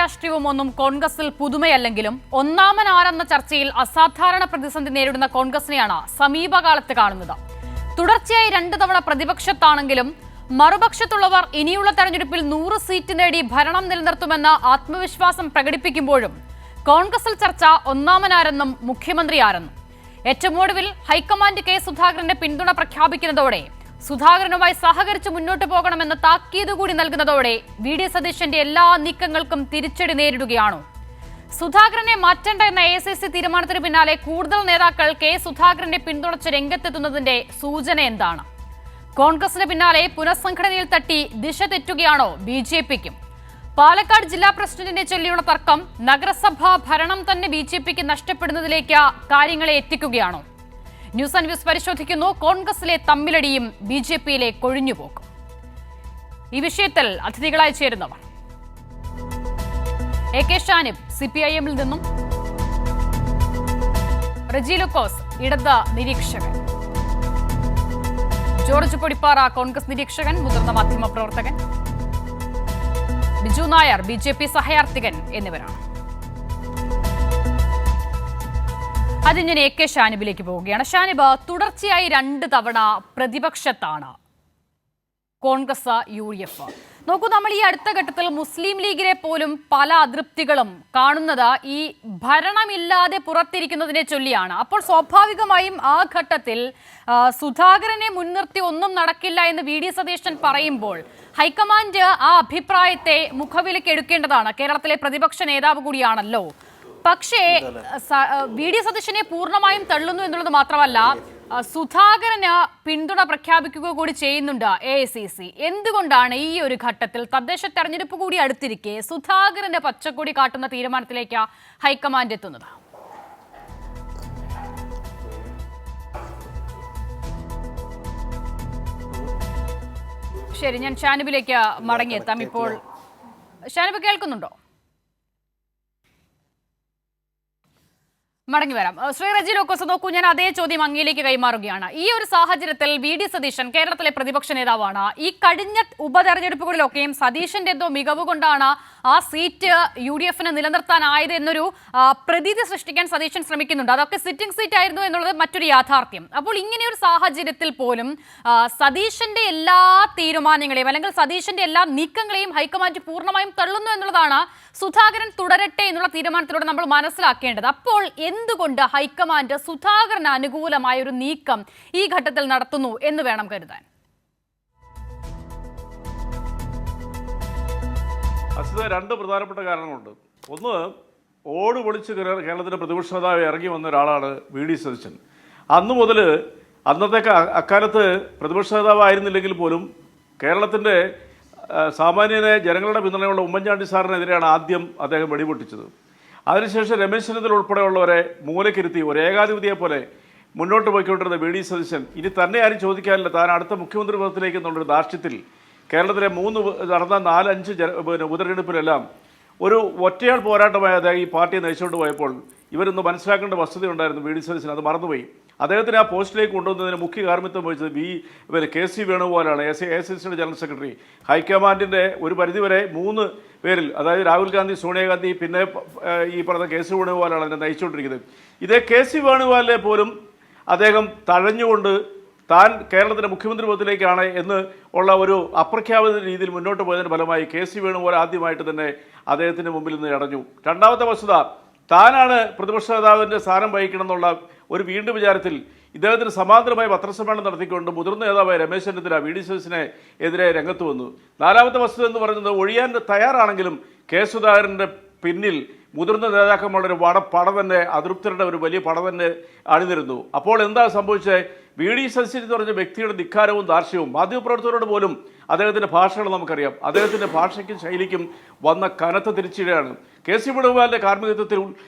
രാഷ്ട്രീയവും ഒന്നും കോൺഗ്രസിൽ പുതുമയല്ലെങ്കിലും ഒന്നാമനാരെന്ന ചർച്ചയിൽ അസാധാരണ പ്രതിസന്ധി നേരിടുന്ന കോൺഗ്രസിനെയാണ് സമീപകാലത്ത് കാണുന്നത്. തുടർച്ചയായി 2 തവണ പ്രതിപക്ഷത്താണെങ്കിലും മറുപക്ഷത്തുള്ളവർ ഇനിയുള്ള തെരഞ്ഞെടുപ്പിൽ 100 സീറ്റ് നേടി ഭരണം നിലനിർത്തുമെന്ന ആത്മവിശ്വാസം പ്രകടിപ്പിക്കുമ്പോഴും കോൺഗ്രസിൽ ചർച്ച ഒന്നാമനാരെന്നും മുഖ്യമന്ത്രി ആരെന്നും. ഏറ്റവും ഒടുവിൽ ഹൈക്കമാൻഡ് കെ സുധാകരന്റെ പിന്തുണ പ്രഖ്യാപിക്കുന്നതോടെ സുധാകരനുമായി സഹകരിച്ച് മുന്നോട്ട് പോകണമെന്ന താക്കീത് കൂടി നൽകുന്നതോടെ വി ഡി സതീശന്റെ എല്ലാ നീക്കങ്ങൾക്കും തിരിച്ചടി നേരിടുകയാണോ? സുധാകരനെ മാറ്റേണ്ട എന്ന AICC തീരുമാനത്തിന് പിന്നാലെ കൂടുതൽ നേതാക്കൾ കെ സുധാകരനെ പിന്തുണച്ച് രംഗത്തെത്തുന്നതിന്റെ സൂചന എന്താണ്? കോൺഗ്രസിന് പിന്നാലെ പുനഃസംഘടനയിൽ തട്ടി ദിശ തെറ്റുകയാണോ BJPക്കും? പാലക്കാട് ജില്ലാ പ്രസിഡന്റിനെ ചൊല്ലിയുള്ള തർക്കം നഗരസഭാ ഭരണം തന്നെ BJPക്ക് നഷ്ടപ്പെടുന്നതിലേക്ക് കാര്യങ്ങളെ എത്തിക്കുകയാണോ? ന്യൂസ് ആൻഡ് വ്യൂസ് പരിശോധിക്കുന്നു. കോൺഗ്രസിലെ തമ്മിലടിയും BJPയിലെ കൊഴിഞ്ഞുപോക്കും. ഈ വിഷയത്തിൽ അതിഥികളായി ചേരുന്നവർ: AK ഷാനിബ് CPIM-ൽ നിന്നും, റെജി ലൂക്കോസ് ഇടത് നിരീക്ഷകൻ, ജോർജ് കൊടിപ്പാറ കോൺഗ്രസ് നിരീക്ഷകൻ, മുതിർന്ന മാധ്യമ പ്രവർത്തകൻ, ബിജു നായർ BJP സഹയാർത്ഥികൻ എന്നിവരാണ്. അത് ഞാൻ AK ഷാനിബിലേക്ക് പോവുകയാണ്. ഷാനിബ്, തുടർച്ചയായി 2 തവണ പ്രതിപക്ഷത്താണ് കോൺഗ്രസ് UDF. നോക്കൂ, നമ്മൾ ഈ അടുത്ത ഘട്ടത്തിൽ മുസ്ലിം ലീഗിലെ പോലും പല അതൃപ്തികളും കാണുന്നത് ഈ ഭരണമില്ലാതെ പുറത്തിരിക്കുന്നതിനെ ചൊല്ലിയാണ്. അപ്പോൾ സ്വാഭാവികമായും ആ ഘട്ടത്തിൽ സുധാകരനെ മുൻനിർത്തി ഒന്നും നടക്കില്ല എന്ന് VD സതീശൻ പറയുമ്പോൾ ഹൈക്കമാൻഡ് ആ അഭിപ്രായത്തെ മുഖവിലേക്ക് എടുക്കേണ്ടതാണ്. കേരളത്തിലെ പ്രതിപക്ഷ നേതാവ് കൂടിയാണല്ലോ. പക്ഷേ VD സതീശനെ പൂർണ്ണമായും തള്ളുന്നു എന്നുള്ളത് മാത്രമല്ല, സുധാകരന് പിന്തുണ പ്രഖ്യാപിക്കുക കൂടി ചെയ്യുന്നുണ്ട് AICC. എന്തുകൊണ്ടാണ് ഈ ഒരു ഘട്ടത്തിൽ തദ്ദേശ തെരഞ്ഞെടുപ്പ് കൂടി അടുത്തിരിക്കെ സുധാകരന്റെ പച്ചക്കൊടി കാട്ടുന്ന തീരുമാനത്തിലേക്ക് ഹൈക്കമാൻഡ് എത്തുന്നത്? ശരി, ഞാൻ ഷാനിബിലേക്ക് മടങ്ങിയെത്താം. ഇപ്പോൾ ഷാനിബ് കേൾക്കുന്നുണ്ടോ? മടങ്ങി വരാം. ശ്രീ റെജി ലൂക്കോസ്, നോക്കൂ, ഞാൻ അതേ ചോദ്യം അങ്ങയിലേക്ക് കൈമാറുകയാണ്. ഈ ഒരു സാഹചര്യത്തിൽ VD സതീശൻ കേരളത്തിലെ പ്രതിപക്ഷ നേതാവാണ്. ഈ കഴിഞ്ഞ ഉപതെരഞ്ഞെടുപ്പുകളിലൊക്കെയും സതീശന്റെ എന്തോ മികവ് കൊണ്ടാണ് ആ സീറ്റ് UDF-ന് നിലനിർത്താനായത് എന്നൊരു പ്രതീതി സൃഷ്ടിക്കാൻ സതീശൻ ശ്രമിക്കുന്നുണ്ട്. അതൊക്കെ സിറ്റിംഗ് സീറ്റ് ആയിരുന്നു എന്നുള്ളത് മറ്റൊരു യാഥാർത്ഥ്യം. അപ്പോൾ ഇങ്ങനെയൊരു സാഹചര്യത്തിൽ പോലും സതീശന്റെ എല്ലാ തീരുമാനങ്ങളെയും അല്ലെങ്കിൽ സതീശന്റെ എല്ലാ നീക്കങ്ങളെയും ഹൈക്കമാൻഡ് പൂർണ്ണമായും തള്ളുന്നു എന്നുള്ളതാണ് സുധാകരൻ തുടരട്ടെ എന്നുള്ള തീരുമാനത്തിലൂടെ നമ്മൾ മനസ്സിലാക്കേണ്ടത്. അപ്പോൾ എന്തുകൊണ്ട് ഹൈക്കമാൻഡ് സുധാകരന് അനുകൂലമായ ഒരു നീക്കം ഈ ഘട്ടത്തിൽ നടത്തുന്നു എന്ന് വേണം കരുതാൻ? അസിത, 2 പ്രധാനപ്പെട്ട കാരണങ്ങളുണ്ട്. ഒന്ന്, ഓട് പൊളിച്ച് കേരളത്തിൻ്റെ പ്രതിപക്ഷ നേതാവ് ഇറങ്ങി വന്ന ഒരാളാണ് VD സതീശൻ. അന്നു മുതൽ അക്കാലത്ത് പ്രതിപക്ഷ നേതാവായിരുന്നില്ലെങ്കിൽ പോലും കേരളത്തിൻ്റെ സാമാന്യനെ ജനങ്ങളുടെ പിന്തുണയുള്ള ഉമ്മൻചാണ്ടി സാറിനെതിരെയാണ് ആദ്യം അദ്ദേഹം വെടിപൊട്ടിച്ചത്. അതിനുശേഷം രമേശ് ചെന്നിത്തല ഉൾപ്പെടെയുള്ളവരെ മൂലക്കിരുത്തി ഒരു ഏകാധിപതിയെ പോലെ മുന്നോട്ട് പോയിക്കൊണ്ടിരുന്ന VD സതീശൻ ഇനി തന്നെ ആരും ചോദിക്കാനില്ല, താൻ അടുത്ത മുഖ്യമന്ത്രി പദത്തിലേക്ക് എന്നുള്ളൊരു ധാർഷ്ട്യത്തിൽ കേരളത്തിലെ 3 നടന്ന 4-5 ഉപതെരഞ്ഞെടുപ്പിലെല്ലാം ഒരു ഒറ്റയാൾ പോരാട്ടമായി അദ്ദേഹം ഈ പാർട്ടിയെ നയിച്ചുകൊണ്ട് പോയപ്പോൾ ഇവരൊന്ന് മനസ്സിലാക്കേണ്ട വസ്തുതയുണ്ടായിരുന്നു. VD സതീശൻ അത് മറന്നുപോയി. അദ്ദേഹത്തിന് ആ പോസ്റ്റിലേക്ക് കൊണ്ടുവന്നതിന് മുഖ്യ കാർമ്മിത്വം വഹിച്ചത് KC വേണുഗോപാലാണ്, AICCയുടെ ജനറൽ സെക്രട്ടറി. ഹൈക്കമാൻഡിൻ്റെ ഒരു പരിധിവരെ 3 പേരിൽ, അതായത് രാഹുൽ ഗാന്ധി, സോണിയാഗാന്ധി, പിന്നെ ഈ പറഞ്ഞ KC വേണുഗോപാലാണ് അതിനെ നയിച്ചുകൊണ്ടിരിക്കുന്നത്. ഇതേ KC വേണുഗോപാലിനെ പോലും അദ്ദേഹം തഴഞ്ഞുകൊണ്ട് താൻ കേരളത്തിൻ്റെ മുഖ്യമന്ത്രി പദത്തിലേക്കാണ് എന്ന് ഉള്ള ഒരു അപ്രഖ്യാപിത രീതിയിൽ മുന്നോട്ട് പോയതിന് ഫലമായി KC വേണുഗോപാൽ ആദ്യമായിട്ട് തന്നെ അദ്ദേഹത്തിൻ്റെ മുമ്പിൽ നിന്ന് ഇടഞ്ഞു. രണ്ടാമത്തെ വസ്തുത, താനാണ് പ്രതിപക്ഷ നേതാവിൻ്റെ സ്ഥാനം വഹിക്കണം എന്നുള്ള ഒരു വീണ്ടും വിചാരത്തിൽ ഇദ്ദേഹത്തിന് സമാന്തരമായി പത്രസമ്മേളനം നടത്തിക്കൊണ്ട് മുതിർന്ന നേതാവായ രമേശ് ചെന്നിത്തല VD സതീശനെ എതിരെ രംഗത്ത് വന്നു. നാലാമത്തെ വസ്തുത എന്ന് പറയുന്നത്, ഒഴിയാൻ തയ്യാറാണെങ്കിലും കെ സുധാകരൻ്റെ പിന്നിൽ മുതിർന്ന നേതാക്കന്മാരുടെ പട തന്നെ, അതൃപ്തരുടെ ഒരു വലിയ പട തന്നെ അണിനിരുന്നു. അപ്പോൾ എന്താ സംഭവിച്ചത്? VD സതീശൻ എന്ന് പറഞ്ഞ വ്യക്തിയുടെ ധിക്കാരവും ദാർഷ്ട്യവും മാധ്യമപ്രവർത്തകരോട് പോലും അദ്ദേഹത്തിൻ്റെ ഭാഷകൾ നമുക്കറിയാം. അദ്ദേഹത്തിൻ്റെ ഭാഷയ്ക്കും ശൈലിക്കും വന്ന കനത്ത തിരിച്ചടിയാണ്. KC വേണുഗോപാലിൻ്റെ കാർമ്മികത്വത്തിൽ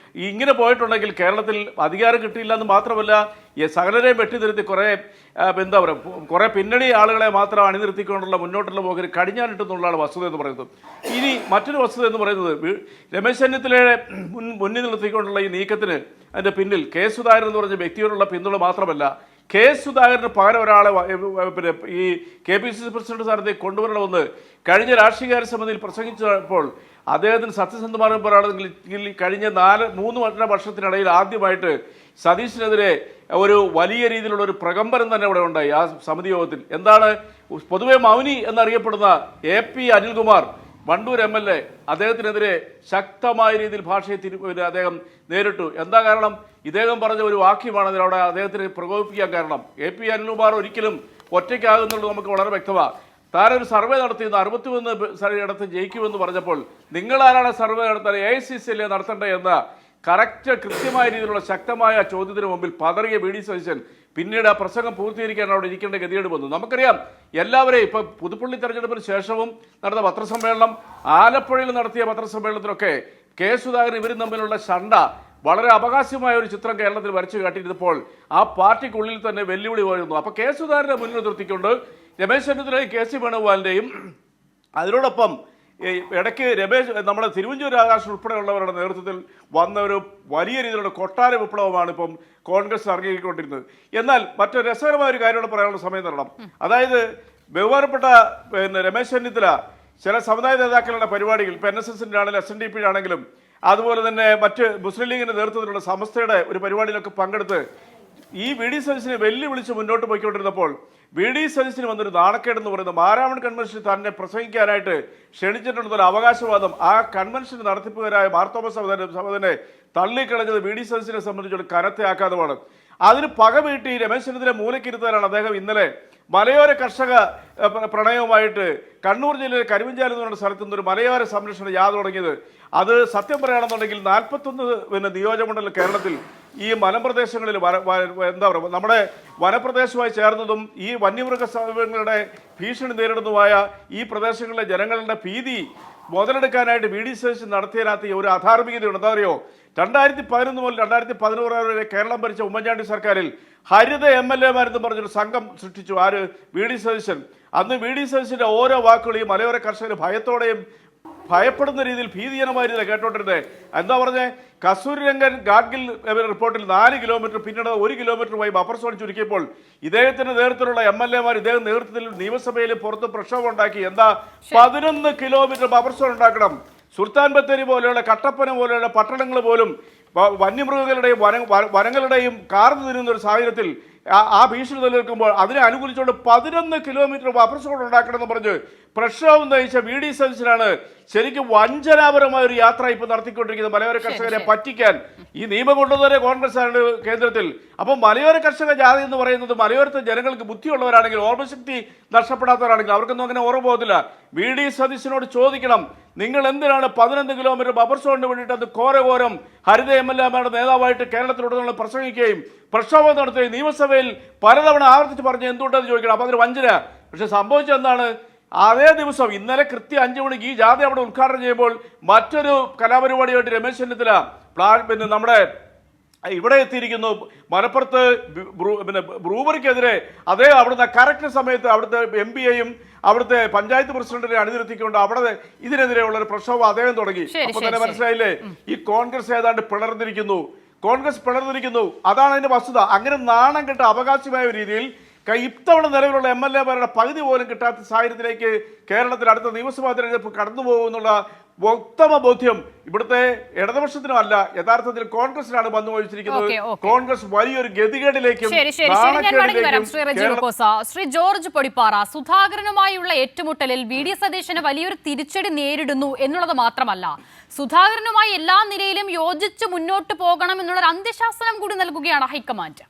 ഇങ്ങനെ പോയിട്ടുണ്ടെങ്കിൽ കേരളത്തിൽ അധികാരം കിട്ടിയില്ല എന്ന് മാത്രമല്ല, ഈ സകലരെയും വെട്ടിനിർത്തി കുറേ പിന്നണി ആളുകളെ മാത്രം അണിനിർത്തിക്കൊണ്ടുള്ള മുന്നോട്ടുള്ള പോക്കിന് കടിഞ്ഞാനിട്ടെന്നുള്ളതാണ് വസ്തുത എന്ന് പറയുന്നത്. ഇനി മറ്റൊരു വസ്തുത എന്ന് പറയുന്നത്, രമേശ് ചെന്നിത്തലയെ മുന്നിൽ നിർത്തിക്കൊണ്ടുള്ള ഈ നീക്കത്തിന് അതിൻ്റെ പിന്നിൽ കെ സുധാകരൻ എന്ന് പറഞ്ഞ വ്യക്തിയോടുള്ള പിന്തുണ മാത്രമല്ല, കെ സുധാകരന് പകരം ഒരാളെ പിന്നെ ഈ KPCC പ്രസിഡന്റ് സ്ഥാനത്തേക്ക് കൊണ്ടുവരണമെന്ന് കഴിഞ്ഞ രാഷ്ട്രീയകാര്യ സമിതിയിൽ പ്രസംഗിച്ചപ്പോൾ അദ്ദേഹത്തിന് സത്യസന്ധമായി പറയുകയാണെങ്കിൽ കഴിഞ്ഞ 3 വർഷത്തിനിടയിൽ ആദ്യമായിട്ട് സതീശിനെതിരെ ഒരു വലിയ രീതിയിലുള്ള ഒരു പ്രകമ്പനം തന്നെ ഇവിടെ ഉണ്ടായി ആ സമിതി യോഗത്തിൽ. എന്താണ്, പൊതുവെ മൗനി എന്നറിയപ്പെടുന്ന AP അനിൽകുമാർ വണ്ടൂർ MLA അദ്ദേഹത്തിനെതിരെ ശക്തമായ രീതിയിൽ ഭാഷയെ അദ്ദേഹം നേരിട്ടു. എന്താ കാരണം? ഇദ്ദേഹം പറഞ്ഞ ഒരു വാക്യമാണ് അതിലവിടെ അദ്ദേഹത്തിന് പ്രകോപിപ്പിക്കാൻ കാരണം. AP അനിൽകുമാർ ഒരിക്കലും ഒറ്റയ്ക്കാകുന്നുള്ളത് നമുക്ക് വളരെ വ്യക്തമാണ്. താനൊരു സർവേ നടത്തിയെന്ന് 61 ഇടത്ത് ജയിക്കുമെന്ന് പറഞ്ഞപ്പോൾ നിങ്ങളാരാണ് സർവേ നടത്താൻ, AICC അല്ലേ നടത്തണ്ടേ എന്ന കൃത്യമായ രീതിയിലുള്ള ശക്തമായ ചോദ്യത്തിന് മുമ്പിൽ പതറിയ VD സതീശൻ പിന്നീട് ആ പ്രസംഗം പൂർത്തീകരിക്കാൻ അവിടെ ഇരിക്കേണ്ട ഗതികേട് വന്നു. നമുക്കറിയാം എല്ലാവരെയും ഇപ്പം പുതുപ്പള്ളി തെരഞ്ഞെടുപ്പിന് ശേഷവും നടന്ന പത്രസമ്മേളനം, ആലപ്പുഴയിൽ നടത്തിയ പത്രസമ്മേളനത്തിലൊക്കെ കെ സുധാകരൻ ഇവരും തമ്മിലുള്ള ശണ്ട വളരെ അവകാശമായ ഒരു ചിത്രം കേരളത്തിൽ വരച്ചു കാട്ടിയിരുന്നപ്പോൾ ആ പാർട്ടിക്കുള്ളിൽ തന്നെ വെല്ലുവിളി പോയിരുന്നു. അപ്പോൾ കെ സുധാകരനെ മുന്നിൽ നിർത്തിക്കൊണ്ട് രമേശ് ചെന്നിത്തലയും KC വേണുഗോപാലിൻ്റെയും അതിനോടൊപ്പം ഇടയ്ക്ക് നമ്മുടെ തിരുവഞ്ചൂർ രാധാകൃഷ്ണൻ ഉൾപ്പെടെയുള്ളവരുടെ നേതൃത്വത്തിൽ വന്ന ഒരു വലിയ രീതിയിലുള്ള കൊട്ടാര വിപ്ലവമാണ് ഇപ്പം കോൺഗ്രസ് ഇറങ്ങിക്കൊണ്ടിരുന്നത്. എന്നാൽ മറ്റൊരു രസകരമായ ഒരു കാര്യത്തോടെ പറയാനുള്ള സമയം തരണം. അതായത് ബഹുമാനപ്പെട്ട രമേശ് ചെന്നിത്തല ചില സമുദായ നേതാക്കളുടെ പരിപാടികൾ, ഇപ്പം NSSൻ്റെ ആണെങ്കിലും SNDP ആണെങ്കിലും അതുപോലെ തന്നെ മറ്റ് മുസ്ലിം ലീഗിൻ്റെ നേതൃത്വത്തിലുള്ള സമസ്തയുടെ ഒരു പരിപാടിയിലൊക്കെ പങ്കെടുത്ത് ഈ VD സതീശനെ വെല്ലുവിളിച്ച് മുന്നോട്ട് പോയിക്കൊണ്ടിരുന്നപ്പോൾ VD സതീശന് വന്നൊരു നാണക്കേടെന്ന് പറയുന്നത് മാരാമൺ കൺവെൻഷനിൽ തന്നെ പ്രസംഗിക്കാനായിട്ട് ക്ഷണിച്ചിട്ടുള്ളൊരു അവകാശവാദം ആ കൺവെൻഷൻ നടത്തിപ്പുകാരായ മാർത്തോമ സഹോദരനെ തള്ളിക്കളഞ്ഞത് VD സതീശനെ സംബന്ധിച്ചുള്ള കനത്ത ആഘാതമാണ്. അതിന് പകവീട്ടി രമേശ് ചെന്നിത്തല മൂലക്കിരുത്താനാണ് അദ്ദേഹം ഇന്നലെ മലയോര കർഷക പ്രണയവുമായിട്ട് കണ്ണൂർ ജില്ലയിലെ കരുവഞ്ചാൽ എന്ന് പറയുന്ന സ്ഥലത്തു നിന്നൊരു മലയോര സംരക്ഷണ യാത്ര തുടങ്ങിയത്. അത് സത്യം പറയുകയാണെന്നുണ്ടെങ്കിൽ 41 നിയോജകമണ്ഡലം കേരളത്തിൽ ഈ മലമ്പ്രദേശങ്ങളിൽ എന്താ പറയുക നമ്മുടെ വനപ്രദേശവുമായി ചേർന്നതും ഈ വന്യമൃഗങ്ങളുടെ ഭീഷണി നേരിടുന്നതുമായ ഈ പ്രദേശങ്ങളിലെ ജനങ്ങളുടെ ഭീതി മുതലെടുക്കാനായിട്ട് VD സതീശൻ നടത്തിയതിനകത്ത് ഒരു അധാർമികതയുണ്ട്. എന്താ പറയുമോ, 2011 മുതൽ 2016 വരെ കേരളം ഭരിച്ച ഉമ്മൻചാണ്ടി സർക്കാരിൽ ഹരിത MLA-മാരെന്ന് പറഞ്ഞൊരു സംഘം സൃഷ്ടിച്ചു. ആര്? VD സതീശൻ. അന്ന് VD സതീശൻ്റെ ഓരോ വാക്കുകളും ഈ മലയോര കർഷകർ ഭയത്തോടെയും ഭയപ്പെടുന്ന രീതിയിൽ ഭീതിജനമായ രീതിയിൽ കേട്ടോണ്ടിരുന്നത്. എന്താ പറഞ്ഞേ, കസ്തൂരിരംഗൻ ഗാഡ്ഗിൽ റിപ്പോർട്ടിൽ 4 കിലോമീറ്റർ പിന്നീട് 1 കിലോമീറ്ററുമായി ബഫർ സോൺ ചുരുക്കിയപ്പോൾ ഇദ്ദേഹത്തിന്റെ നേതൃത്വത്തിലുള്ള MLA-മാർ ഇദ്ദേഹം നേതൃത്വത്തിൽ നിയമസഭയിൽ പുറത്ത് പ്രക്ഷോഭം ഉണ്ടാക്കി. എന്താ, 11 കിലോമീറ്റർ ബഫർ സോൺ ഉണ്ടാക്കണം. സുൽത്താൻ ബത്തേരി പോലെയുള്ള കട്ടപ്പന പോലെയുള്ള പട്ടണങ്ങൾ പോലും വന്യമൃഗങ്ങളുടെയും വനങ്ങളുടെയും കാർന്നു തിരുന്ന ഒരു സാഹചര്യത്തിൽ ആ ഭീഷണി നിലനിൽക്കുമ്പോൾ അതിനെ അനുകൂലിച്ചുകൊണ്ട് 11 കിലോമീറ്റർ ബഫർ സോൺ ഉണ്ടാക്കണമെന്ന് പറഞ്ഞ് പ്രക്ഷോഭം നയിച്ച VD സതീശനാണ് ശരിക്കും വഞ്ചനാപരമായ ഒരു യാത്ര ഇപ്പോൾ നടത്തിക്കൊണ്ടിരിക്കുന്നത് മലയോര കർഷകരെ പറ്റിക്കാൻ. ഈ നിയമം കൊണ്ടുവന്നവരെ കോൺഗ്രസ് ആണ് കേന്ദ്രത്തിൽ. അപ്പോൾ മലയോര കർഷക ജാതി എന്ന് പറയുന്നത് മലയോരത്തെ ജനങ്ങൾക്ക് ബുദ്ധിയുള്ളവരാണെങ്കിൽ, ഓർമ്മശക്തി നഷ്ടപ്പെടാത്തവരാണെങ്കിൽ അവർക്കൊന്നും അങ്ങനെ ഓർമ്മ പോകത്തില്ല. VD സതീശനോട് ചോദിക്കണം, നിങ്ങൾ എന്തിനാണ് 11 കിലോമീറ്റർ ബഫർ സോണിന് വേണ്ടിയിട്ട് അത് ഘോരഘോരം ഹരിത MLA-മാരുടെ നേതാവായിട്ട് കേരളത്തിലുടനീളം പ്രസംഗിക്കുകയും പ്രക്ഷോഭം നടത്തുകയും നിയമസഭയിൽ പലതവണ ആവർത്തിച്ച് പറഞ്ഞ് എന്തുകൊണ്ടെന്ന് ചോദിക്കണം. അപ്പോൾ അതൊരു വഞ്ചന. പക്ഷെ സംഭവിച്ചെന്താണ്, അതേ ദിവസം ഇന്നലെ കൃത്യം 5 മണിക്ക് ഈ ജാഥ അവിടെ ഉദ്ഘാടനം ചെയ്യുമ്പോൾ മറ്റൊരു കലാപരിപാടിയായിട്ട് രമേശ് ചെന്നിത്തല നമ്മുടെ ഇവിടെ എത്തിയിരിക്കുന്നു. മലപ്പുറത്ത് ബ്രൂവറിക്കെതിരെ അതേ അവിടുത്തെ കറക്റ്റ് സമയത്ത് അവിടുത്തെ MP-യെയും അവിടുത്തെ പഞ്ചായത്ത് പ്രസിഡന്റിനെ അണിനിരത്തിക്കൊണ്ട് അവിടെ ഇതിനെതിരെയുള്ള ഒരു പ്രക്ഷോഭം അദ്ദേഹം തുടങ്ങി. അപ്പൊ തന്നെ മനസ്സിലായില്ലേ, ഈ കോൺഗ്രസ് ഏതാണ്ട് പിളർന്നിരിക്കുന്നു. അതാണ് അതിന്റെ വസ്തുത. അങ്ങനെ നാണം കെട്ട അവകാശമായ രീതിയിൽ ഇത്തവണ നിലവിലുള്ള MLA-മാരുടെ പകുതി പോലും കിട്ടാത്ത സാഹചര്യത്തിലേക്ക് കേരളത്തിൽ അടുത്ത നിയമസഭാ തെരഞ്ഞെടുപ്പ് കടന്നു പോകുമെന്നുള്ള വ്യക്തമ ബോധ്യം ഇവിടുത്തെ ഇടതുപക്ഷത്തിനുമല്ല, യഥാർത്ഥത്തിൽ കോൺഗ്രസിനാണ് വന്നു ഒഴിച്ചിരിക്കുന്നത്. കോൺഗ്രസ് വലിയൊരു ഗതികേടിലേക്കും. ശ്രീ ജോർജ് പൊടിപ്പാറ, സുധാകരനുമായുള്ള ഏറ്റുമുട്ടലിൽ VD സതീശന് വലിയൊരു തിരിച്ചടി നേരിടുന്നു എന്നുള്ളത് മാത്രമല്ല, സുധാകരനുമായി എല്ലാ നിലയിലും യോജിച്ച് മുന്നോട്ട് പോകണം എന്നുള്ളൊരു അന്ത്യശാസനം കൂടി നൽകുകയാണ് ഹൈക്കമാൻഡ്.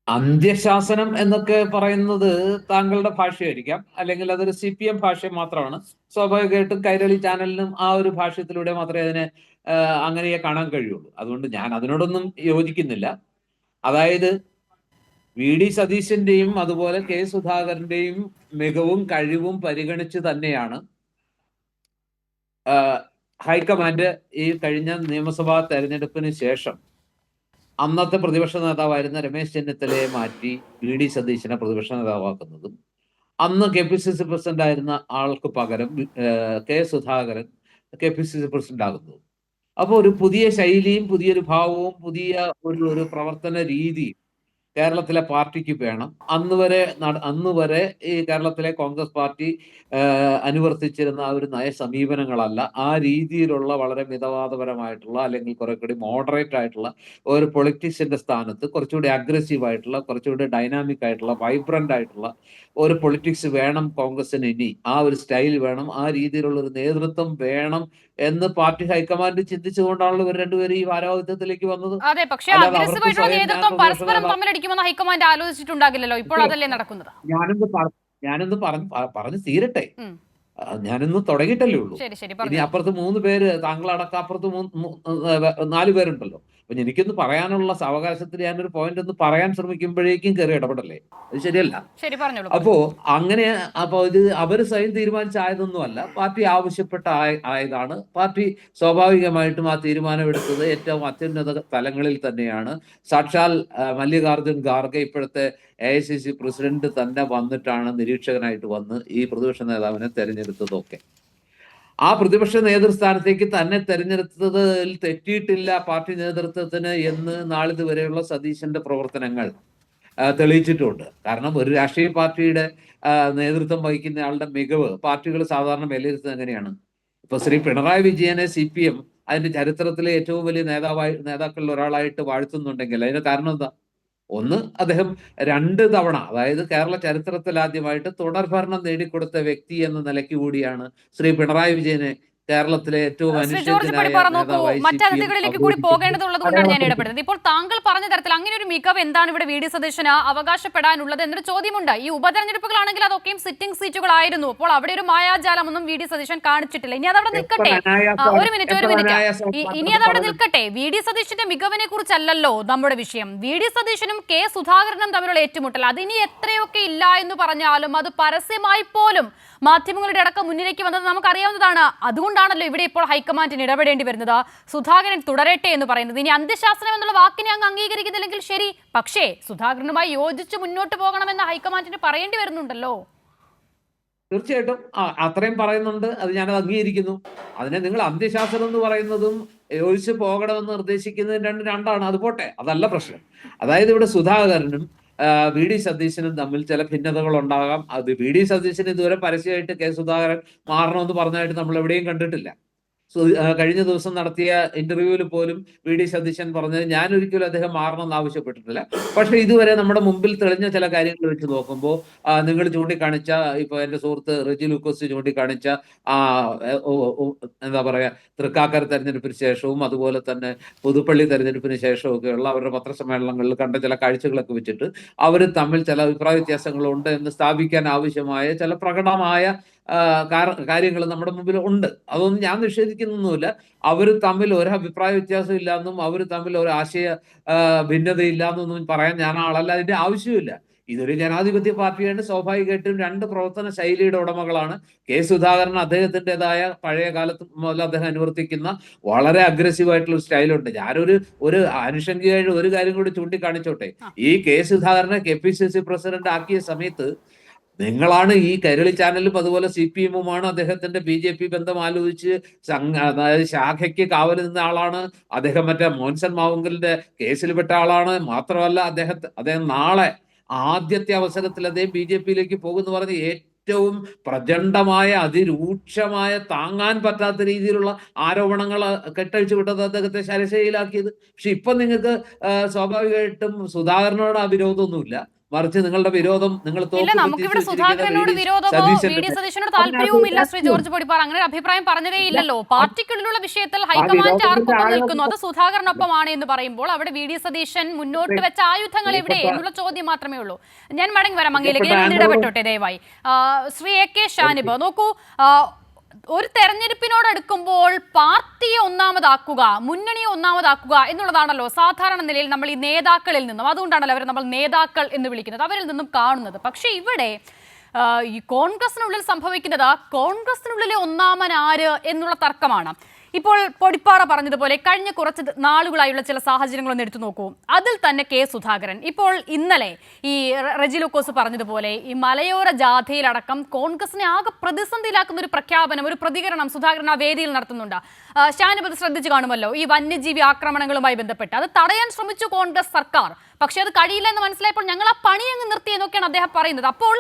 അന്ത്യശാസനം എന്നൊക്കെ പറയുന്നത് താങ്കളുടെ ഭാഷയായിരിക്കാം, അല്ലെങ്കിൽ അതൊരു CPM ഭാഷ മാത്രമാണ്. സ്വാഭാവികമായിട്ടും കൈരളി ചാനലിനും ആ ഒരു ഭാഷ്യത്തിലൂടെ മാത്രമേ അതിനെ അങ്ങനെ കാണാൻ കഴിയുള്ളൂ. അതുകൊണ്ട് ഞാൻ അതിനോടൊന്നും യോജിക്കുന്നില്ല. അതായത് VD സതീശന്റെയും അതുപോലെ K സുധാകരന്റെയും മികവും കഴിവും പരിഗണിച്ച് തന്നെയാണ് ഹൈക്കമാൻഡ് ഈ കഴിഞ്ഞ നിയമസഭാ തെരഞ്ഞെടുപ്പിന് ശേഷം അന്നത്തെ പ്രതിപക്ഷ നേതാവായിരുന്ന രമേശ് ചെന്നിത്തലയെ മാറ്റി VD സതീശനെ പ്രതിപക്ഷ നേതാവാക്കുന്നതും അന്ന് KPCC പ്രസിഡന്റ് ആയിരുന്ന ആൾക്ക് പകരം K സുധാകരൻ KPCC പ്രസിഡന്റ് ആകുന്നതും. അപ്പോൾ ഒരു പുതിയ ശൈലിയും പുതിയൊരു ഭാവവും പുതിയ ഒരു പ്രവർത്തന രീതിയും കേരളത്തിലെ പാർട്ടിക്ക് വേണം. അന്ന് വരെ ഈ കേരളത്തിലെ കോൺഗ്രസ് പാർട്ടി അനുവർത്തിച്ചിരുന്ന ആ ഒരു നയസമീപനങ്ങളല്ല, ആ രീതിയിലുള്ള വളരെ മിതവാദപരമായിട്ടുള്ള അല്ലെങ്കിൽ കുറെ കൂടി മോഡറേറ്റ് ആയിട്ടുള്ള ഒരു പൊളിറ്റിക്സിന്റെ സ്ഥാനത്ത് കുറച്ചുകൂടി അഗ്രസീവ് ആയിട്ടുള്ള, കുറച്ചുകൂടി ഡൈനാമിക് ആയിട്ടുള്ള, വൈബ്രന്റ് ആയിട്ടുള്ള ഒരു പൊളിറ്റിക്സ് വേണം കോൺഗ്രസിന്. ഇനി ആ ഒരു സ്റ്റൈൽ വേണം, ആ രീതിയിലുള്ള ഒരു നേതൃത്വം വേണം എന്ന് പാർട്ടി ഹൈക്കമാൻഡ് ചിന്തിച്ചുകൊണ്ടാണല്ലോ ഇവർ രണ്ടുപേരും ഈ ഭാരവാഹിത്വത്തിലേക്ക് വന്നത്. അതെ, പക്ഷേ അല്ലാതെ അവർക്ക് അഗ്രസീവായിട്ടുള്ള സ്വയം നേതൃത്വം ഞാൻ പരസ്പരം തമ്മിലടിക്കുമെന്ന് ഹൈക്കമാൻഡ് ആലോചിച്ചിട്ടുണ്ടാകില്ലല്ലോ. ഇപ്പോൾ അതല്ലേ നടക്കുന്നത്? ഞാനൊന്ന് പറഞ്ഞു തീരട്ടെ. ഉം. ഞാനിന്ന് തുടങ്ങിയിട്ടല്ലേ ഉള്ളൂ. ശരി ശരി, ഇനി പറഞ്ഞു. അപ്പുറത്ത് 3 പേര്, താങ്കളടക്കം അപ്പുറത്ത് 4 പേരുണ്ടല്ലോ. അപ്പൊ എനിക്കൊന്ന് പറയാനുള്ള സാവകാശത്തിൽ ഞാനൊരു പോയിന്റ് ഒന്ന് പറയാൻ ശ്രമിക്കുമ്പോഴേക്കും കയറി ഇടപെടല്ലേ? അത് ശരിയല്ല. ശരി, പറഞ്ഞോളൂ. അപ്പോ ഇത് അവര് സ്വയം തീരുമാനിച്ചായതൊന്നുമല്ല, പാർട്ടി ആവശ്യപ്പെട്ട ആയതാണ്. പാർട്ടി സ്വാഭാവികമായിട്ടും ആ തീരുമാനം എടുത്തത് ഏറ്റവും അത്യുന്നത തലങ്ങളിൽ തന്നെയാണ്. സാക്ഷാൽ മല്ലികാർജുൻ ഖാർഗെ, ഇപ്പോഴത്തെ AICC പ്രസിഡന്റ് തന്നെ വന്നിട്ടാണ് നിരീക്ഷകനായിട്ട് വന്ന് ഈ പ്രതിപക്ഷ നേതാവിനെ തെരഞ്ഞെടുത്തതൊക്കെ. ആ പ്രതിപക്ഷ നേതൃസ്ഥാനത്തേക്ക് തന്നെ തെരഞ്ഞെടുത്തതിൽ തെറ്റിയിട്ടില്ല പാർട്ടി നേതൃത്വത്തിന് എന്ന് നാളിതുവരെയുള്ള സതീശന്റെ പ്രവർത്തനങ്ങൾ തെളിയിച്ചിട്ടുണ്ട്. കാരണം ഒരു രാഷ്ട്രീയ പാർട്ടിയുടെ നേതൃത്വം വഹിക്കുന്ന ആളുടെ മികവ് പാർട്ടികൾ സാധാരണ വിലയിരുത്തുന്നത് എങ്ങനെയാണ്? ഇപ്പൊ ശ്രീ പിണറായി വിജയനെ CPM അതിന്റെ ചരിത്രത്തിലെ ഏറ്റവും വലിയ നേതാക്കളിൽ ഒരാളായിട്ട് വാഴ്ത്തുന്നുണ്ടെങ്കിൽ അതിന് കാരണം എന്താ? ഒന്ന്, അദ്ദേഹം 2 തവണ, അതായത് കേരള ചരിത്രത്തിൽ ആദ്യമായിട്ട് തുടർഭരണം നേടിക്കൊടുത്ത വ്യക്തി എന്ന നിലയ്ക്ക് കൂടിയാണ് ശ്രീ പിണറായി വിജയനെ കേരളത്തിലെ ഏറ്റവും ശ്രീ ജോർജ് പടിപ്പാറ, നോക്കൂ, മറ്റതിഥികളിലേക്ക് കൂടി പോകേണ്ടതുള്ളത് കൊണ്ടാണ് ഞാൻ ഇടപെടുന്നത്. ഇപ്പോൾ താങ്കൾ പറഞ്ഞ തരത്തിൽ അങ്ങനെ ഒരു മികവ് എന്താണ് ഇവിടെ VD സതീശന് അവകാശപ്പെടാനുള്ളത് എന്നൊരു ചോദ്യമുണ്ട്. ഈ ഉപതെരഞ്ഞെടുപ്പുകളാണെങ്കിൽ അതൊക്കെയും സിറ്റിംഗ് സീറ്റുകളായിരുന്നു. അപ്പോൾ അവിടെ ഒരു മായാജാലമൊന്നും VD സതീശൻ കാണിച്ചിട്ടില്ല. ഇനി അതവിടെ നിൽക്കട്ടെ. ഒരു മിനിറ്റ്. ഇനി അതവിടെ നിൽക്കട്ടെ. VD സതീശന്റെ മികവിനെ കുറിച്ചല്ലല്ലോ നമ്മുടെ വിഷയം. VD സതീശനും K സുധാകരനും തമ്മിലുള്ള ഏറ്റുമുട്ടൽ, അതിനി എത്രയൊക്കെ ഇല്ല എന്ന് പറഞ്ഞാലും അത് പരസ്യമായി പോലും മാധ്യമങ്ങളുടെ അടക്കം മുന്നിലേക്ക് വന്നത് നമുക്കറിയാവുന്നതാണ്. അതുകൊണ്ടാണല്ലോ ഇവിടെ ഇപ്പോൾ ഹൈക്കമാൻഡിന് ഇടപെടേണ്ടി വരുന്നത്. സുധാകരൻ തുടരട്ടെ എന്ന് പറയുന്നത്. ഇനി അന്ത്യശാസനം എന്നുള്ള വാക്കിനെ അങ്ങ് അംഗീകരിക്കുന്നില്ലെങ്കിൽ ശരി, പക്ഷേ സുധാകരനുമായി യോജിച്ച് മുന്നോട്ട് പോകണമെന്ന് ഹൈക്കമാൻഡിന് പറയേണ്ടി വരുന്നുണ്ടല്ലോ. തീർച്ചയായിട്ടും അത്രയും പറയുന്നുണ്ട്, അത് ഞാനത് അംഗീകരിക്കുന്നു. അതിനെ നിങ്ങൾ അന്ത്യശാസനം എന്ന് പറയുന്നതും യോജിച്ച് പോകണമെന്ന് നിർദ്ദേശിക്കുന്നതും രണ്ടാണ്. അത് പോട്ടെ, അതല്ല പ്രശ്നം. അതായത് ഇവിടെ സുധാകരനും VD സതീശനും തമ്മിൽ ചില ഭിന്നതകൾ ഉണ്ടാകാം. അത് VD സതീശന് ഇതുവരെ പരസ്യമായിട്ട് K സുധാകരൻ മാറണമെന്ന് പറഞ്ഞതായിട്ട് നമ്മൾ എവിടെയും കണ്ടിട്ടില്ല. കഴിഞ്ഞ ദിവസം നടത്തിയ ഇന്റർവ്യൂവിൽ പോലും VD സതീശൻ പറഞ്ഞത് ഞാൻ ഒരിക്കലും അദ്ദേഹം മാറണമെന്ന് ആവശ്യപ്പെട്ടിട്ടില്ല. പക്ഷെ ഇതുവരെ നമ്മുടെ മുമ്പിൽ തെളിഞ്ഞ ചില കാര്യങ്ങൾ വെച്ച് നോക്കുമ്പോൾ നിങ്ങൾ ചൂണ്ടിക്കാണിച്ച, ഇപ്പൊ എന്റെ സുഹൃത്ത് റെജി ലൂക്കോസ് ചൂണ്ടിക്കാണിച്ച എന്താ പറയാ, തൃക്കാക്കര തെരഞ്ഞെടുപ്പിന് ശേഷവും അതുപോലെ തന്നെ പുതുപ്പള്ളി തെരഞ്ഞെടുപ്പിന് ശേഷവും ഒക്കെയുള്ള അവരുടെ പത്രസമ്മേളനങ്ങളിൽ കണ്ട ചില കാഴ്ചകളൊക്കെ വെച്ചിട്ട് അവർ തമ്മിൽ ചില അഭിപ്രായ വ്യത്യാസങ്ങളുണ്ട് എന്ന് സ്ഥാപിക്കാൻ ആവശ്യമായ ചില പ്രകടമായ കാര്യങ്ങൾ നമ്മുടെ മുമ്പിൽ ഉണ്ട്. അതൊന്നും ഞാൻ നിഷേധിക്കുന്നൊന്നുമില്ല. അവർ തമ്മിൽ ഒരു അഭിപ്രായ വ്യത്യാസം ഇല്ലാന്നും അവർ തമ്മിൽ ഒരു ആശയ ഭിന്നതയില്ലാന്നൊന്നും പറയാൻ ഞാൻ ആളല്ല, അതിന്റെ ആവശ്യമില്ല. ഇതൊരു ജനാധിപത്യ പാർട്ടിയാണ്. സ്വാഭാവികമായിട്ടും 2 പ്രവർത്തന ശൈലിയുടെ ഉടമകളാണ്. K സുധാകരൻ അദ്ദേഹത്തിൻ്റെതായ പഴയ കാലത്ത് മുതൽ അദ്ദേഹം അനുവർത്തിക്കുന്ന വളരെ അഗ്രസീവ് ആയിട്ടുള്ള ഒരു സ്റ്റൈലുണ്ട്. ഞാനൊരു ആനുഷംഗികമായിട്ട് ഒരു കാര്യം കൂടി ചൂണ്ടിക്കാണിച്ചോട്ടെ. ഈ K സുധാകരനെ KPCC പ്രസിഡന്റ് ആക്കിയ സമയത്ത് നിങ്ങളാണ് ഈ കൈരളി ചാനലും അതുപോലെ CPM-ഉമാണ് അദ്ദേഹത്തിന്റെ BJP ബന്ധം ആലോചിച്ച് അതായത് ശാഖയ്ക്ക് കാവൽ നിന്ന ആളാണ് അദ്ദേഹം. മറ്റേ മോൻസൺ മാവുങ്കലിന്റെ കേസിൽ പെട്ട ആളാണ്. മാത്രമല്ല അദ്ദേഹം നാളെ ആദ്യത്തെ അവസരത്തിൽ അദ്ദേഹം BJP-യിലേക്ക് പോകുമെന്ന് പറഞ്ഞ് ഏറ്റവും പ്രചണ്ഡമായ, അതിരൂക്ഷമായ, താങ്ങാൻ പറ്റാത്ത രീതിയിലുള്ള ആരോപണങ്ങൾ കെട്ടഴിച്ചു വിട്ടത് അദ്ദേഹത്തെ ശരശയിലാക്കിയത്. പക്ഷെ ഇപ്പൊ നിങ്ങൾക്ക് സ്വാഭാവികമായിട്ടും സുധാകരനോട് ആ വിരോധമൊന്നുമില്ല. മറിച്ച് നിങ്ങളുടെ വിരോധം നിങ്ങൾ നമുക്കിവിടെ സുധാകരനോട് വിരോധമോ VD സതീശനോട് താല്പര്യവും ഇല്ല. ശ്രീ ജോർജ് പൊടിപ്പാറ അങ്ങനെ ഒരു അഭിപ്രായം പറഞ്ഞതേ ഇല്ലല്ലോ. പാർട്ടിക്കുള്ളിലുള്ള വിഷയത്തിൽ ഹൈക്കമാൻഡ് ആർക്കൊപ്പം നിൽക്കുന്നു, അത് സുധാകരനൊപ്പമാണ് എന്ന് പറയുമ്പോൾ അവിടെ VD സതീശൻ മുന്നോട്ട് വെച്ച ആയുധങ്ങൾ എവിടെ എന്നുള്ള ചോദ്യം മാത്രമേ ഉള്ളൂ. ഞാൻ മടങ്ങി വരാം അങ്ങയിലേക്ക്. ഞാൻ ഇടപെട്ടോട്ടെ ദയവായി. ശ്രീ AK ഷാനിബ്, നോക്കൂ, ഒരു തെരഞ്ഞെടുപ്പിനോടടുക്കുമ്പോൾ പാർട്ടിയെ ഒന്നാമതാക്കുക, മുന്നണിയെ ഒന്നാമതാക്കുക എന്നുള്ളതാണല്ലോ സാധാരണ നിലയിൽ നമ്മൾ ഈ നേതാക്കളിൽ നിന്നും, അതുകൊണ്ടാണല്ലോ അവർ നമ്മൾ നേതാക്കൾ എന്ന് വിളിക്കുന്നത്, അവരിൽ നിന്നും കാണുന്നത്. പക്ഷേ ഇവിടെ ഈ കോൺഗ്രസിനുള്ളിൽ സംഭവിക്കുന്നത് കോൺഗ്രസിനുള്ളിലെ ഒന്നാമൻ ആര് എന്നുള്ള തർക്കമാണ്. ഇപ്പോൾ പൊടിപ്പാറ പറഞ്ഞതുപോലെ കഴിഞ്ഞ കുറച്ച് നാളുകളായുള്ള ചില സാഹചര്യങ്ങളൊന്നും എടുത്തു നോക്കൂ. അതിൽ തന്നെ K സുധാകരൻ, ഇപ്പോൾ ഇന്നലെ ഈ റെജി ലൂക്കോസ് പറഞ്ഞതുപോലെ ഈ മലയോര ജാഥയിലടക്കം കോൺഗ്രസിനെ ആകെ പ്രതിസന്ധിയിലാക്കുന്ന ഒരു പ്രഖ്യാപനം, ഒരു പ്രതികരണം സുധാകരൻ ആ വേദിയിൽ നടത്തുന്നുണ്ട്. ഷാനിബ് ശ്രദ്ധിച്ചു കാണുമല്ലോ. ഈ വന്യജീവി ആക്രമണങ്ങളുമായി ബന്ധപ്പെട്ട് അത് തടയാൻ ശ്രമിച്ചു കോൺഗ്രസ് സർക്കാർ. പക്ഷെ അത് കഴിയില്ല എന്ന് മനസ്സിലായപ്പോൾ ഞങ്ങൾ ആ പണി അങ്ങ് നിർത്തി എന്നൊക്കെയാണ് അദ്ദേഹം പറയുന്നത്. അപ്പോൾ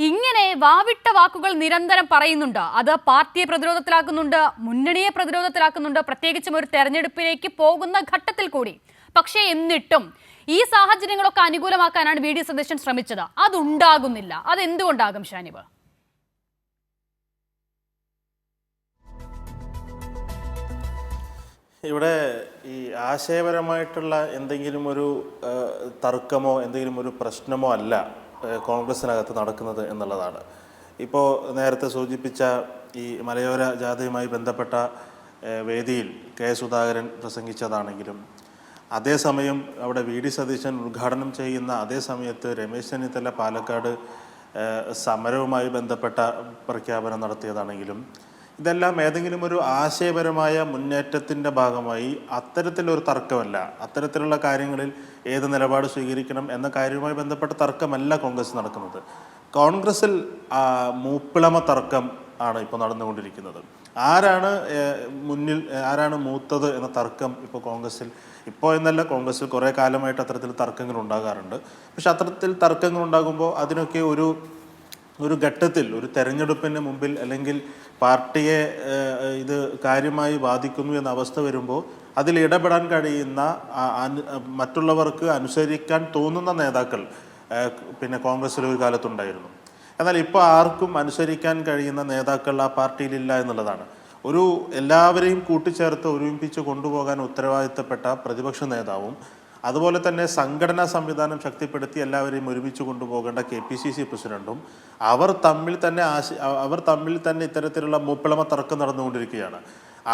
ഇങ്ങനെ വാവിട്ട വാക്കുകൾ നിരന്തരം പറയുന്നുണ്ട്. അത് പാർട്ടിയെ പ്രതിരോധത്തിലാക്കുന്നുണ്ട്, മുന്നണിയെ പ്രതിരോധത്തിലാക്കുന്നുണ്ട്, പ്രത്യേകിച്ചും ഒരു തെരഞ്ഞെടുപ്പിലേക്ക് പോകുന്ന ഘട്ടത്തിൽ കൂടി. പക്ഷേ എന്നിട്ടും ഈ സാഹചര്യങ്ങളൊക്കെ അനുകൂലമാക്കാനാണ് വി ഡി സതീശൻ ശ്രമിച്ചത്. അതുണ്ടാകുന്നില്ല. അതെന്തുകൊണ്ടാകും ഷാനിബ്? ഇവിടെ ഈ ആശയപരമായിട്ടുള്ള എന്തെങ്കിലും ഒരു തർക്കമോ എന്തെങ്കിലും ഒരു പ്രശ്നമോ അല്ല കോൺഗ്രസിനകത്ത് നടക്കുന്നത് എന്നുള്ളതാണ്. ഇപ്പോൾ നേരത്തെ സൂചിപ്പിച്ച ഈ മലയോര ജാഥയുമായി ബന്ധപ്പെട്ട വേദിയിൽ കെ സുധാകരൻ പ്രസംഗിച്ചതാണെങ്കിലും, അതേസമയം അവിടെ വി ഡി സതീശൻ ഉദ്ഘാടനം ചെയ്യുന്ന അതേ സമയത്ത് രമേശ് ചെന്നിത്തല പാലക്കാട് സമരവുമായി ബന്ധപ്പെട്ട പ്രഖ്യാപനം നടത്തിയതാണെങ്കിലും, ഇതെല്ലാം ഏതെങ്കിലും ഒരു ആശയപരമായ മുന്നേറ്റത്തിൻ്റെ ഭാഗമായി അത്തരത്തിലൊരു തർക്കമല്ല. അത്തരത്തിലുള്ള കാര്യങ്ങളിൽ ഏത് നിലപാട് സ്വീകരിക്കണം എന്ന കാര്യവുമായി ബന്ധപ്പെട്ട തർക്കമല്ല കോൺഗ്രസ് നടക്കുന്നത്. കോൺഗ്രസിൽ മൂപ്പിളമ തർക്കം ആണ് ഇപ്പോൾ നടന്നുകൊണ്ടിരിക്കുന്നത്. ആരാണ് മുന്നിൽ, ആരാണ് മൂത്തത് എന്ന തർക്കം ഇപ്പോൾ കോൺഗ്രസിൽ, ഇപ്പോൾ എന്നല്ല, കോൺഗ്രസിൽ കുറേ കാലമായിട്ട് അത്തരത്തിൽ തർക്കങ്ങൾ ഉണ്ടാകാറുണ്ട്. പക്ഷെ അത്തരത്തിൽ തർക്കങ്ങൾ ഉണ്ടാകുമ്പോൾ അതിനൊക്കെ ഒരു ഘട്ടത്തിൽ, ഒരു തെരഞ്ഞെടുപ്പിന് മുമ്പിൽ അല്ലെങ്കിൽ പാർട്ടിയെ ഇത് കാര്യമായി ബാധിക്കുന്നു എന്ന അവസ്ഥ വരുമ്പോൾ അതിൽ ഇടപെടാൻ കഴിയുന്ന, മറ്റുള്ളവർക്ക് അനുസരിക്കാൻ തോന്നുന്ന നേതാക്കൾ പിന്നെ കോൺഗ്രസ്സിൽ ഒരു കാലത്തുണ്ടായിരുന്നു. എന്നാൽ ഇപ്പോൾ ആർക്കും അനുസരിക്കാൻ കഴിയുന്ന നേതാക്കൾ ആ പാർട്ടിയിലില്ല എന്നുള്ളതാണ്. എല്ലാവരെയും കൂട്ടിച്ചേർത്ത് ഒരുമിപ്പിച്ച് കൊണ്ടുപോകാൻ ഉത്തരവാദിത്തപ്പെട്ട പ്രതിപക്ഷ നേതാവും അതുപോലെ തന്നെ സംഘടനാ സംവിധാനം ശക്തിപ്പെടുത്തി എല്ലാവരെയും ഒരുമിച്ച് കൊണ്ടുപോകേണ്ട KPCC പ്രസിഡന്റും അവർ തമ്മിൽ തന്നെ ഇത്തരത്തിലുള്ള മൂപ്പിളമ തർക്കം നടന്നുകൊണ്ടിരിക്കുകയാണ്.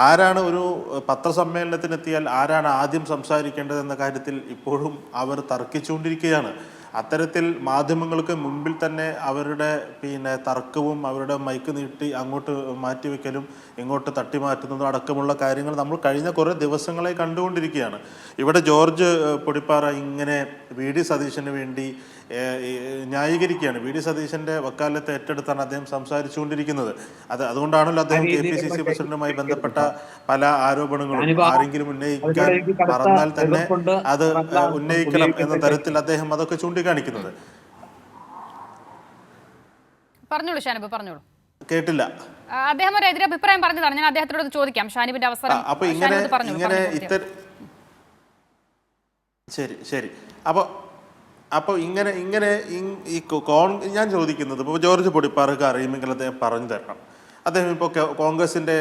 ആരാണ് ഒരു പത്രസമ്മേളനത്തിനെത്തിയാൽ ആരാണ് ആദ്യം സംസാരിക്കേണ്ടതെന്ന കാര്യത്തിൽ ഇപ്പോഴും അവർ തർക്കിച്ചുകൊണ്ടിരിക്കുകയാണ്. അത്തരത്തിൽ മാധ്യമങ്ങൾക്ക് മുൻപിൽ തന്നെ അവരുടെ തർക്കവും അവരുടെ മൈക്ക് നീട്ടി അങ്ങോട്ട് മാറ്റിവെക്കലും ഇങ്ങോട്ട് തട്ടിമാറ്റുന്നതും അടക്കമുള്ള കാര്യങ്ങൾ നമ്മൾ കഴിഞ്ഞ കുറേ ദിവസങ്ങളായി കണ്ടുകൊണ്ടിരിക്കുകയാണ്. ഇവിടെ ജോർജ് പൊടിപ്പാറ ഇങ്ങനെ വി ഡി സതീശന് വേണ്ടി ന്യായീകരിക്കുകയാണ്. വി ഡി സതീശന്റെ വക്കാലത്ത് ഏറ്റെടുത്താണ് അദ്ദേഹം സംസാരിച്ചുകൊണ്ടിരിക്കുന്നത്. അതുകൊണ്ടാണല്ലോ അദ്ദേഹം KPCC പ്രസിഡന്റുമായി ബന്ധപ്പെട്ട പല ആരോപണങ്ങളും ആരെങ്കിലും ഉന്നയിക്കാൻ പറഞ്ഞാൽ തന്നെ അത് ഉന്നയിക്കണം എന്ന തരത്തിൽ അദ്ദേഹം അതൊക്കെ ചൂണ്ടിക്കാണിക്കുന്നത്. പറഞ്ഞോളൂ ഷാനിബ്, പറഞ്ഞോളൂ. കേട്ടില്ല. അദ്ദേഹം ഒരു എതിരഭിപ്രായം പറഞ്ഞതാണ്. ഞാൻ അദ്ദേഹത്തോട് ചോദിക്കാം. ഷാനിബിന്റെ അവസരം. അപ്പൊ ശരി. അപ്പോൾ ഇങ്ങനെ ഞാൻ ചോദിക്കുന്നത്, ഇപ്പോൾ ജോർജ് പൊടിപ്പാറക്ക് അറിയുമെങ്കിൽ അദ്ദേഹം പറഞ്ഞു തരണം. അദ്ദേഹം ഇപ്പോൾ കോൺഗ്രസിൻ്റെ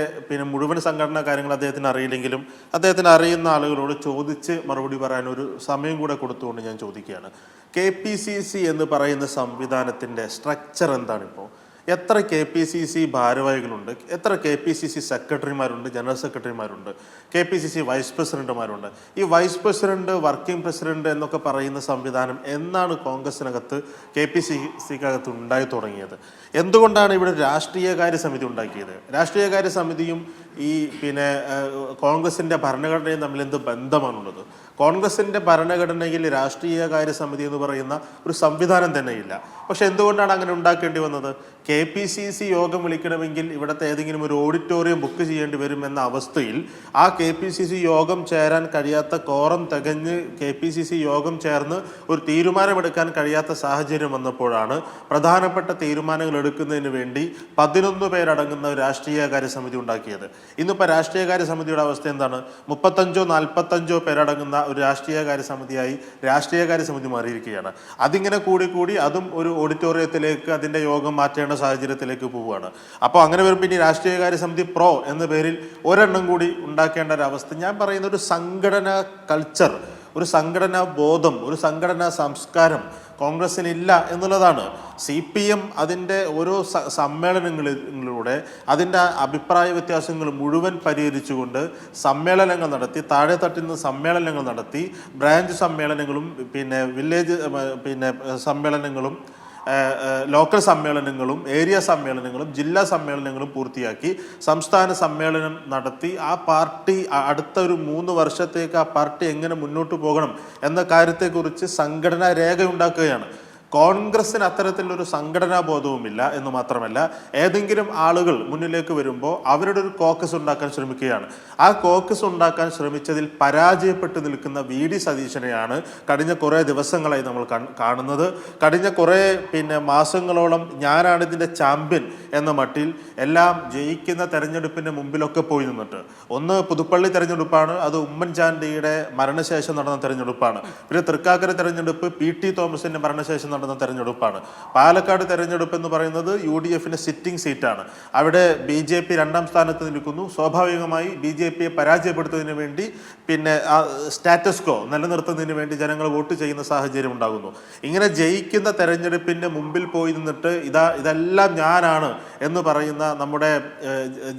മുഴുവൻ സംഘടനാ കാര്യങ്ങൾ അദ്ദേഹത്തിന് അറിയില്ലെങ്കിലും അദ്ദേഹത്തിന് അറിയുന്ന ആളുകളോട് ചോദിച്ച് മറുപടി പറയാൻ ഒരു സമയം കൂടെ കൊടുത്തുകൊണ്ട് ഞാൻ ചോദിക്കുകയാണ്. KPCC എന്ന് പറയുന്ന സംവിധാനത്തിൻ്റെ സ്ട്രക്ചർ എന്താണിപ്പോൾ? എത്ര KPCC ഭാരവാഹികളുണ്ട്? എത്ര KPCC സെക്രട്ടറിമാരുണ്ട്, ജനറൽ സെക്രട്ടറിമാരുണ്ട്, KPCC വൈസ് പ്രസിഡന്റുമാരുണ്ട്? ഈ വൈസ് പ്രസിഡന്റ്, വർക്കിംഗ് പ്രസിഡന്റ് എന്നൊക്കെ പറയുന്ന സംവിധാനം എന്നാണ് കോൺഗ്രസിനകത്ത് KPCCക്കകത്ത് ഉണ്ടായി തുടങ്ങിയത്? എന്തുകൊണ്ടാണ് ഇവിടെ രാഷ്ട്രീയകാര്യ സമിതി ഉണ്ടാക്കിയത്? രാഷ്ട്രീയകാര്യ സമിതിയും ഈ കോൺഗ്രസിൻ്റെ ഭരണഘടനയും തമ്മിൽ എന്ത് ബന്ധമാണുള്ളത്? കോൺഗ്രസിൻ്റെ ഭരണഘടനയിൽ രാഷ്ട്രീയകാര്യ സമിതി എന്ന് പറയുന്ന ഒരു സംവിധാനം തന്നെയില്ല. പക്ഷെ എന്തുകൊണ്ടാണ് അങ്ങനെ ഉണ്ടാക്കേണ്ടി വന്നത്? KPCC യോഗം വിളിക്കണമെങ്കിൽ ഇവിടുത്തെ ഏതെങ്കിലും ഒരു ഓഡിറ്റോറിയം ബുക്ക് ചെയ്യേണ്ടി വരും എന്ന അവസ്ഥയിൽ ആ KPCC യോഗം ചേരാൻ കഴിയാത്ത, കോറം തികഞ്ഞ് KPCC യോഗം ചേർന്ന് ഒരു തീരുമാനമെടുക്കാൻ കഴിയാത്ത സാഹചര്യം വന്നപ്പോഴാണ് പ്രധാനപ്പെട്ട തീരുമാനങ്ങൾ എടുക്കുന്നതിന് വേണ്ടി 11 പേരടങ്ങുന്ന ഒരു രാഷ്ട്രീയകാര്യ സമിതി ഉണ്ടാക്കിയത്. ഇന്നിപ്പോൾ രാഷ്ട്രീയകാര്യ സമിതിയുടെ അവസ്ഥ എന്താണ്? 35-45 പേരടങ്ങുന്ന ഒരു രാഷ്ട്രീയകാര്യ സമിതിയായി രാഷ്ട്രീയകാര്യ സമിതി മാറിയിരിക്കുകയാണ്. അതിങ്ങനെ കൂടി അതും ഒരു ഓഡിറ്റോറിയത്തിലേക്ക് അതിൻ്റെ യോഗം മാറ്റേണ്ട സാഹചര്യത്തിലേക്ക് പോവുകയാണ്. അപ്പോൾ അങ്ങനെ വരുമ്പോൾ ഇനി രാഷ്ട്രീയകാര്യ സമിതി പ്രോ എന്ന പേരിൽ ഒരെണ്ണം കൂടി ഉണ്ടാക്കേണ്ട ഒരു അവസ്ഥ. ഞാൻ പറയുന്ന ഒരു സംഘടനാ കൾച്ചർ, ഒരു സംഘടനാ ബോധം, ഒരു സംഘടനാ സംസ്കാരം കോൺഗ്രസിനില്ല എന്നുള്ളതാണ്. CPM അതിൻ്റെ ഓരോ സമ്മേളനങ്ങളിലൂടെ അതിൻ്റെ അഭിപ്രായ വ്യത്യാസങ്ങൾ മുഴുവൻ പരിഹരിച്ചുകൊണ്ട് സമ്മേളനങ്ങൾ നടത്തി, താഴെ തട്ടിൽ നിന്ന് സമ്മേളനങ്ങൾ നടത്തി, ബ്രാഞ്ച് സമ്മേളനങ്ങളും വില്ലേജ് സമ്മേളനങ്ങളും ലോക്കൽ സമ്മേളനങ്ങളും ഏരിയ സമ്മേളനങ്ങളും ജില്ലാ സമ്മേളനങ്ങളും പൂർത്തിയാക്കി സംസ്ഥാന സമ്മേളനം നടത്തി ആ പാർട്ടി അടുത്ത ഒരു 3 വർഷത്തേക്ക് ആ പാർട്ടി എങ്ങനെ മുന്നോട്ട് പോകണം എന്ന കാര്യത്തെക്കുറിച്ച് സംഘടനാ രേഖ ഉണ്ടാക്കുകയാണ്. കോൺഗ്രസിന് അത്തരത്തിലൊരു സംഘടനാ ബോധവുമില്ല എന്ന് മാത്രമല്ല, ഏതെങ്കിലും ആളുകൾ മുന്നിലേക്ക് വരുമ്പോൾ അവരുടെ ഒരു കോക്കസ് ഉണ്ടാക്കാൻ ശ്രമിക്കുകയാണ്. ആ കോക്കസ് ഉണ്ടാക്കാൻ ശ്രമിച്ചതിൽ പരാജയപ്പെട്ട് നിൽക്കുന്ന വി.ഡി. സതീശനെയാണ് കഴിഞ്ഞ കുറേ ദിവസങ്ങളായി നമ്മൾ കാണുന്നത്. കഴിഞ്ഞ കുറേ മാസങ്ങളോളം ഞാനാണ് ഇതിൻ്റെ ചാമ്പ്യൻ എന്ന മട്ടിൽ എല്ലാം ജയിക്കുന്ന തെരഞ്ഞെടുപ്പിൻ്റെ മുമ്പിലൊക്കെ പോയി നിന്നിട്ട്, ഒന്ന് പുതുപ്പള്ളി തെരഞ്ഞെടുപ്പാണ്, അത് ഉമ്മൻചാണ്ടിയുടെ മരണശേഷം നടന്ന തെരഞ്ഞെടുപ്പാണ്. പിന്നെ തൃക്കാക്കര തെരഞ്ഞെടുപ്പ് പി.ടി. തോമസിന്റെ മരണശേഷം നടന്ന തെരഞ്ഞെടുപ്പാണ്. പാലക്കാട് തെരഞ്ഞെടുപ്പ് എന്ന് പറയുന്നത് UDFന്റെ സിറ്റിംഗ് സീറ്റാണ്. അവിടെ BJP 2ാം സ്ഥാനത്ത് നിൽക്കുന്നു. സ്വാഭാവികമായി BJPയെ പരാജയപ്പെടുത്തുന്നതിന് വേണ്ടി സ്റ്റാറ്റസ് കോ നിലനിർത്തുന്നതിന് വേണ്ടി ജനങ്ങൾ വോട്ട് ചെയ്യുന്ന സാഹചര്യം ഉണ്ടാകുന്നു. ഇങ്ങനെ ജയിക്കുന്ന തെരഞ്ഞെടുപ്പിന്റെ മുമ്പിൽ പോയി നിന്നിട്ട് ഇതെല്ലാം ഞാനാണ് എന്ന് പറയുന്ന നമ്മുടെ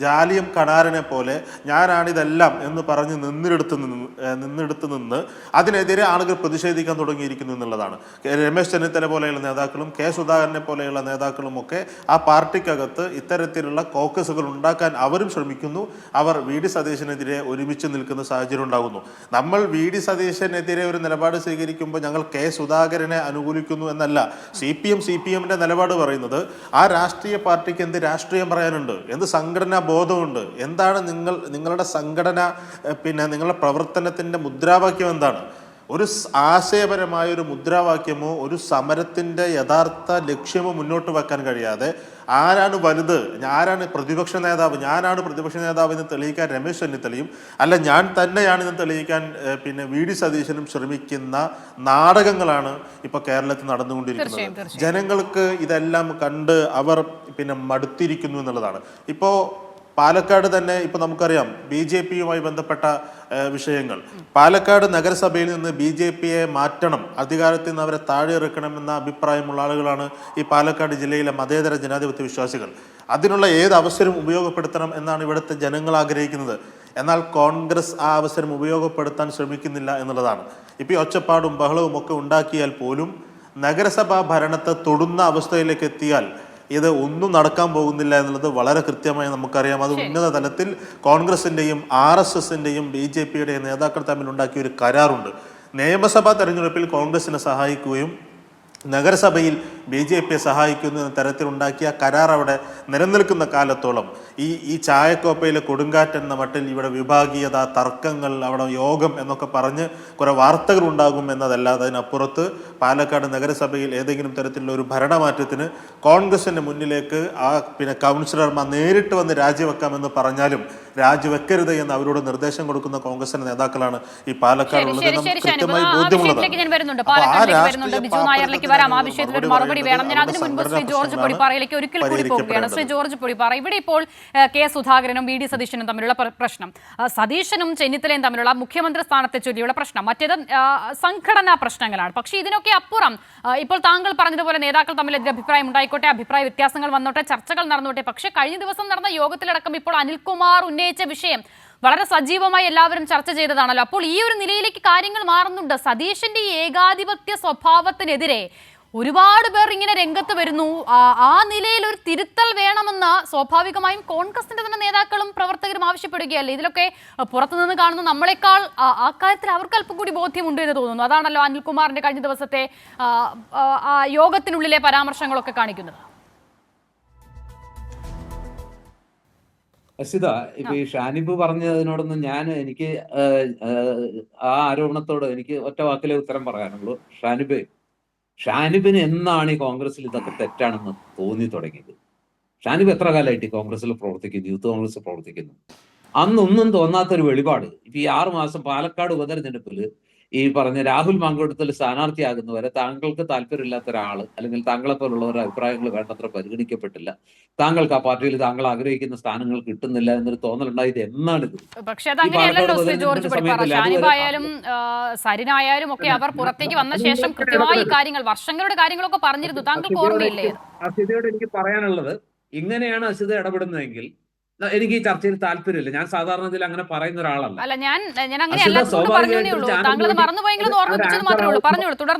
ജാലിയം കണാരനെ പോലെ ഞാനാണിതെല്ലാം എന്ന് പറഞ്ഞ് നിന്നെടുത്ത് നിന്ന് അതിനെതിരെ ആളുകൾ പ്രതിഷേധിക്കാൻ തുടങ്ങിയിരിക്കുന്നു എന്നുള്ളതാണ്. രമേശ് ചെന്നിത്തല പോലെയുള്ള നേതാക്കളും സുധാകരനെ പോലെയുള്ള നേതാക്കളും ഒക്കെ ആ പാർട്ടിക്കകത്ത് ഇത്തരത്തിലുള്ള കോക്കസുകൾ ഉണ്ടാക്കാൻ അവരും ശ്രമിക്കുന്നു. അവർ വി.ഡി. സതീശനെതിരെ ഒരുമിച്ച് നിൽക്കുന്ന സാഹചര്യം ഉണ്ടാകുന്നു. നമ്മൾ വി.ഡി. സതീശനെതിരെ ഒരു നിലപാട് സ്വീകരിക്കുമ്പോൾ ഞങ്ങൾ സുധാകരനെ അനുകൂലിക്കുന്നു എന്നല്ല. CPMന്റെ നിലപാട് പറയുന്നത് ആ രാഷ്ട്രീയ പാർട്ടിക്ക് എന്ത് രാഷ്ട്രീയം പറയാനുണ്ട്, എന്ത് സംഘടനാ ബോധമുണ്ട്, എന്താണ് നിങ്ങളുടെ സംഘടന, നിങ്ങളുടെ പ്രവർത്തനത്തിൻ്റെ മുദ്രാവാക്യം എന്താണ്? ഒരു ആശയപരമായ ഒരു മുദ്രാവാക്യമോ ഒരു സമരത്തിൻ്റെ യഥാർത്ഥ ലക്ഷ്യമോ മുന്നോട്ട് വെക്കാൻ കഴിയാതെ ആരാണ് വലുത്, ആരാണ് പ്രതിപക്ഷ നേതാവ്, ഞാനാണ് പ്രതിപക്ഷ നേതാവ് എന്ന് തെളിയിക്കാൻ രമേശ് ചെന്നിത്തലയും അല്ല ഞാൻ തന്നെയാണെന്ന് തെളിയിക്കാൻ വി.ഡി. സതീശനും ശ്രമിക്കുന്ന നാടകങ്ങളാണ് ഇപ്പോൾ കേരളത്തിൽ നടന്നുകൊണ്ടിരിക്കുന്നത്. ജനങ്ങൾക്ക് ഇതെല്ലാം കണ്ട് അവർ മടുത്തിരിക്കുന്നു എന്നുള്ളതാണ്. ഇപ്പോൾ പാലക്കാട് തന്നെ ഇപ്പോൾ നമുക്കറിയാം BJPയുമായി ബന്ധപ്പെട്ട വിഷയങ്ങൾ. പാലക്കാട് നഗരസഭയിൽ നിന്ന് BJPയെ മാറ്റണം, അധികാരത്തിൽ നിന്ന് അവരെ താഴെ ഇറക്കണമെന്ന അഭിപ്രായമുള്ള ആളുകളാണ് ഈ പാലക്കാട് ജില്ലയിലെ മതേതര ജനാധിപത്യ വിശ്വാസികൾ. അതിനുള്ള ഏത് അവസരം ഉപയോഗപ്പെടുത്തണം എന്നാണ് ഇവിടുത്തെ ജനങ്ങൾ ആഗ്രഹിക്കുന്നത്. എന്നാൽ കോൺഗ്രസ് ആ അവസരം ഉപയോഗപ്പെടുത്താൻ ശ്രമിക്കുന്നില്ല എന്നുള്ളതാണ്. ഇപ്പോൾ ഒച്ചപ്പാടും ബഹളവും ഒക്കെ ഉണ്ടാക്കിയാൽ പോലും നഗരസഭാ ഭരണത്തെ തൊടുന്ന അവസ്ഥയിലേക്ക് എത്തിയാൽ ഇത് ഒന്നും നടക്കാൻ പോകുന്നില്ല എന്നുള്ളത് വളരെ കൃത്യമായി നമുക്കറിയാം. അത് ഉന്നത തലത്തിൽ കോൺഗ്രസിന്റെയും RSSന്റെയും BJPയുടെയും നേതാക്കൾ തമ്മിൽ ഉണ്ടാക്കിയ ഒരു കരാറുണ്ട്. നിയമസഭാ തെരഞ്ഞെടുപ്പിൽ കോൺഗ്രസിനെ സഹായിക്കുകയും നഗരസഭയിൽ BJPയെ സഹായിക്കുന്ന തരത്തിലുണ്ടാക്കിയ കരാർ അവിടെ നിലനിൽക്കുന്ന കാലത്തോളം ഈ ചായക്കോപ്പയിലെ കൊടുങ്കാറ്റ് എന്ന മട്ടിൽ ഇവിടെ വിഭാഗീയത, തർക്കങ്ങൾ, അവിടെ യോഗം എന്നൊക്കെ പറഞ്ഞ് കുറേ വാർത്തകൾ ഉണ്ടാകും എന്നതല്ലാതെ അതിനപ്പുറത്ത് പാലക്കാട് നഗരസഭയിൽ ഏതെങ്കിലും തരത്തിലുള്ള ഒരു ഭരണമാറ്റത്തിന് കോൺഗ്രസിന്റെ മുന്നിലേക്ക് കൗൺസിലർമാർ നേരിട്ട് വന്ന് രാജിവെക്കാമെന്ന് പറഞ്ഞാലും രാജിവെക്കരുത് എന്ന് അവരോട് നിർദ്ദേശം കൊടുക്കുന്ന കോൺഗ്രസിന്റെ നേതാക്കളാണ് ഈ പാലക്കാട് ഉള്ളത്. കൃത്യമായി ബോധ്യമുള്ളത്. വരാം. ആ വിഷയത്തിൽ ഒരു മറുപടി വേണം. ഞാൻ അതിനു മുൻപ് ശ്രീ ജോർജ് പൊടിപ്പാറയിലേക്ക് ഒരിക്കൽ കൂടി പോവുകയാണ്. ശ്രീ ജോർജ് പൊടിപ്പാറ, ഇവിടെ ഇപ്പോൾ സുധാകരനും വി.ഡി. സതീശനും തമ്മിലുള്ള പ്രശ്നം, സതീശനും ചെന്നിത്തലയും തമ്മിലുള്ള മുഖ്യമന്ത്രി സ്ഥാനത്തെ ചൊല്ലിയുള്ള പ്രശ്നം, മറ്റേത് സംഘടനാ പ്രശ്നങ്ങളാണ്. പക്ഷേ ഇതിനൊക്കെ അപ്പുറം ഇപ്പോൾ താങ്കൾ പറഞ്ഞതുപോലെ നേതാക്കൾ തമ്മിൽ അഭിപ്രായം ഉണ്ടായിക്കോട്ടെ, അഭിപ്രായ വ്യത്യാസങ്ങൾ വന്നോട്ടെ, ചർച്ചകൾ നടന്നോട്ടെ. പക്ഷേ കഴിഞ്ഞ ദിവസം നടന്ന യോഗത്തിലടക്കം ഇപ്പോൾ അനിൽകുമാർ ഉന്നയിച്ച വിഷയം വളരെ സജീവമായി എല്ലാവരും ചർച്ച ചെയ്തതാണല്ലോ. അപ്പോൾ ഈ ഒരു നിലയിലേക്ക് കാര്യങ്ങൾ മാറുന്നുണ്ട്. സതീശന്റെ ഈ ഏകാധിപത്യ സ്വഭാവത്തിനെതിരെ ഒരുപാട് പേർ ഇങ്ങനെ രംഗത്ത് വരുന്നു. ആ നിലയിൽ ഒരു തിരുത്തൽ വേണമെന്ന് സ്വാഭാവികമായും കോൺഗ്രസിന്റെ തന്നെ നേതാക്കളും പ്രവർത്തകരും ആവശ്യപ്പെടുകയല്ലേ. ഇതിലൊക്കെ പുറത്തുനിന്ന് കാണുന്ന നമ്മളെക്കാൾ ആ കാര്യത്തിൽ അവർക്ക് അല്പം കൂടി ബോധ്യമുണ്ട് എന്ന് തോന്നുന്നു. അതാണല്ലോ അനിൽകുമാറിന്റെ കഴിഞ്ഞ ദിവസത്തെ യോഗത്തിനുള്ളിലെ പരാമർശങ്ങളൊക്കെ കാണിക്കുന്നത്. അസിത, ഇപ്പൊ ഈ ഷാനിബ് പറഞ്ഞതിനോടൊന്നും എനിക്ക് ആ ആരോപണത്തോട് എനിക്ക് ഒറ്റ വാക്കിലെ ഉത്തരം പറയാനുള്ളൂ. ഷാനിബിന് എന്നാണ് ഈ കോൺഗ്രസിൽ ഇതൊക്കെ തെറ്റാണെന്ന് തോന്നി തുടങ്ങിയത്? ഷാനിബ് എത്ര കാലമായിട്ട് ഈ കോൺഗ്രസിൽ പ്രവർത്തിക്കുന്നു, യൂത്ത് കോൺഗ്രസ് പ്രവർത്തിക്കുന്നു? അന്നൊന്നും തോന്നാത്തൊരു വെളിപാട് ഇപ്പൊ ഈ 6 മാസം പാലക്കാട് ഉപതെരഞ്ഞെടുപ്പിൽ ഈ പറഞ്ഞ രാഹുൽ മാങ്കൂട്ടത്തിൽ സ്ഥാനാർത്ഥിയാകുന്നവരെ താങ്കൾക്ക് താല്പര്യമില്ലാത്ത ഒരാള് അല്ലെങ്കിൽ താങ്കളെ പോലുള്ളവരുടെ അഭിപ്രായങ്ങൾ വേണ്ടത്ര പരിഗണിക്കപ്പെട്ടില്ല, താങ്കൾക്ക് ആ പാർട്ടിയിൽ താങ്കൾ ആഗ്രഹിക്കുന്ന സ്ഥാനങ്ങൾ കിട്ടുന്നില്ല എന്നൊരു തോന്നലുണ്ടായത് എന്നാണിത്. പക്ഷെ അതങ്ങനെയല്ലല്ലോ ശ്രീ ജോർജ് പൊടിപ്പാറ. ഷാനിബായാലും സരിനായാലും ഒക്കെ അവർ പുറത്തേക്ക് വന്ന ശേഷം കൃത്യമായി കാര്യങ്ങൾ, വർഷങ്ങളുടെ കാര്യങ്ങളൊക്കെ പറഞ്ഞിരുന്നു. താങ്കൾക്ക് ഓർമ്മയില്ലേ? അസിതയോട് എനിക്ക് പറയാനുള്ളത്, ഇങ്ങനെയാണ് അസിത ഇടപെടുന്നതെങ്കിൽ എനിക്ക് ഈ ചർച്ചയിൽ താല്പര്യമില്ല. ഞാൻ സാധാരണ ഇതിൽ അങ്ങനെ പറയുന്ന ഒരാളല്ല.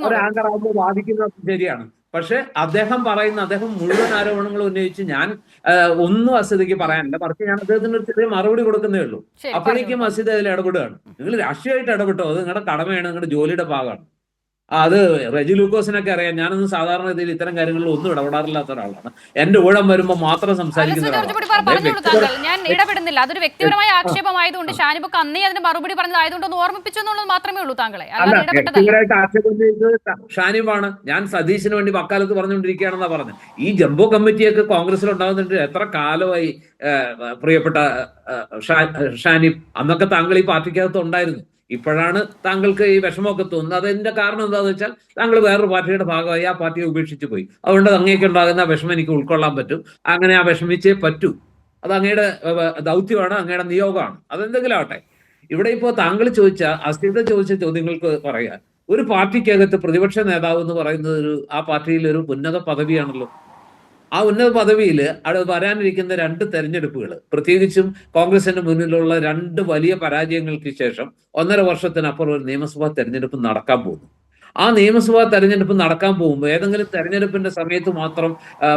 ഒരു ആങ്കർ ആകുമ്പോൾ വാദിക്കുന്നത് ശരിയാണ്. പക്ഷെ അദ്ദേഹം മുഴുവൻ ആരോപണങ്ങൾ ഉന്നയിച്ച് ഞാൻ ഒന്നും അസിതയ്ക്ക് പറയാനില്ല. പക്ഷെ ഞാൻ അദ്ദേഹത്തിന് ഒരു ചെറിയ മറുപടി കൊടുക്കുന്നേ ഉള്ളൂ. അപ്പോഴേക്കും അസിത അതിൽ ഇടപെടുകയാണ്. നിങ്ങൾ രാഷ്ട്രീയമായിട്ട് ഇടപെട്ടോ, അത് നിങ്ങളുടെ കടമയാണ്, നിങ്ങളുടെ ജോലിയുടെ ഭാഗമാണ്. അത് റെജി ലൂക്കോസിനൊക്കെ അറിയാം. ഞാനൊന്നും സാധാരണ രീതിയിൽ ഇത്തരം കാര്യങ്ങളിൽ ഒന്നും ഇടപെടാറില്ലാത്ത ഒരാളാണ്. എന്റെ ഊഴം വരുമ്പോൾ മാത്രം സംസാരിക്കുന്ന ജോർജ് കുട്ടി ഒരാളാണ്. പറഞ്ഞോളൂ താങ്കൾ, ഞാൻ ഇടപെടുന്നില്ല. അതൊരു വ്യക്തിപരമായ ആക്ഷേപമായതുകൊണ്ട് ഷാനിബക്ക് അന്നേ അതിന് മറുപടി പറഞ്ഞതായതുകൊണ്ട് ഒന്ന് ഓർമ്മിപ്പിച്ചു എന്നുള്ളത് മാത്രമേ ഉള്ളൂ താങ്കളെ, അല്ല, അല്ലാതെ ഇടപെട്ടതല്ല. വ്യക്തിപരമായിട്ട് ആക്ഷേപം ചെയ്തത് ഷാനിബാണ്. ഞാൻ സതീശന് വേണ്ടി വക്കാലത്ത് പറഞ്ഞുകൊണ്ടിരിക്കുകയാണെന്നാ പറഞ്ഞത്. ഈ ജംബോ കമ്മിറ്റിയൊക്കെ കോൺഗ്രസിൽ ഉണ്ടാകുന്നുണ്ട് എത്ര കാലമായി പ്രിയപ്പെട്ട ഷാനിബ്? അന്നൊക്കെ താങ്കൾ ഈ പാർട്ടിക്കകത്ത് ഉണ്ടായിരുന്നു. ഇപ്പോഴാണ് താങ്കൾക്ക് ഈ വിഷമമൊക്കെ തോന്നുന്നത്. അതിന്റെ കാരണം എന്താണെന്ന് വെച്ചാൽ താങ്കൾ വേറൊരു പാർട്ടിയുടെ ഭാഗമായി ആ പാർട്ടിയെ ഉപേക്ഷിച്ച് പോയി. അതുകൊണ്ട് അങ്ങേക്ക് ഉണ്ടാകുന്ന വിഷമം എനിക്ക് ഉൾക്കൊള്ളാൻ പറ്റും. അങ്ങനെ ആ വിഷമിച്ചേ പറ്റൂ. അത് അങ്ങയുടെ ദൗത്യമാണ്, അങ്ങയുടെ നിയോഗമാണ്. അതെന്തെങ്കിലും ആവട്ടെ. ഇവിടെ ഇപ്പോ താങ്കൾ ചോദിച്ച അസ്മിത ചോദിച്ച ചോദ്യങ്ങൾക്ക് പറയാൻ, ഒരു പാർട്ടിക്കകത്ത് പ്രതിപക്ഷ നേതാവ് എന്ന് പറയുന്നത് ആ പാർട്ടിയിൽ ഒരു ഉന്നത പദവിയാണല്ലോ. ആ ഉന്നത പദവിയിൽ അവിടെ വരാനിരിക്കുന്ന 2 തെരഞ്ഞെടുപ്പുകൾ, പ്രത്യേകിച്ചും കോൺഗ്രസിന്റെ മുന്നിലുള്ള 2 വലിയ പരാജയങ്ങൾക്ക് ശേഷം 1.5 വർഷത്തിനപ്പുറം ഒരു നിയമസഭാ തെരഞ്ഞെടുപ്പ് നടക്കാൻ പോകുന്നു. ആ നിയമസഭാ തെരഞ്ഞെടുപ്പ് നടക്കാൻ പോകുമ്പോൾ ഏതെങ്കിലും തെരഞ്ഞെടുപ്പിന്റെ സമയത്ത് മാത്രം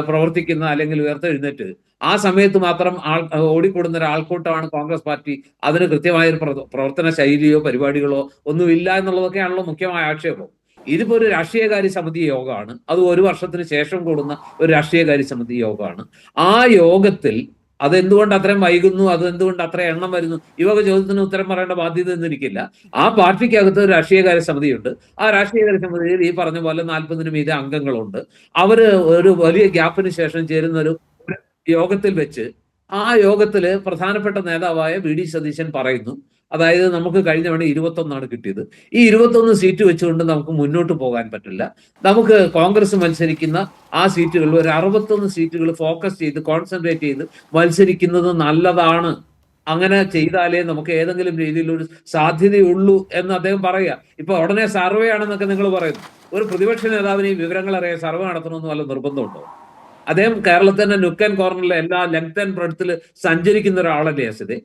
പ്രവർത്തിക്കുന്ന അല്ലെങ്കിൽ ഉയർത്തെഴുന്നേറ്റ് ആ സമയത്ത് മാത്രം ഓടിക്കൂടുന്ന ഒരു ആൾക്കൂട്ടമാണ് കോൺഗ്രസ് പാർട്ടി. അതിന് കൃത്യമായ ഒരു പ്രവർത്തന ശൈലിയോ പരിപാടികളോ ഒന്നുമില്ല എന്നുള്ളതൊക്കെയാണല്ലോ മുഖ്യമായ ആക്ഷേപം. ഇതിപ്പോ ഒരു രാഷ്ട്രീയകാര്യ സമിതി യോഗമാണ്. അത് 1 വർഷത്തിന് ശേഷം കൂടുന്ന ഒരു രാഷ്ട്രീയകാര്യ സമിതി യോഗമാണ്. ആ യോഗത്തിൽ അതെന്തുകൊണ്ട് അത്രയും വൈകുന്നു, അതെന്തുകൊണ്ട് അത്ര എണ്ണം വരുന്നു, ഈ വക ചോദ്യത്തിന് ഉത്തരം പറയേണ്ട ബാധ്യത ഒന്നും എനിക്കില്ല. ആ പാർട്ടിക്കകത്ത് ഒരു രാഷ്ട്രീയകാര്യ സമിതിയുണ്ട്. ആ രാഷ്ട്രീയകാര്യ സമിതിയിൽ ഈ പറഞ്ഞ പോലെ 40-ന് മീതെ അംഗങ്ങളുണ്ട്. അവര് ഒരു വലിയ ഗ്യാപ്പിന് ശേഷം ചേരുന്ന ഒരു യോഗത്തിൽ വെച്ച് ആ യോഗത്തില് പ്രധാനപ്പെട്ട നേതാവായ വി.ഡി. സതീശൻ പറയുന്നു, അതായത് നമുക്ക് കഴിഞ്ഞ തവണ 21 കിട്ടിയത്. ഈ 21 സീറ്റ് വെച്ചുകൊണ്ട് നമുക്ക് മുന്നോട്ട് പോകാൻ പറ്റില്ല. നമുക്ക് കോൺഗ്രസ് മത്സരിക്കുന്ന ആ സീറ്റുകളിൽ ഒരു 61 സീറ്റുകൾ ഫോക്കസ് ചെയ്ത് കോൺസെൻട്രേറ്റ് ചെയ്ത് മത്സരിക്കുന്നത് നല്ലതാണ്. അങ്ങനെ ചെയ്താലേ നമുക്ക് ഏതെങ്കിലും രീതിയിലൊരു സാധ്യതയുള്ളൂ എന്ന് അദ്ദേഹം പറയുക. ഇപ്പൊ ഉടനെ സർവേ ആണെന്നൊക്കെ നിങ്ങൾ പറയുന്നു. ഒരു പ്രതിപക്ഷ നേതാവിന് ഈ വിവരങ്ങൾ അറിയാൻ സർവേ നടത്തണമെന്ന് വല്ല നിർബന്ധമുണ്ടോ? അദ്ദേഹം കേരളത്തിന്റെ നുക്ക് ആൻഡ് കോർണറിലെ എല്ലാ ലെങ്ത് ആൻഡ് ബ്രെഡ്ത്തിൽ സഞ്ചരിക്കുന്ന ഒരാളല്ലേ അസിതെ.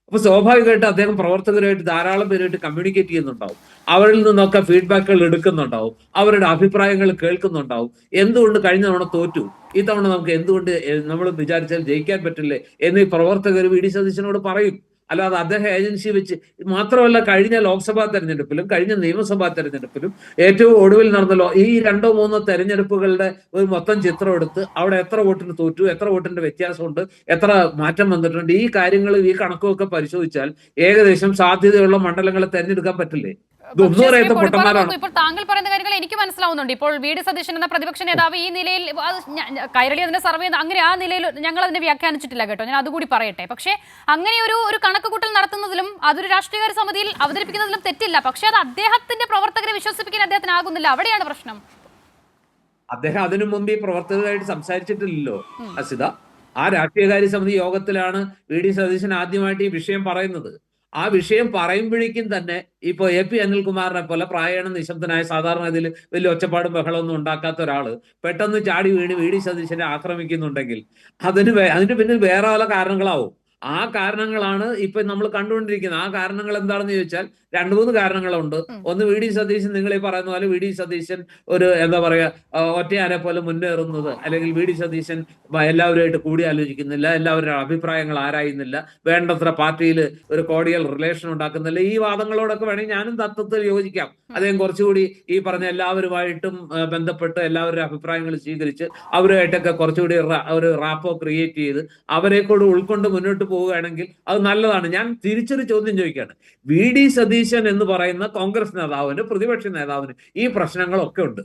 അപ്പൊ സ്വാഭാവികമായിട്ട് അദ്ദേഹം പ്രവർത്തകരുമായിട്ട് ധാരാളം പേരുമായിട്ട് കമ്മ്യൂണിക്കേറ്റ് ചെയ്യുന്നുണ്ടാവും. അവരിൽ നിന്നൊക്കെ ഫീഡ്ബാക്കുകൾ എടുക്കുന്നുണ്ടാവും. അവരുടെ അഭിപ്രായങ്ങൾ കേൾക്കുന്നുണ്ടാവും. എന്തുകൊണ്ട് കഴിഞ്ഞ തവണ തോറ്റു, ഈ തവണ നമുക്ക് എന്തുകൊണ്ട് നമ്മൾ വിചാരിച്ചാൽ ജയിക്കാൻ പറ്റില്ലേ എന്ന് ഈ പ്രവർത്തകർ വി.ഡി. സതീശനോട് പറയും. അല്ലാതെ അദ്ദേഹം ഏജൻസി വെച്ച് മാത്രമല്ല, കഴിഞ്ഞ ലോക്സഭാ തെരഞ്ഞെടുപ്പിലും കഴിഞ്ഞ നിയമസഭാ തെരഞ്ഞെടുപ്പിലും ഏറ്റവും ഒടുവിൽ നടന്ന ഈ 2-3 തെരഞ്ഞെടുപ്പുകളുടെ ഒരു മൊത്തം ചിത്രം എടുത്ത് അവിടെ എത്ര വോട്ടിന് തോറ്റു, എത്ര വോട്ടിന്റെ വ്യത്യാസമുണ്ട്, എത്ര മാറ്റം വന്നിട്ടുണ്ട്, ഈ കാര്യങ്ങളും ഈ കണക്കുമൊക്കെ പരിശോധിച്ചാൽ ഏകദേശം സാധ്യതയുള്ള മണ്ഡലങ്ങളെ തെരഞ്ഞെടുക്കാൻ പറ്റില്ലേ? ഇപ്പോൾ താങ്കൾ പറയുന്ന കാര്യങ്ങൾ എനിക്ക് മനസ്സിലാവുന്നുണ്ട്. ഇപ്പോൾ വി.ഡി. സതീശൻ എന്ന പ്രതിപക്ഷ നേതാവ് ഈ നിലയിൽ കൈരളി അതിന്റെ സർവേ അങ്ങനെ ആ നിലയിൽ ഞങ്ങൾ അതിനെ വ്യാഖ്യാനിച്ചിട്ടില്ല കേട്ടോ, ഞാൻ അതുകൂടി പറയട്ടെ. പക്ഷേ അങ്ങനെ ഒരു കണക്കുകൂട്ടൽ നടത്തുന്നതിലും അതൊരു രാഷ്ട്രീയകാര്യ സമിതിയിൽ അവതരിപ്പിക്കുന്നതിലും തെറ്റില്ല. പക്ഷെ അത് അദ്ദേഹത്തിന്റെ പ്രവർത്തകരെ വിശ്വസിപ്പിക്കാൻ അദ്ദേഹത്തിന് ആകുന്നില്ല. അവിടെയാണ് പ്രശ്നം. അദ്ദേഹം അതിനു മുമ്പ് ഈ പ്രവർത്തകരായിട്ട് സംസാരിച്ചിട്ടില്ലല്ലോ അസിത. ആ രാഷ്ട്രീയകാര്യ സമിതി യോഗത്തിലാണ് വി.ഡി. സതീശൻ ആദ്യമായിട്ട് ഈ വിഷയം പറയുന്നത്. ആ വിഷയം പറയുമ്പോഴേക്കും തന്നെ ഇപ്പൊ എ.പി. അനിൽകുമാറിനെ പോലെ പ്രായണ നിശബ്ദനായ സാധാരണ ഇതിൽ വലിയ ഒച്ചപ്പാടും ബഹളമൊന്നും ഉണ്ടാക്കാത്ത ഒരാള് പെട്ടെന്ന് ചാടി വീണ് വി.ഡി. സതീശനെ ആക്രമിക്കുന്നുണ്ടെങ്കിൽ അതിന്റെ പിന്നിൽ വേറെ പല കാരണങ്ങളാവും. ആ കാരണങ്ങളാണ് ഇപ്പൊ നമ്മൾ കണ്ടുകൊണ്ടിരിക്കുന്നത്. ആ കാരണങ്ങൾ എന്താണെന്ന് ചോദിച്ചാൽ 2-3 കാരണങ്ങളുണ്ട്. ഒന്ന്, വി.ഡി. സതീശൻ നിങ്ങൾ ഈ പറയുന്ന പോലെ വി.ഡി. സതീശൻ ഒരു എന്താ പറയാ ഒറ്റയാനെ പോലെ മുന്നേറുന്നത്, അല്ലെങ്കിൽ വി.ഡി. സതീശൻ എല്ലാവരുമായിട്ട് കൂടി ആലോചിക്കുന്നില്ല, എല്ലാവരുടെ അഭിപ്രായങ്ങൾ ആരായുന്നില്ല, വേണ്ടത്ര പാർട്ടിയിൽ ഒരു കോഡിയൽ റിലേഷൻ ഉണ്ടാക്കുന്നില്ല. ഈ വാദങ്ങളോടൊക്കെ വേണമെങ്കിൽ ഞാനും തത്വത്തിൽ യോജിക്കാം. അദ്ദേഹം കുറച്ചുകൂടി ഈ പറഞ്ഞ എല്ലാവരുമായിട്ടും ബന്ധപ്പെട്ട് എല്ലാവരുടെ അഭിപ്രായങ്ങൾ സ്വീകരിച്ച് അവരുമായിട്ടൊക്കെ കുറച്ചുകൂടി ഒരു റാപ്പോ ക്രിയേറ്റ് ചെയ്ത് അവരെ കൂടെ ഉൾക്കൊണ്ട് മുന്നോട്ട് പോവുകയാണെങ്കിൽ അത് നല്ലതാണ്. ഞാൻ തിരിച്ചൊരു ചോദ്യം ചോദിക്കുകയാണ്. വി.ഡി. സതീശൻ എന്ന് പറയുന്ന കോൺഗ്രസ് നേതാവിന്, പ്രതിപക്ഷ നേതാവിന് ഈ പ്രശ്നങ്ങളൊക്കെ ഉണ്ട്.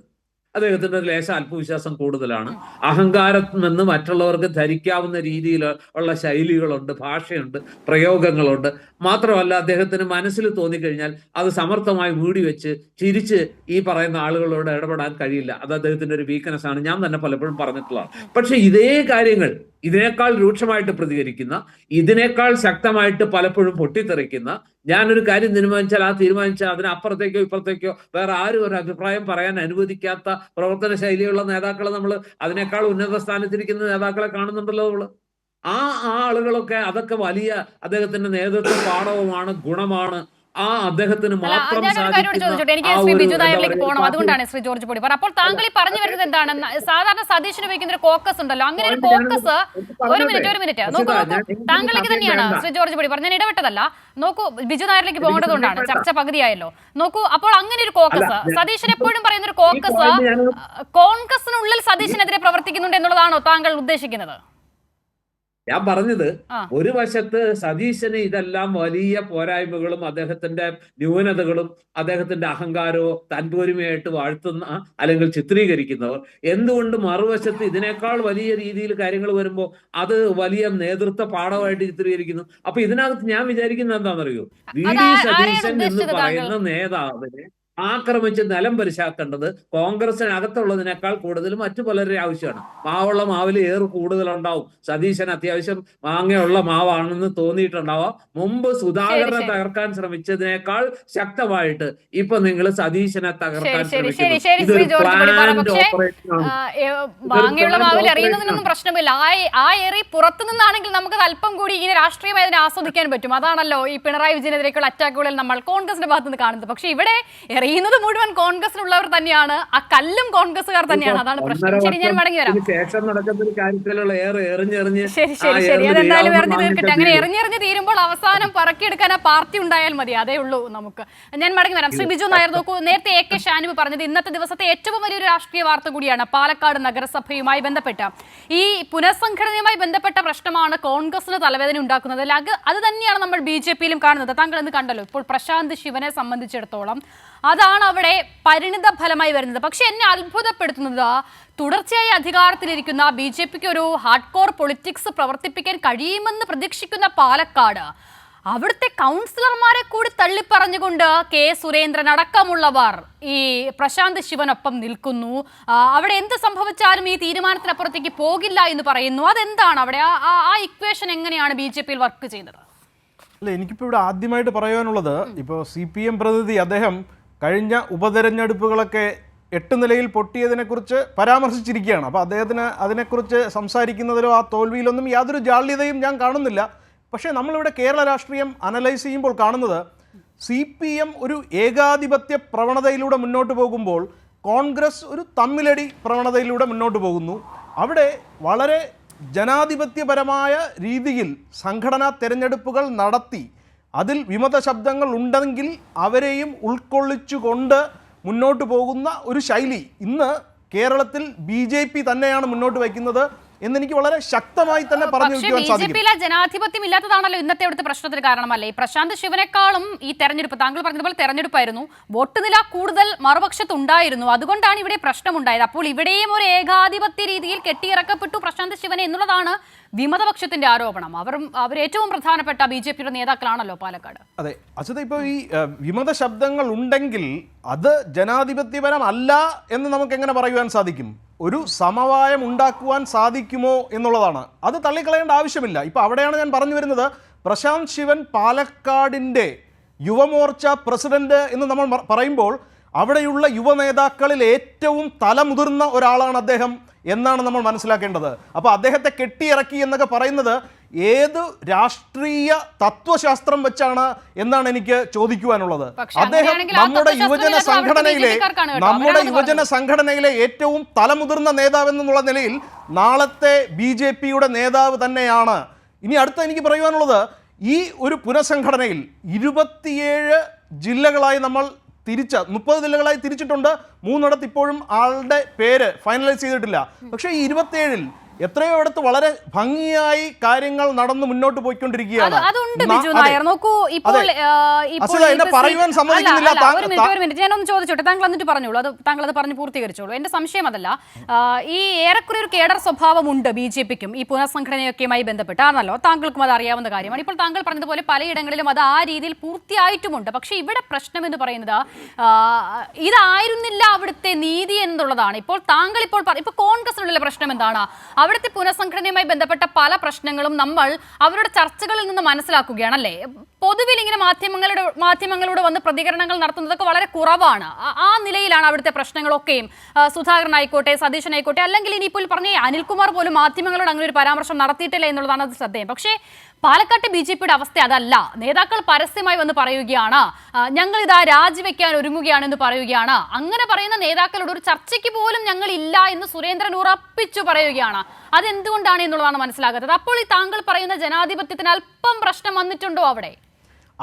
അദ്ദേഹത്തിന്റെ ലേശ അല്പവിശ്വാസം കൂടുതലാണ്. അഹങ്കാരം എന്ന് മറ്റുള്ളവർക്ക് ധരിക്കാവുന്ന രീതിയിൽ ഉള്ള ശൈലികളുണ്ട്, ഭാഷയുണ്ട്, പ്രയോഗങ്ങളുണ്ട്. മാത്രമല്ല, അദ്ദേഹത്തിന് മനസ്സിൽ തോന്നിക്കഴിഞ്ഞാൽ അത് സമർത്ഥമായി മൂടി വെച്ച് ചിരിച്ച് ഈ പറയുന്ന ആളുകളോട് ഇടപെടാൻ കഴിയില്ല. അത് അദ്ദേഹത്തിന്റെ ഒരു വീക്ക്നെസ് ആണ്. ഞാൻ തന്നെ പലപ്പോഴും പറഞ്ഞിട്ടുള്ളതാണ്. പക്ഷെ ഇതേ കാര്യങ്ങൾ ഇതിനേക്കാൾ രൂക്ഷമായിട്ട് പ്രതികരിക്കുന്ന, ഇതിനേക്കാൾ ശക്തമായിട്ട് പലപ്പോഴും പൊട്ടിത്തെറിക്കുന്ന, ഞാനൊരു കാര്യം തീരുമാനിച്ചാൽ ആ തീരുമാനിച്ചാൽ അതിനപ്പുറത്തേക്കോ ഇപ്പുറത്തേക്കോ വേറെ ആരും ഒരു അഭിപ്രായം പറയാൻ അനുവദിക്കാത്ത പ്രവർത്തന ശൈലിയുള്ള നേതാക്കളെ നമ്മൾ, അതിനേക്കാൾ ഉന്നത സ്ഥാനത്തിരിക്കുന്ന നേതാക്കളെ കാണുന്നുണ്ടല്ലോ നമ്മള്. ആ ആളുകളൊക്കെ അതൊക്കെ വലിയ അദ്ദേഹത്തിന്റെ നേതൃത്വ പാഠവുമാണ്, ഗുണമാണ്. അദ്ദേഹത്തിന് മാത്രം ഞാനൊരു കാര്യം ചോദിച്ചോട്ടെ, എനിക്ക് ശ്രീ ബിജു നായരിലേക്ക് പോകണം, അതുകൊണ്ടാണ് ശ്രീ ജോർജ് പൊടിപ്പാറ. അപ്പോൾ താങ്കൾ ഈ പറഞ്ഞു വരുന്നത് എന്താണ്? സാധാരണ സതീശന് ഉപയോഗിക്കുന്ന ഒരു കോക്കസ് ഉണ്ടല്ലോ, അങ്ങനെ ഒരു കോക്കസ്. ഒരു മിനിറ്റ് നോക്കൂ, താങ്കളിലേക്ക് തന്നെയാണ് ശ്രീ ജോർജ് പൊടിപ്പാറ, ഞാൻ ഇടപെട്ടതല്ല. നോക്കൂ, ബിജു നായരിലേക്ക് പോകേണ്ടതുകൊണ്ടാണ്, ചർച്ച പകുതിയായല്ലോ. നോക്കൂ, അപ്പോൾ അങ്ങനെ ഒരു കോക്കസ്, സതീശൻ എപ്പോഴും പറയുന്ന ഒരു കോക്കസ് കോൺഗ്രസിനുള്ളിൽ സതീശനെതിരെ പ്രവർത്തിക്കുന്നുണ്ട് എന്നുള്ളതാണോ താങ്കൾ ഉദ്ദേശിക്കുന്നത്? ഞാൻ പറഞ്ഞത്, ഒരു വശത്ത് സതീശന് ഇതെല്ലാം വലിയ പോരായ്മകളും അദ്ദേഹത്തിന്റെ ന്യൂനതകളും അദ്ദേഹത്തിന്റെ അഹങ്കാരവും തൻപോരിമയായിട്ട് വാഴ്ത്തുന്ന അല്ലെങ്കിൽ ചിത്രീകരിക്കുന്നവർ, എന്തുകൊണ്ട് മറുവശത്ത് ഇതിനേക്കാൾ വലിയ രീതിയിൽ കാര്യങ്ങൾ വരുമ്പോൾ അത് വലിയ നേതൃത്വ പാഠമായിട്ട് ചിത്രീകരിക്കുന്നു? അപ്പൊ ഇതിനകത്ത് ഞാൻ വിചാരിക്കുന്നത് എന്താണെന്നറിയോ, വി.ഡി. സതീശൻ എന്ന് പറയുന്ന നേതാവിനെ ആക്രമിച്ച് നിലം പരിശാക്കേണ്ടത് കോൺഗ്രസിനകത്തുള്ളതിനേക്കാൾ കൂടുതൽ മറ്റു പലരുടെ ആവശ്യമാണ്. മാവുള്ള മാവിൽ ഏറ് കൂടുതലുണ്ടാവും. സതീശൻ അത്യാവശ്യം മാങ്ങയുള്ള മാവാണെന്ന് തോന്നിയിട്ടുണ്ടാവാം. മുമ്പ് സുധാകരനെ തകർക്കാൻ ശ്രമിച്ചതിനേക്കാൾ ശക്തമായിട്ട് ഇപ്പൊ നിങ്ങൾ സതീശനെ തകർക്കാൻ മാങ്ങയുള്ള മാവിൽ എറിയുന്നതിനൊന്നും പ്രശ്നമില്ല. ആ എറി പുറത്തു നിന്നാണെങ്കിൽ നമുക്ക് അല്പം കൂടി ഇങ്ങനെ രാഷ്ട്രീയമായി അതിനെ ആസ്വദിക്കാൻ പറ്റും. അതാണല്ലോ ഈ പിണറായി വിജയനെതിരെയുള്ള അറ്റാക്കുകളിൽ നമ്മൾ കോൺഗ്രസിന്റെ ഭാഗത്ത് നിന്ന് കാണുന്നത്. പക്ഷെ ഇവിടെ എറിയുന്നത് മുഴുവൻ കോൺഗ്രസിലുള്ളവർ തന്നെയാണ്, ആ കല്ലും കോൺഗ്രസുകാർ തന്നെയാണ്. അതാണ് പ്രശ്നം. ശരി, ഞാൻ മടങ്ങി വരാം. ശരി, അതെന്തായാലും എറിഞ്ഞു തീർക്കട്ടെ. അങ്ങനെ എറിഞ്ഞെറിഞ്ഞ് തീരുമ്പോൾ അവസാനം പറക്കിയെടുക്കാൻ ആ പാർട്ടി ഉണ്ടായാൽ മതി, അതേ ഉള്ളൂ നമുക്ക്. ഞാൻ മടങ്ങി വരാം. ശ്രീ ബിജു നായർ, നോക്കൂ, നേരത്തെ AK ഷാനിബ് പറഞ്ഞത് ഇന്നത്തെ ദിവസത്തെ ഏറ്റവും വലിയൊരു രാഷ്ട്രീയ വാർത്ത കൂടിയാണ്. പാലക്കാട് നഗരസഭയുമായി ബന്ധപ്പെട്ട ഈ പുനഃസംഘടനയുമായി ബന്ധപ്പെട്ട പ്രശ്നമാണ് കോൺഗ്രസിന് തലവേദന ഉണ്ടാക്കുന്നത്. അത് തന്നെയാണ് നമ്മൾ BJP-യിലും കാണുന്നത്. താങ്കൾ ഇന്ന് കണ്ടല്ലോ, ഇപ്പോൾ പ്രശാന്ത് ശിവനെ സംബന്ധിച്ചിടത്തോളം അതാണ് അവിടെ പരിണിത ഫലമായി വരുന്നത്. പക്ഷെ എന്നെ അത്ഭുതപ്പെടുത്തുന്നത്, തുടർച്ചയായി അധികാരത്തിലിരിക്കുന്ന BJP-ക്ക് ഒരു ഹാർഡ് കോർ പൊളിറ്റിക്സ് പ്രവർത്തിപ്പിക്കാൻ കഴിയുമെന്ന് പ്രതീക്ഷിക്കുന്ന പാലക്കാട് അവിടുത്തെ കൗൺസിലർമാരെ കൂടി തള്ളിപ്പറഞ്ഞുകൊണ്ട് K. സുരേന്ദ്രൻ അടക്കമുള്ളവർ ഈ പ്രശാന്ത് ശിവനൊപ്പം നിൽക്കുന്നു. അവിടെ എന്ത് സംഭവിച്ചാലും ഈ തീരുമാനത്തിനപ്പുറത്തേക്ക് പോകില്ല എന്ന് പറയുന്നു. അതെന്താണ് അവിടെ ആ ഇക്വേഷൻ എങ്ങനെയാണ് BJP-യിൽ വർക്ക് ചെയ്തത്? അല്ല, എനിക്കിപ്പോൾ ഇവിടെ ആദ്യമായിട്ട് പറയാനുള്ളത്, ഇപ്പോൾ CPM പ്രതിനിധി അദ്ദേഹം കഴിഞ്ഞ ഉപതെരഞ്ഞെടുപ്പുകളൊക്കെ 8 നിലയിൽ പൊട്ടിയതിനെക്കുറിച്ച് പരാമർശിച്ചിരിക്കുകയാണ്. അപ്പോൾ അദ്ദേഹത്തിന് അതിനെക്കുറിച്ച് സംസാരിക്കുന്നതിലോ ആ തോൽവിയിലൊന്നും യാതൊരു ജാള്യതയും ഞാൻ കാണുന്നില്ല. പക്ഷേ നമ്മളിവിടെ കേരള രാഷ്ട്രീയം അനലൈസ് ചെയ്യുമ്പോൾ കാണുന്നത്, CPM ഒരു ഏകാധിപത്യ പ്രവണതയിലൂടെ മുന്നോട്ട് പോകുമ്പോൾ കോൺഗ്രസ് ഒരു തമ്മിലടി പ്രവണതയിലൂടെ മുന്നോട്ട് പോകുന്നു. അവിടെ വളരെ ജനാധിപത്യപരമായ രീതിയിൽ സംഘടനാ തെരഞ്ഞെടുപ്പുകൾ നടത്തി അതിൽ വിമത ശബ്ദങ്ങൾ ഉണ്ടെങ്കിൽ അവരെയും ഉൾക്കൊള്ളിച്ചുകൊണ്ട് മുന്നോട്ട് പോകുന്ന ഒരു ശൈലി ഇന്ന് കേരളത്തിൽ BJP തന്നെയാണ് മുന്നോട്ട് വയ്ക്കുന്നത് എന്നെനിക്ക് വളരെ ശക്തമായി തന്നെ പറഞ്ഞു വയ്ക്കുവാൻ സാധിക്കും. BJP-യിലെ ജനാധിപത്യം ഇല്ലാത്തതാണല്ലോ ഇന്നത്തെ അവിടുത്തെ പ്രശ്നത്തിന് കാരണമല്ലേ? പ്രശാന്ത് ശിവനേക്കാളും ഈ തെരഞ്ഞെടുപ്പ്, താങ്കൾ പറഞ്ഞതുപോലെ തെരഞ്ഞെടുപ്പായിരുന്നു, വോട്ട് നില കൂടുതൽ മറുപക്ഷത്തുണ്ടായിരുന്നു. അതുകൊണ്ടാണ് ഇവിടെ പ്രശ്നമുണ്ടായത്. അപ്പോൾ ഇവിടെയും ഒരു ഏകാധിപത്യ രീതിയിൽ കെട്ടിയിറക്കപ്പെട്ടു പ്രശാന്ത് ശിവനെ എന്നുള്ളതാണ് വിമതപക്ഷത്തിന്റെ ആരോപണം. അവർ ഏറ്റവും പ്രധാനപ്പെട്ട BJP-യുടെ നേതാക്കളാണല്ലോ പാലക്കാട്. അതെ അച്ഛത, ഇപ്പോൾ ഈ വിമത ശബ്ദങ്ങൾ ഉണ്ടെങ്കിൽ അത് ജനാധിപത്യപരമല്ല എന്ന് നമുക്ക് എങ്ങനെ പറയുവാൻ സാധിക്കും? ഒരു സമവായം ഉണ്ടാക്കുവാൻ സാധിക്കുമോ എന്നുള്ളതാണ്. അത് തള്ളിക്കളയേണ്ട ആവശ്യമില്ല. ഇപ്പോൾ അവിടെയാണ് ഞാൻ പറഞ്ഞു വരുന്നത്, പ്രശാന്ത് ശിവൻ പാലക്കാടിൻ്റെ യുവമോർച്ച പ്രസിഡന്റ് എന്ന് നമ്മൾ പറയുമ്പോൾ അവിടെയുള്ള യുവ നേതാക്കളിൽ ഏറ്റവും തലമുതിർന്ന ഒരാളാണ് അദ്ദേഹം എന്നാണ് നമ്മൾ മനസ്സിലാക്കേണ്ടത്. അപ്പോൾ അദ്ദേഹത്തെ കെട്ടിയിറക്കി എന്നൊക്കെ പറയുന്നത് ഏത് രാഷ്ട്രീയ തത്വശാസ്ത്രം വെച്ചാണ് എന്നാണ് എനിക്ക് ചോദിക്കുവാനുള്ളത്. അദ്ദേഹം നമ്മുടെ യുവജന സംഘടനയിലെ ഏറ്റവും തലമുതിർന്ന നേതാവെന്നുള്ള നിലയിൽ നാളത്തെ BJP-യുടെ നേതാവ് തന്നെയാണ്. ഇനി അടുത്ത എനിക്ക് പറയുവാനുള്ളത്, ഈ ഒരു പുനഃസംഘടനയിൽ 27 ജില്ലകളായി നമ്മൾ 30 ജില്ലകളായി തിരിച്ചിട്ടുണ്ട്. 3 ഇപ്പോഴും ആളുടെ പേര് ഫൈനലൈസ് ചെയ്തിട്ടില്ല. പക്ഷേ ഈ 27-ൽ എത്രയോ ഇടത്ത് വളരെ ഭംഗിയായി കാര്യങ്ങൾ നടന്നു മുന്നോട്ട് പോയിക്കൊണ്ടിരിക്കുകയാണ്. പറയുവാൻ സമ്മതിക്കുന്നില്ല. ഞാനൊന്ന് ചോദിച്ചോട്ടെ, താങ്കൾ എന്നിട്ട് പറഞ്ഞോളൂ, താങ്കൾ അത് പറഞ്ഞു പൂർത്തീകരിച്ചോളൂ. എന്റെ സംശയം അതല്ല, ഈ ഏറെക്കുറെ ഒരു കേഡർ സ്വഭാവമുണ്ട് BJP-ക്കും ഈ പുനഃസംഘടനയൊക്കെയുമായി ബന്ധപ്പെട്ട്, ആണല്ലോ, താങ്കൾക്കും അത് അറിയാവുന്ന കാര്യമാണ്. ഇപ്പോൾ താങ്കൾ പറഞ്ഞതുപോലെ പലയിടങ്ങളിലും അത് ആ രീതിയിൽ പൂർത്തിയായിട്ടുമുണ്ട്. പക്ഷേ ഇവിടെ പ്രശ്നം എന്ന് പറയുന്നത് ഇതായിരുന്നില്ല അവിടുത്തെ നീതി എന്നുള്ളതാണ്. ഇപ്പോൾ താങ്കൾ ഇപ്പോൾ കോൺഗ്രസിനുള്ള പ്രശ്നം എന്താണ്? അവിടുത്തെ പുനഃസംഘടനയുമായി ബന്ധപ്പെട്ട പല പ്രശ്നങ്ങളും നമ്മൾ അവരുടെ ചർച്ചകളിൽ നിന്ന് മനസ്സിലാക്കുകയാണല്ലേ. പൊതുവിൽ ഇങ്ങനെ മാധ്യമങ്ങളോട് വന്ന് പ്രതികരണങ്ങൾ നടത്തുന്നതൊക്കെ വളരെ കുറവാണ്. ആ നിലയിലാണ് അവിടുത്തെ പ്രശ്നങ്ങളൊക്കെയും. സുധാകരനായിക്കോട്ടെ, സതീശനായിക്കോട്ടെ, അല്ലെങ്കിൽ ഇനിയിപ്പോൾ പറഞ്ഞ അനിൽകുമാർ പോലും മാധ്യമങ്ങളോട് അങ്ങനെ ഒരു പരാമർശം നടത്തിയിട്ടില്ല എന്നുള്ളതാണ് അത് ശ്രദ്ധേയം. പക്ഷേ പാലക്കാട്ട് BJP-യുടെ അവസ്ഥ അതല്ല. നേതാക്കൾ പരസ്യമായി വന്ന് പറയുകയാണ്, ഞങ്ങൾ ഇതാ രാജിവെക്കാൻ ഒരുങ്ങുകയാണെന്ന് പറയുകയാണ്. അങ്ങനെ പറയുന്ന നേതാക്കളോട് ഒരു ചർച്ചയ്ക്ക് പോലും ഞങ്ങൾ ഇല്ല എന്ന് സുരേന്ദ്രൻ ഉറപ്പിച്ചു പറയുകയാണ്. അതെന്തുകൊണ്ടാണ് എന്നുള്ളതാണ് മനസ്സിലാകാത്തത്. അപ്പോൾ ഈ താങ്കൾ പറയുന്ന ജനാധിപത്യത്തിന് അല്പം പ്രശ്നം വന്നിട്ടുണ്ടോ അവിടെ?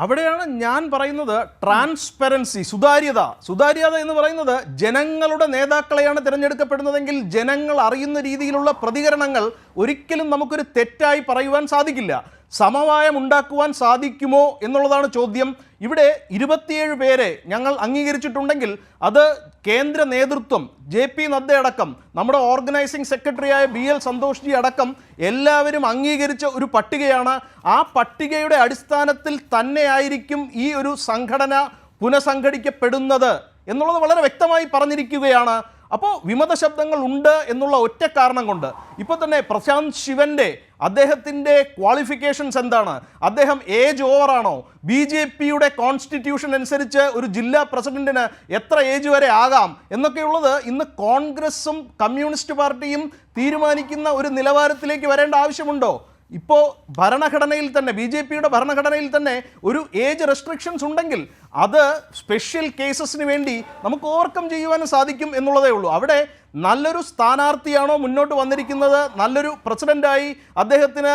അവിടെയാണ് ഞാൻ പറയുന്നത് ട്രാൻസ്പെറൻസി, സുതാര്യത എന്ന് പറയുന്നത് ജനങ്ങളുടെ നേതാക്കളെയാണ് തിരഞ്ഞെടുക്കപ്പെടുന്നതെങ്കിൽ ജനങ്ങൾ അറിയുന്ന രീതിയിലുള്ള പ്രതികരണങ്ങൾ ഒരിക്കലും നമുക്കൊരു തെറ്റായി പറയുവാൻ സാധിക്കില്ല. സമവായം ഉണ്ടാക്കുവാൻ സാധിക്കുമോ എന്നുള്ളതാണ് ചോദ്യം. ഇവിടെ 27 പേരെ ഞങ്ങൾ അംഗീകരിച്ചിട്ടുണ്ടെങ്കിൽ അത് കേന്ദ്ര നേതൃത്വം JP നദ്ദ അടക്കം നമ്മുടെ ഓർഗനൈസിംഗ് സെക്രട്ടറിയായ BL സന്തോഷ് ജി അടക്കം എല്ലാവരും അംഗീകരിച്ച ഒരു പട്ടികയാണ്. ആ പട്ടികയുടെ അടിസ്ഥാനത്തിൽ തന്നെയായിരിക്കും ഈ ഒരു സംഘടന പുനഃസംഘടിക്കപ്പെടുന്നത് എന്നുള്ളത് വളരെ വ്യക്തമായി പറഞ്ഞിരിക്കുകയാണ്. അപ്പോൾ വിമത ശബ്ദങ്ങൾ ഉണ്ട് എന്നുള്ള ഒറ്റ കാരണം കൊണ്ട് ഇപ്പോൾ തന്നെ പ്രശാന്ത് ശിവന്റെ അദ്ദേഹത്തിൻ്റെ ക്വാളിഫിക്കേഷൻസ് എന്താണ്? അദ്ദേഹം ഏജ് ഓവറാണോ? BJP-യുടെ കോൺസ്റ്റിറ്റ്യൂഷൻ അനുസരിച്ച് ഒരു ജില്ലാ പ്രസിഡന്റിന് എത്ര ഏജ് വരെ ആകാം എന്നൊക്കെയുള്ളത് ഇന്ന് കോൺഗ്രസും കമ്മ്യൂണിസ്റ്റ് പാർട്ടിയും തീരുമാനിക്കുന്ന ഒരു നിലവാരത്തിലേക്ക് വരേണ്ട ആവശ്യമുണ്ടോ? ഇപ്പോൾ ഭരണഘടനയിൽ തന്നെ BJP-യുടെ ഭരണഘടനയിൽ തന്നെ ഒരു ഏജ് റെസ്ട്രിക്ഷൻസ് ഉണ്ടെങ്കിൽ അത് സ്പെഷ്യൽ കേസസിന് വേണ്ടി നമുക്ക് ഓവർകം ചെയ്യുവാനും സാധിക്കും എന്നുള്ളതേ ഉള്ളൂ. അവിടെ നല്ലൊരു സ്ഥാനാർത്ഥിയാണോ മുന്നോട്ട് വന്നിരിക്കുന്നത്, നല്ലൊരു പ്രസിഡന്റായി അദ്ദേഹത്തിന്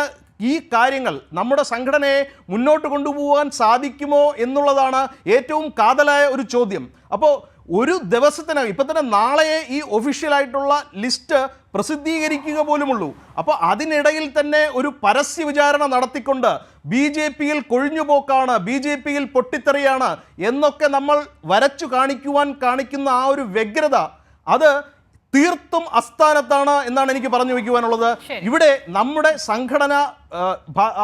ഈ കാര്യങ്ങൾ നമ്മുടെ സംഘടനയെ മുന്നോട്ട് കൊണ്ടുപോകാൻ സാധിക്കുമോ എന്നുള്ളതാണ് ഏറ്റവും കാതലായ ഒരു ചോദ്യം. അപ്പോൾ ഒരു ദിവസത്തിനകം ഇപ്പം തന്നെ നാളെ ഈ ഒഫീഷ്യലായിട്ടുള്ള ലിസ്റ്റ് പ്രസിദ്ധീകരിക്കുക പോലുമുള്ളൂ. അപ്പോൾ അതിനിടയിൽ തന്നെ ഒരു പരസ്യ വിചാരണ നടത്തിക്കൊണ്ട് BJP-യിൽ കൊഴിഞ്ഞുപോക്കാണ്, BJP-യിൽ പൊട്ടിത്തെറിയാണ് എന്നൊക്കെ നമ്മൾ വരച്ചു കാണിക്കുന്ന ആ ഒരു വ്യഗ്രത അത് തീർത്തും അസ്ഥാനത്താണ് എന്നാണ് എനിക്ക് പറഞ്ഞു വയ്ക്കുവാനുള്ളത്. ഇവിടെ നമ്മുടെ സംഘടന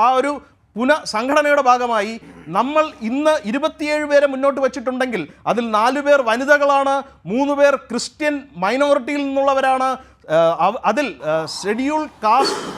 ആ ഒരു പുനഃസംഘടനയുടെ ഭാഗമായി നമ്മൾ ഇന്ന് 27 പേരെ മുന്നോട്ട് വച്ചിട്ടുണ്ടെങ്കിൽ അതിൽ 4 പേർ വനിതകളാണ്, 3 പേർ ക്രിസ്ത്യൻ മൈനോറിറ്റിയിൽ നിന്നുള്ളവരാണ്, അതിൽ ഷെഡ്യൂൾ കാസ്റ്റ്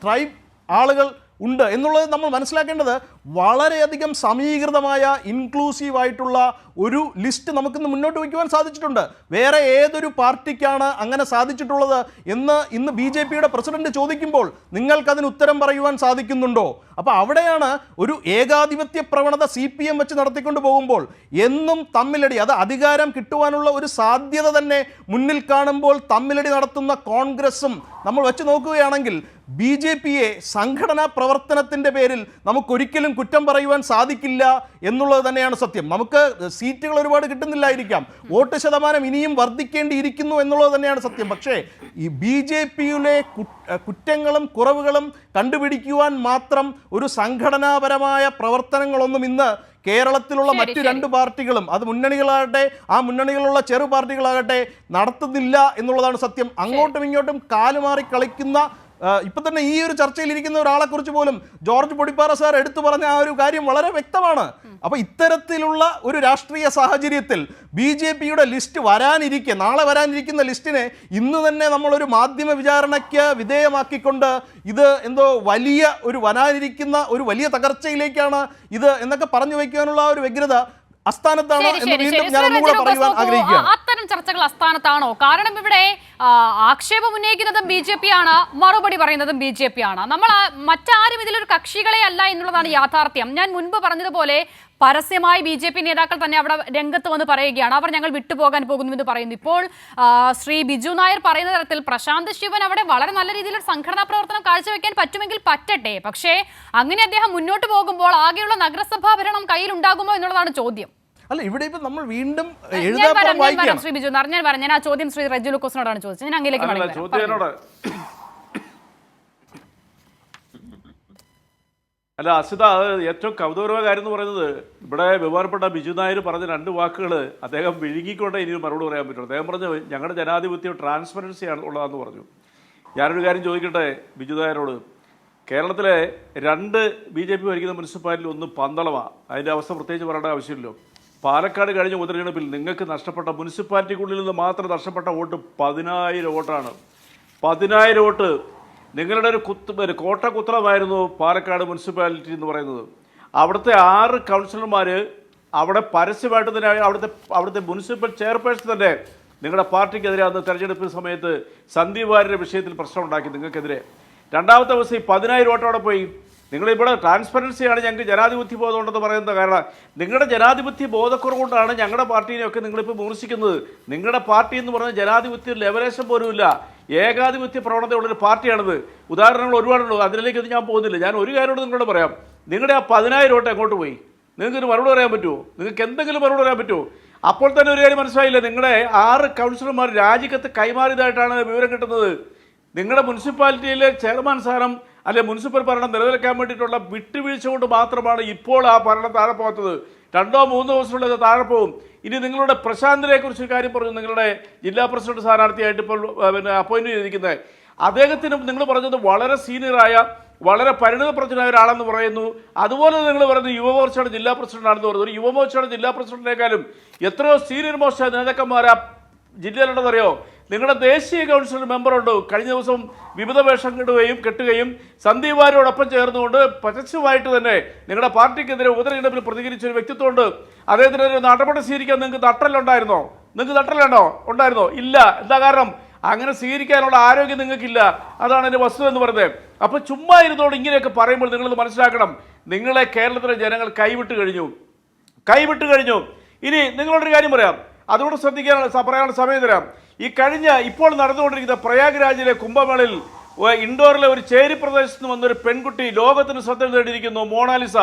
ട്രൈബ് ആളുകൾ ഉണ്ട് എന്നുള്ളത് നമ്മൾ മനസ്സിലാക്കേണ്ടത്. വളരെയധികം സമീകൃതമായ ഇൻക്ലൂസീവായിട്ടുള്ള ഒരു ലിസ്റ്റ് നമുക്കിന്ന് മുന്നോട്ട് വയ്ക്കുവാൻ സാധിച്ചിട്ടുണ്ട്. വേറെ ഏതൊരു പാർട്ടിക്കാണ് അങ്ങനെ സാധിച്ചിട്ടുള്ളത് എന്ന് ഇന്ന് BJP-യുടെ പ്രസിഡന്റ് ചോദിക്കുമ്പോൾ നിങ്ങൾക്കതിന് ഉത്തരം പറയുവാൻ സാധിക്കുന്നുണ്ടോ? അപ്പോൾ അവിടെയാണ് ഒരു ഏകാധിപത്യ പ്രവണത CPM വെച്ച് നടത്തിക്കൊണ്ട് പോകുമ്പോൾ എന്നും തമ്മിലടി, അത് അധികാരം കിട്ടുവാനുള്ള ഒരു സാധ്യത തന്നെ മുന്നിൽ കാണുമ്പോൾ തമ്മിലടി നടത്തുന്ന കോൺഗ്രസും നമ്മൾ വെച്ച് നോക്കുകയാണെങ്കിൽ BJP-യെ സംഘടനാ പ്രവർത്തനത്തിൻ്റെ പേരിൽ നമുക്കൊരിക്കലും കുറ്റം പറയുവാൻ സാധിക്കില്ല എന്നുള്ളത് തന്നെയാണ് സത്യം. നമുക്ക് സീറ്റുകൾ ഒരുപാട് കിട്ടുന്നില്ലായിരിക്കാം, വോട്ട് ശതമാനം ഇനിയും വർദ്ധിക്കേണ്ടിയിരിക്കുന്നു എന്നുള്ളത് തന്നെയാണ് സത്യം. പക്ഷേ ഈ BJP-യിലെ കുറ്റങ്ങളും കുറവുകളും കണ്ടുപിടിക്കുവാൻ മാത്രം ഒരു സംഘടനാപരമായ പ്രവർത്തനങ്ങളൊന്നും ഇന്ന് കേരളത്തിലുള്ള മറ്റു 2 പാർട്ടികളും, അത് മുന്നണികളാകട്ടെ ആ മുന്നണികളുള്ള ചെറു പാർട്ടികളാകട്ടെ, നടത്തുന്നില്ല എന്നുള്ളതാണ് സത്യം. അങ്ങോട്ടും ഇങ്ങോട്ടും കാലുമാറി കളിക്കുന്ന ഇപ്പം തന്നെ ഈ ഒരു ചർച്ചയിലിരിക്കുന്ന ഒരാളെക്കുറിച്ച് പോലും ജോർജ് പൊടിപ്പാറ സാർ എടുത്തു പറഞ്ഞ ആ ഒരു കാര്യം വളരെ വ്യക്തമാണ്. അപ്പോൾ ഇത്തരത്തിലുള്ള ഒരു രാഷ്ട്രീയ സാഹചര്യത്തിൽ BJP-യുടെ ലിസ്റ്റ് നാളെ വരാനിരിക്കുന്ന ലിസ്റ്റിനെ ഇന്ന് തന്നെ നമ്മളൊരു മാധ്യമ വിചാരണയ്ക്ക് വിധേയമാക്കിക്കൊണ്ട് ഇത് എന്തോ വരാനിരിക്കുന്ന ഒരു വലിയ തകർച്ചയിലേക്കാണ് ഇത് എന്നൊക്കെ പറഞ്ഞു വയ്ക്കാനുള്ള ഒരു വ്യഗ്രത അസ്ഥാനത്താണ് എന്ന് വീണ്ടും ഞാൻ ഒന്നുകൂടെ പറയുവാൻ ആഗ്രഹിക്കുകയാണ്. അത്തരം ചർച്ചകൾ അസ്ഥാനത്താണോ? കാരണം ഇവിടെ ആക്ഷേപം ഉന്നയിക്കുന്നതും BJP ആണ്, മറുപടി പറയുന്നതും BJP ആണ്. നമ്മൾ മറ്റാരും ഇതിലൊരു കക്ഷികളെ അല്ല എന്നുള്ളതാണ് യാഥാർത്ഥ്യം. ഞാൻ മുൻപ് പറഞ്ഞതുപോലെ പരസ്യമായി BJP നേതാക്കൾ തന്നെ അവിടെ രംഗത്ത് വന്ന് പറയുകയാണ്, അവർ ഞങ്ങൾ വിട്ടുപോകാൻ പോകുന്നുവെന്ന് പറയുന്നു. ഇപ്പോൾ ശ്രീ ബിജു നായർ പറയുന്ന തരത്തിൽ പ്രശാന്ത് ശിവൻ അവിടെ വളരെ നല്ല രീതിയിൽ സംഘടനാ പ്രവർത്തനം കാഴ്ചവെക്കാൻ പറ്റുമെങ്കിൽ പറ്റട്ടെ. പക്ഷേ അങ്ങനെ അദ്ദേഹം മുന്നോട്ട് പോകുമ്പോൾ ആകെയുള്ള നഗരസഭാ ഭരണം കയ്യിലുണ്ടാകുമോ എന്നുള്ളതാണ് ചോദ്യം. അല്ല, ഇവിടെ ഇപ്പൊ നമ്മൾ വീണ്ടും ശ്രീ ബിജു ഞാൻ ആ ചോദ്യം ശ്രീ റെജു ലൂക്കോസിനോടാണ് ചോദിച്ചത്. ഞാൻ അങ്ങേലേക്ക് അല്ല അസിത, അത് ഏറ്റവും കൗതുകരമായ കാര്യം എന്ന് പറയുന്നത് ഇവിടെ ബഹുമാനപ്പെട്ട ബിജു നായർ പറഞ്ഞ 2 വാക്കുകൾ അദ്ദേഹം വിഴുങ്ങിക്കൊണ്ടേ ഇനി മറുപടി പറയാൻ പറ്റുള്ളൂ. അദ്ദേഹം പറഞ്ഞു ഞങ്ങളുടെ ജനാധിപത്യം ട്രാൻസ്പെറൻസി ആണ് ഉള്ളതെന്ന് പറഞ്ഞു. ഞാനൊരു കാര്യം ചോദിക്കട്ടെ ബിജു നായരോട്. കേരളത്തിലെ 2 BJP ഭരിക്കുന്ന മുനിസിപ്പാലിറ്റി, ഒന്ന് പന്തളമാണ്, അതിൻ്റെ അവസ്ഥ പ്രത്യേകിച്ച് പറയേണ്ട ആവശ്യമില്ലല്ലോ. പാലക്കാട് കഴിഞ്ഞ ഉപതെരഞ്ഞെടുപ്പിൽ നിങ്ങൾക്ക് നഷ്ടപ്പെട്ട മുനിസിപ്പാലിറ്റിക്കുള്ളിൽ നിന്ന് മാത്രം നഷ്ടപ്പെട്ട വോട്ട് 10,000 വോട്ടാണ്. 10,000 വോട്ട്. നിങ്ങളുടെ ഒരു കോട്ടക്കുത്തളമായിരുന്നു പാലക്കാട് മുനിസിപ്പാലിറ്റി എന്ന് പറയുന്നത്. അവിടുത്തെ 6 കൗൺസിലർമാർ അവിടെ പരസ്യമായിട്ട് തന്നെ അവിടുത്തെ മുനിസിപ്പൽ ചെയർപേഴ്സൺ തന്നെ നിങ്ങളുടെ പാർട്ടിക്കെതിരെ അന്ന് തെരഞ്ഞെടുപ്പ് സമയത്ത് സന്ദീപ് വാര്യരുടെ വിഷയത്തിൽ പ്രശ്നം ഉണ്ടാക്കി നിങ്ങൾക്കെതിരെ. രണ്ടാമത്തെ ദിവസം ഈ 10,000 വോട്ട് അവിടെ പോയി. നിങ്ങളിവിടെ ട്രാൻസ്പെറൻസിയാണ് ഞങ്ങൾക്ക് ജനാധിപത്യ ബോധമുണ്ടെന്ന് പറയുന്നത്. കാരണം നിങ്ങളുടെ ജനാധിപത്യ ബോധക്കുറവുകൊണ്ടാണ് ഞങ്ങളുടെ പാർട്ടീനെയൊക്കെ നിങ്ങളിപ്പോൾ വിമർശിക്കുന്നത്. നിങ്ങളുടെ പാർട്ടി എന്ന് പറഞ്ഞാൽ ജനാധിപത്യ ലെവലേശം പോലുമില്ല, ഏകാധിപത്യ പ്രവണതയുള്ളൊരു പാർട്ടിയാണിത്. ഉദാഹരണങ്ങൾ ഒരുപാടുണ്ട്, അതിലേക്ക് ഞാൻ പോകുന്നില്ല. ഞാൻ ഒരു കാര്യമോട് നിങ്ങളോട് പറയാം. നിങ്ങളുടെ ആ 10,000 വോട്ട് എങ്ങോട്ട് പോയി? നിങ്ങൾക്ക് മറുപടി പറയാൻ പറ്റുമോ? നിങ്ങൾക്ക് എന്തെങ്കിലും മറുപടി പറയാൻ പറ്റുമോ? അപ്പോൾ തന്നെ ഒരു കാര്യം മനസ്സിലായില്ല, നിങ്ങളുടെ 6 കൗൺസിലർമാർ രാജിക്കത്ത് കൈമാറിയതായിട്ടാണ് വിവരം കിട്ടുന്നത്. നിങ്ങളുടെ മുനിസിപ്പാലിറ്റിയിലെ ചെയർമാൻ സ്ഥാനം അല്ലെ മുനിസിപ്പൽ ഭരണം നിലനിൽക്കാൻ വേണ്ടിയിട്ടുള്ള വിട്ടുവീഴ്ച കൊണ്ട് മാത്രമാണ് ഇപ്പോൾ ആ ഭരണം താഴെ പോകാത്തത്. 2-3 ദിവസമുള്ളത് താഴെ പോകും. ഇനി നിങ്ങളുടെ പ്രശാന്തിനെ കുറിച്ച് കാര്യം പറഞ്ഞു, നിങ്ങളുടെ ജില്ലാ പ്രസിഡന്റ് സ്ഥാനാർത്ഥിയായിട്ട് ഇപ്പോൾ അപ്പോയിന്റ് ചെയ്തിരിക്കുന്നത്. അദ്ദേഹത്തിനും നിങ്ങൾ പറഞ്ഞത് വളരെ സീനിയറായ വളരെ പരിണിതപ്രജ്ഞനായ ഒരാളെന്ന് പറയുന്നു. അതുപോലെ നിങ്ങൾ പറയുന്നത് യുവമോർച്ചയുടെ ജില്ലാ പ്രസിഡന്റാണെന്ന് പറയുന്നത്. ഒരു യുവമോർച്ചയുടെ ജില്ലാ പ്രസിഡന്റിനേക്കാളും എത്രയോ സീനിയർ മോർച്ച നേതാക്കന്മാർ ആ ജില്ലയിലുണ്ടെന്നറിയോ? നിങ്ങളുടെ ദേശീയ കൗൺസിൽ മെമ്പറുണ്ട്, കഴിഞ്ഞ ദിവസം വിവിധ വേഷം കെട്ടുകയും സന്ദീപ് വാര്യരോടൊപ്പം ചേർന്നുകൊണ്ട് പരസ്യമായിട്ട് തന്നെ നിങ്ങളുടെ പാർട്ടിക്കെതിരെ ഉപതെരഞ്ഞെടുപ്പിൽ പ്രതികരിച്ച ഒരു വ്യക്തിത്വമുണ്ട്. അദ്ദേഹത്തിനെതിരെ നടപടി സ്വീകരിക്കാൻ നിങ്ങൾക്ക് തട്ടലുണ്ടായിരുന്നോ? നിങ്ങൾക്ക് തട്ടലുണ്ടോ? ഉണ്ടായിരുന്നോ? ഇല്ല. എന്താ കാരണം? അങ്ങനെ സ്വീകരിക്കാനുള്ള ആരോഗ്യം നിങ്ങൾക്കില്ല. അതാണ് എൻ്റെ വസ്തുത എന്ന് പറയുന്നത്. അപ്പോൾ ചുമ്മാ ഇരുന്നോട് ഇങ്ങനെയൊക്കെ പറയുമ്പോൾ നിങ്ങളത് മനസ്സിലാക്കണം, നിങ്ങളെ കേരളത്തിലെ ജനങ്ങൾ കൈവിട്ട് കഴിഞ്ഞു. ഇനി നിങ്ങളോടൊരു കാര്യം പറയാം, അതുകൊണ്ട് പറയാനുള്ള സമയം തരാം. ഇപ്പോൾ നടന്നുകൊണ്ടിരിക്കുന്ന പ്രയാഗ്രാജിലെ കുംഭമേളയിൽ ഇൻഡോറിലെ ഒരു ചേരി പ്രദേശത്ത് നിന്ന് വന്നൊരു പെൺകുട്ടി ലോകത്തിന് ശ്രദ്ധ നേടിയിരിക്കുന്നു, മോണാലിസ.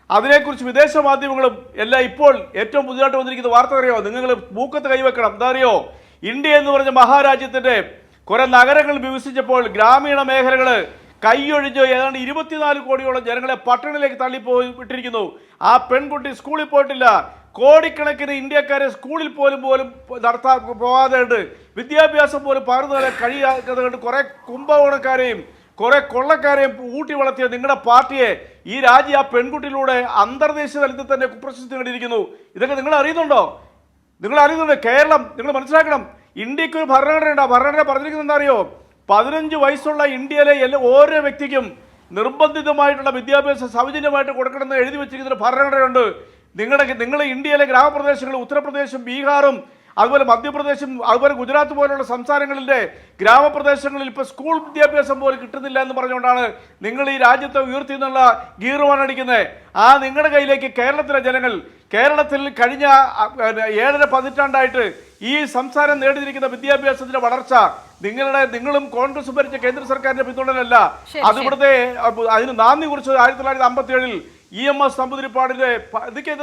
അതിനെക്കുറിച്ച് വിദേശ മാധ്യമങ്ങളും എല്ലാം ഇപ്പോൾ ഏറ്റവും പുതിയതായിട്ട് വന്നിരിക്കുന്ന വാർത്ത അറിയോ? നിങ്ങൾ മൂക്കത്ത് കൈവെക്കണം. എന്താ അറിയോ? ഇന്ത്യ എന്ന് പറഞ്ഞ മഹാരാജ്യത്തിന്റെ കുറെ നഗരങ്ങൾ വികസിച്ചപ്പോൾ ഗ്രാമീണ മേഖലകൾ കൈയൊഴിഞ്ഞ് ഏതാണ്ട് 24 കോടിയോളം ജനങ്ങളെ പട്ടണത്തിലേക്ക് തള്ളിപ്പോയി വിട്ടിരിക്കുന്നു. ആ പെൺകുട്ടി സ്കൂളിൽ പോയിട്ടില്ല. കോടിക്കണക്കിന് ഇന്ത്യക്കാരെ സ്കൂളിൽ പോലും നടത്താൻ പോകാതെ ഉണ്ട്. വിദ്യാഭ്യാസം പോലും പകർന്നു തരാൻ കഴിയാതെ കൊണ്ട് കുറെ കുംഭകോണക്കാരെയും കുറെ കൊള്ളക്കാരെയും ഊട്ടി വളർത്തിയ നിങ്ങളുടെ പാർട്ടിയെ ഈ രാജ്യം ആ പെൺകുട്ടിയിലൂടെ അന്തർദേശീയ തലത്തിൽ തന്നെ കുപ്രസിദ്ധി നേടിയിരിക്കുന്നു. ഇതൊക്കെ നിങ്ങൾ അറിയുന്നുണ്ടോ? കേരളം നിങ്ങൾ മനസ്സിലാക്കണം. ഇന്ത്യക്ക് ഒരു ഭരണഘടനയുണ്ട്. ആ ഭരണഘടന പറഞ്ഞിരിക്കുന്നത് എന്താ അറിയോ? 15 വയസ്സുള്ള ഇന്ത്യയിലെ ഓരോ വ്യക്തിക്കും നിർബന്ധിതമായിട്ടുള്ള വിദ്യാഭ്യാസം സൗജന്യമായിട്ട് കൊടുക്കണമെന്ന് എഴുതി വെച്ചിരിക്കുന്ന ഭരണഘടനയുണ്ട്. നിങ്ങൾ ഇന്ത്യയിലെ ഗ്രാമപ്രദേശങ്ങൾ, ഉത്തർപ്രദേശും ബീഹാറും അതുപോലെ മധ്യപ്രദേശും അതുപോലെ ഗുജറാത്ത് പോലുള്ള സംസ്ഥാനങ്ങളിലെ ഗ്രാമപ്രദേശങ്ങളിൽ ഇപ്പോൾ സ്കൂൾ വിദ്യാഭ്യാസം പോലും കിട്ടുന്നില്ല എന്ന് പറഞ്ഞുകൊണ്ടാണ് നിങ്ങൾ ഈ രാജ്യത്തെ ഉയർത്തി നിന്നുള്ള ഗീറുവാനടിക്കുന്നത്. ആ നിങ്ങളുടെ കയ്യിലേക്ക് കേരളത്തിലെ ജനങ്ങൾ, കേരളത്തിൽ കഴിഞ്ഞ 7.5 പതിറ്റാണ്ടായിട്ട് ഈ സംസ്ഥാനം നേടിയിരിക്കുന്ന വിദ്യാഭ്യാസത്തിന്റെ വളർച്ച നിങ്ങളും കോൺഗ്രസ് ഭരിച്ച കേന്ദ്ര സർക്കാരിന്റെ പിന്തുണയല്ല. അതിവിടുത്തെ അതിന് നാന്ദി കുറിച്ചത് 1957 EMS നമ്പൂതിരിപ്പാടിന്റെ ഇതൊക്കെ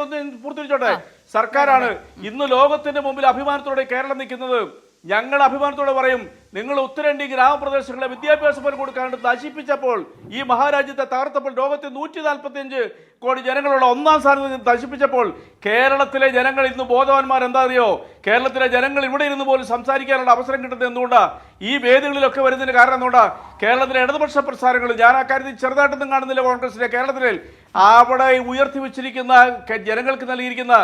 പൂർത്തീകരിച്ചോട്ടെ സർക്കാരാണ്. ഇന്ന് ലോകത്തിന്റെ മുമ്പിൽ അഭിമാനത്തോടെ കേരളം നിൽക്കുന്നത്. ഞങ്ങൾ അഭിമാനത്തോടെ പറയും, നിങ്ങൾ ഉത്തരേന്ത്യ ഗ്രാമപ്രദേശങ്ങളെ വിദ്യാഭ്യാസം പോലും കൊടുക്കാണ്ട് നശിപ്പിച്ചപ്പോൾ, ഈ മഹാരാജ്യത്തെ തകർത്തപ്പോൾ, ലോകത്തെ 145 കോടി ജനങ്ങളുള്ള 1-ാം സ്ഥാനത്ത് നശിപ്പിച്ചപ്പോൾ കേരളത്തിലെ ജനങ്ങൾ ഇന്ന് ബോധവാന്മാർ. എന്താ അറിയോ? കേരളത്തിലെ ജനങ്ങൾ ഇവിടെ ഇരുന്ന് പോലും സംസാരിക്കാനുള്ള അവസരം കിട്ടുന്നത് എന്തുകൊണ്ടാണ്? ഈ വേദികളിലൊക്കെ വരുന്നതിന് കാരണം എന്തുകൊണ്ടാണ്? കേരളത്തിലെ ഇടതുപക്ഷ പ്രസ്ഥാനങ്ങൾ, ഞാൻ ആ കാര്യത്തിൽ ചെറുതായിട്ടൊന്നും കാണുന്നില്ല കോൺഗ്രസിലെ, കേരളത്തിലെ അവിടെ ഉയർത്തി വെച്ചിരിക്കുന്ന ജനങ്ങൾക്ക് നൽകിയിരിക്കുന്ന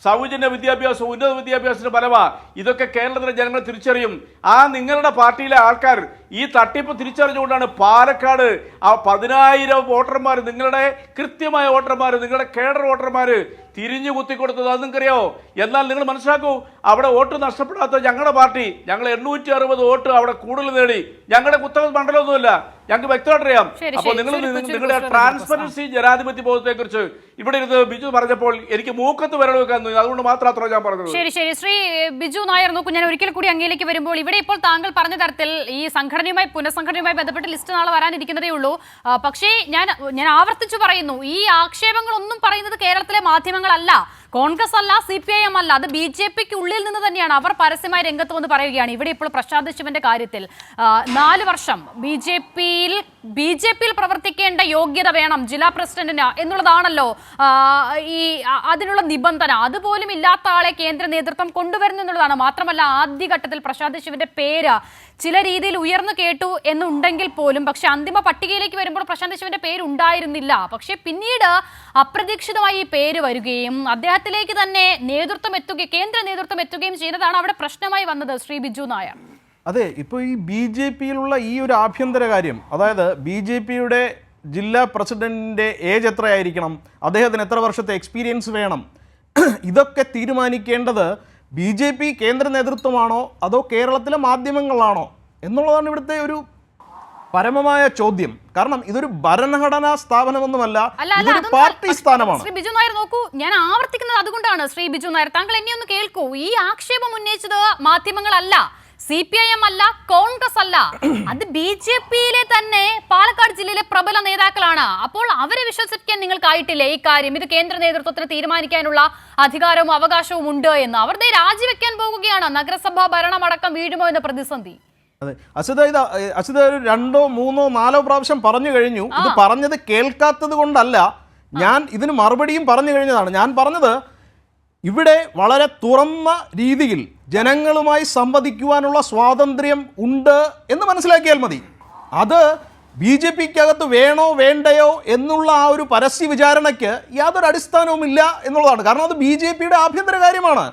സൗജന്യ വിദ്യാഭ്യാസം, ഉന്നത വിദ്യാഭ്യാസത്തിന്റെ ഫലമാ. ഇതൊക്കെ കേരളത്തിലെ ജനങ്ങൾ തിരിച്ചറിയും. ആ നിങ്ങളുടെ പാർട്ടിയിലെ ആൾക്കാർ ഈ തട്ടിപ്പ് തിരിച്ചറിഞ്ഞുകൊണ്ടാണ് പാലക്കാട് ആ 10,000 വോട്ടർമാർ, നിങ്ങളുടെ കൃത്യമായ വോട്ടർമാർ, നിങ്ങളുടെ കേഡർ വോട്ടർമാർ തിരിഞ്ഞു കുത്തിക്കൊടുത്തത്. അത് നിങ്ങൾക്കറിയോ? എന്നാൽ നിങ്ങൾ മനസ്സിലാക്കൂ, അവിടെ വോട്ട് നഷ്ടപ്പെടാത്ത ഞങ്ങളുടെ പാർട്ടി, ഞങ്ങൾ 860 വോട്ട് അവിടെ കൂടുതൽ നേടി. ഞങ്ങളുടെ കുത്തക മണ്ഡലമൊന്നുമില്ല, ഞങ്ങൾക്ക് വ്യക്തമായിട്ട് അറിയാം. അപ്പോൾ നിങ്ങളുടെ ട്രാൻസ്പെറൻസി ജനാധിപത്യ ബോധത്തെ കുറിച്ച് ഇവിടെ ഇരുന്ന് ബിജു പറഞ്ഞപ്പോൾ എനിക്ക് മൂക്കത്ത് വിരൽ വെക്കാൻ തോന്നി. അതുകൊണ്ട് മാത്രം അത്ര ഞാൻ പറഞ്ഞത്. ശരി. ശ്രീ ബിജു നായർ, നോക്കൂ, ഞാൻ ഒരിക്കൽ കൂടി അങ്ങയിലേക്ക് വരുമ്പോൾ ഇവിടെ ഇപ്പോൾ താങ്കൾ പറഞ്ഞ തരത്തിൽ ഈ പുനഃസംഘടനയുമായി ബന്ധപ്പെട്ട ലിസ്റ്റ് നാളെ വരാനിരിക്കുന്നതേ ഉള്ളൂ. പക്ഷേ ഞാൻ ആവർത്തിച്ചു പറയുന്നു, ഈ ആക്ഷേപങ്ങളൊന്നും പറയുന്നത് കേരളത്തിലെ മാധ്യമങ്ങളല്ല, കോൺഗ്രസ് അല്ല, CPIM അല്ല, അത് BJPക്ക് ഉള്ളിൽ നിന്ന് തന്നെയാണ്. അവർ പരസ്യമായി രംഗത്ത് വന്ന് പറയുകയാണ്. ഇവിടെ ഇപ്പോൾ പ്രശാന്ത് ശിവന്റെ കാര്യത്തിൽ 4 വർഷം BJPയിൽ പ്രവർത്തിക്കേണ്ട യോഗ്യത വേണം ജില്ലാ പ്രസിഡന്റിന് എന്നുള്ളതാണല്ലോ അതിനുള്ള നിബന്ധന. അതുപോലും ഇല്ലാത്ത ആളെ കേന്ദ്ര നേതൃത്വം കൊണ്ടുവരുന്നു എന്നുള്ളതാണ്. മാത്രമല്ല, ആദ്യഘട്ടത്തിൽ പ്രശാന്ത് ശിവന്റെ പേര് ചില രീതിയിൽ ഉയർന്നു കേട്ടു എന്നുണ്ടെങ്കിൽ പോലും, പക്ഷെ അന്തിമ പട്ടികയിലേക്ക് വരുമ്പോൾ പ്രശാന്ത് ശിവന്റെ പേര് ഉണ്ടായിരുന്നില്ല. പക്ഷെ പിന്നീട് അപ്രതീക്ഷിതമായി ഈ പേര് വരികയും അദ്ദേഹത്തിലേക്ക് തന്നെ കേന്ദ്ര നേതൃത്വം എത്തുകയും ചെയ്യുന്നതാണ് അവിടെ പ്രശ്നമായി വന്നത്. ശ്രീ ബിജു നായർ, അതെ, ഇപ്പോൾ ഈ BJPയിലുള്ള ഈ ഒരു ആഭ്യന്തര കാര്യം, അതായത് BJPയുടെ ജില്ലാ പ്രസിഡന്റിന്റെ ഏജ് എത്രയായിരിക്കണം, അദ്ദേഹത്തിന് എത്ര വർഷത്തെ എക്സ്പീരിയൻസ് വേണം, ഇതൊക്കെ തീരുമാനിക്കേണ്ടത് BJP കേന്ദ്ര നേതൃത്വമാണോ അതോ കേരളത്തിലെ മാധ്യമങ്ങളാണോ എന്നുള്ളതാണ് ഇവിടുത്തെ ഒരു പരമമായ ചോദ്യം. കാരണം ഇതൊരു ഭരണഘടനാ സ്ഥാപനമൊന്നുമല്ല, അല്ല, ഇതൊരു അതൊന്നും പാർട്ടി സ്ഥാനമാണ്. ശ്രീ ബിജു നായർ നോക്കൂ, ഞാൻ ആവർത്തിക്കുന്നത് അതുകൊണ്ടാണ്. ശ്രീ ബിജു നായർ, താങ്കൾ എന്നെ ഒന്ന് കേൾക്കൂ. ഈ ആക്ഷേപം ഉന്നയിച്ചത് മാധ്യമങ്ങളല്ല, CPIM അല്ല, കോൺഗ്രസ് അല്ല, അത് BJPയിലെ തന്നെ പാലക്കാട് ജില്ലയിലെ പ്രബല നേതാക്കളാണ്. അപ്പോൾ അവരെ വിശ്വസിക്കാൻ നിങ്ങൾക്കായിട്ടില്ലേ ഈ കാര്യം? ഇത് കേന്ദ്ര നേതൃത്വത്തിന് തീരുമാനിക്കാനുള്ള അധികാരവും അവകാശവും ഉണ്ട് എന്ന്. അവർ രാജിവെക്കാൻ പോകുകയാണ്. നഗരസഭാ ഭരണമടക്കം വീഴുമോ എന്ന പ്രതിസന്ധി. അതെ, അസിത ഒരു 2, 3, 4 പ്രാവശ്യം പറഞ്ഞു കഴിഞ്ഞു. ഇത് പറഞ്ഞത് കേൾക്കാത്തത് കൊണ്ടല്ല, ഞാൻ ഇതിന് മറുപടിയും പറഞ്ഞു കഴിഞ്ഞതാണ്. ഞാൻ പറഞ്ഞത് ഇവിടെ വളരെ തുറന്ന രീതിയിൽ ജനങ്ങളുമായി സംവദിക്കുവാനുള്ള സ്വാതന്ത്ര്യം ഉണ്ട് എന്ന് മനസ്സിലാക്കിയാൽ മതി. അത് BJPക്കകത്ത് വേണോ വേണ്ടയോ എന്നുള്ള ആ ഒരു പരസ്യ വിചാരണയ്ക്ക് യാതൊരു അടിസ്ഥാനവുമില്ല എന്നുള്ളതാണ്. കാരണം അത് BJPയുടെ ആഭ്യന്തര കാര്യമാണ്.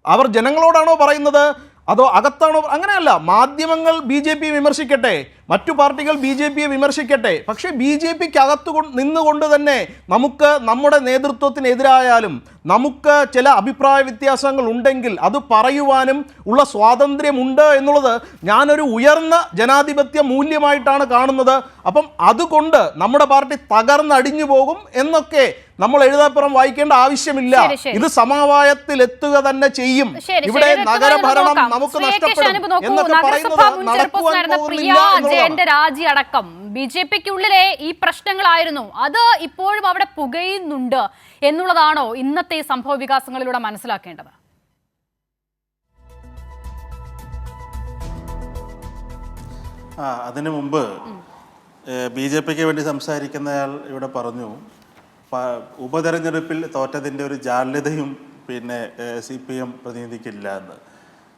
അവർ ജനങ്ങളോടാണോ പറയുന്നത് അതോ അകത്താണോ? അങ്ങനെയല്ല. മാധ്യമങ്ങൾ BJP വിമർശിക്കട്ടെ, മറ്റു പാർട്ടികൾ BJPയെ വിമർശിക്കട്ടെ, പക്ഷേ BJPക്ക് അകത്ത് നിന്നുകൊണ്ട് തന്നെ നമുക്ക് നമ്മുടെ നേതൃത്വത്തിനെതിരായാലും നമുക്ക് ചില അഭിപ്രായ വ്യത്യാസങ്ങൾ ഉണ്ടെങ്കിൽ അത് പറയുവാനും ഉള്ള സ്വാതന്ത്ര്യമുണ്ട് എന്നുള്ളത് ഞാനൊരു ഉയർന്ന ജനാധിപത്യ മൂല്യമായിട്ടാണ് കാണുന്നത്. അപ്പം അതുകൊണ്ട് നമ്മുടെ പാർട്ടി തകർന്നടിഞ്ഞു പോകും എന്നൊക്കെ നമ്മൾ എഴുതാപ്പുറം വായിക്കേണ്ട ആവശ്യമില്ല. ഇത് സമവായത്തിൽ എത്തുക തന്നെ ചെയ്യും. ഇവിടെ നഗരഭരണം നമുക്ക് നഷ്ടപ്പെടും എന്നൊക്കെ പറയുന്നത് നടക്കുവാൻ പോകുന്നില്ല എന്നുള്ളതാണ്. രാജി അടക്കം BJPക്കുള്ളിലെ ഈ പ്രശ്നങ്ങളായിരുന്നു, അത് ഇപ്പോഴും അവിടെ പുകയുന്നുണ്ട് എന്നുള്ളതാണോ ഇന്നത്തെ സംഭവ വികാസങ്ങളിലൂടെ മനസ്സിലാക്കേണ്ടത്? അതിനു മുമ്പ് BJPക്ക് വേണ്ടി സംസാരിക്കുന്നയാൾ ഇവിടെ പറഞ്ഞു ഉപതെരഞ്ഞെടുപ്പിൽ തോറ്റതിൻ്റെ ഒരു ജാള്യതയും പിന്നെ CPM പ്രതിനിധിക്കില്ല എന്ന്.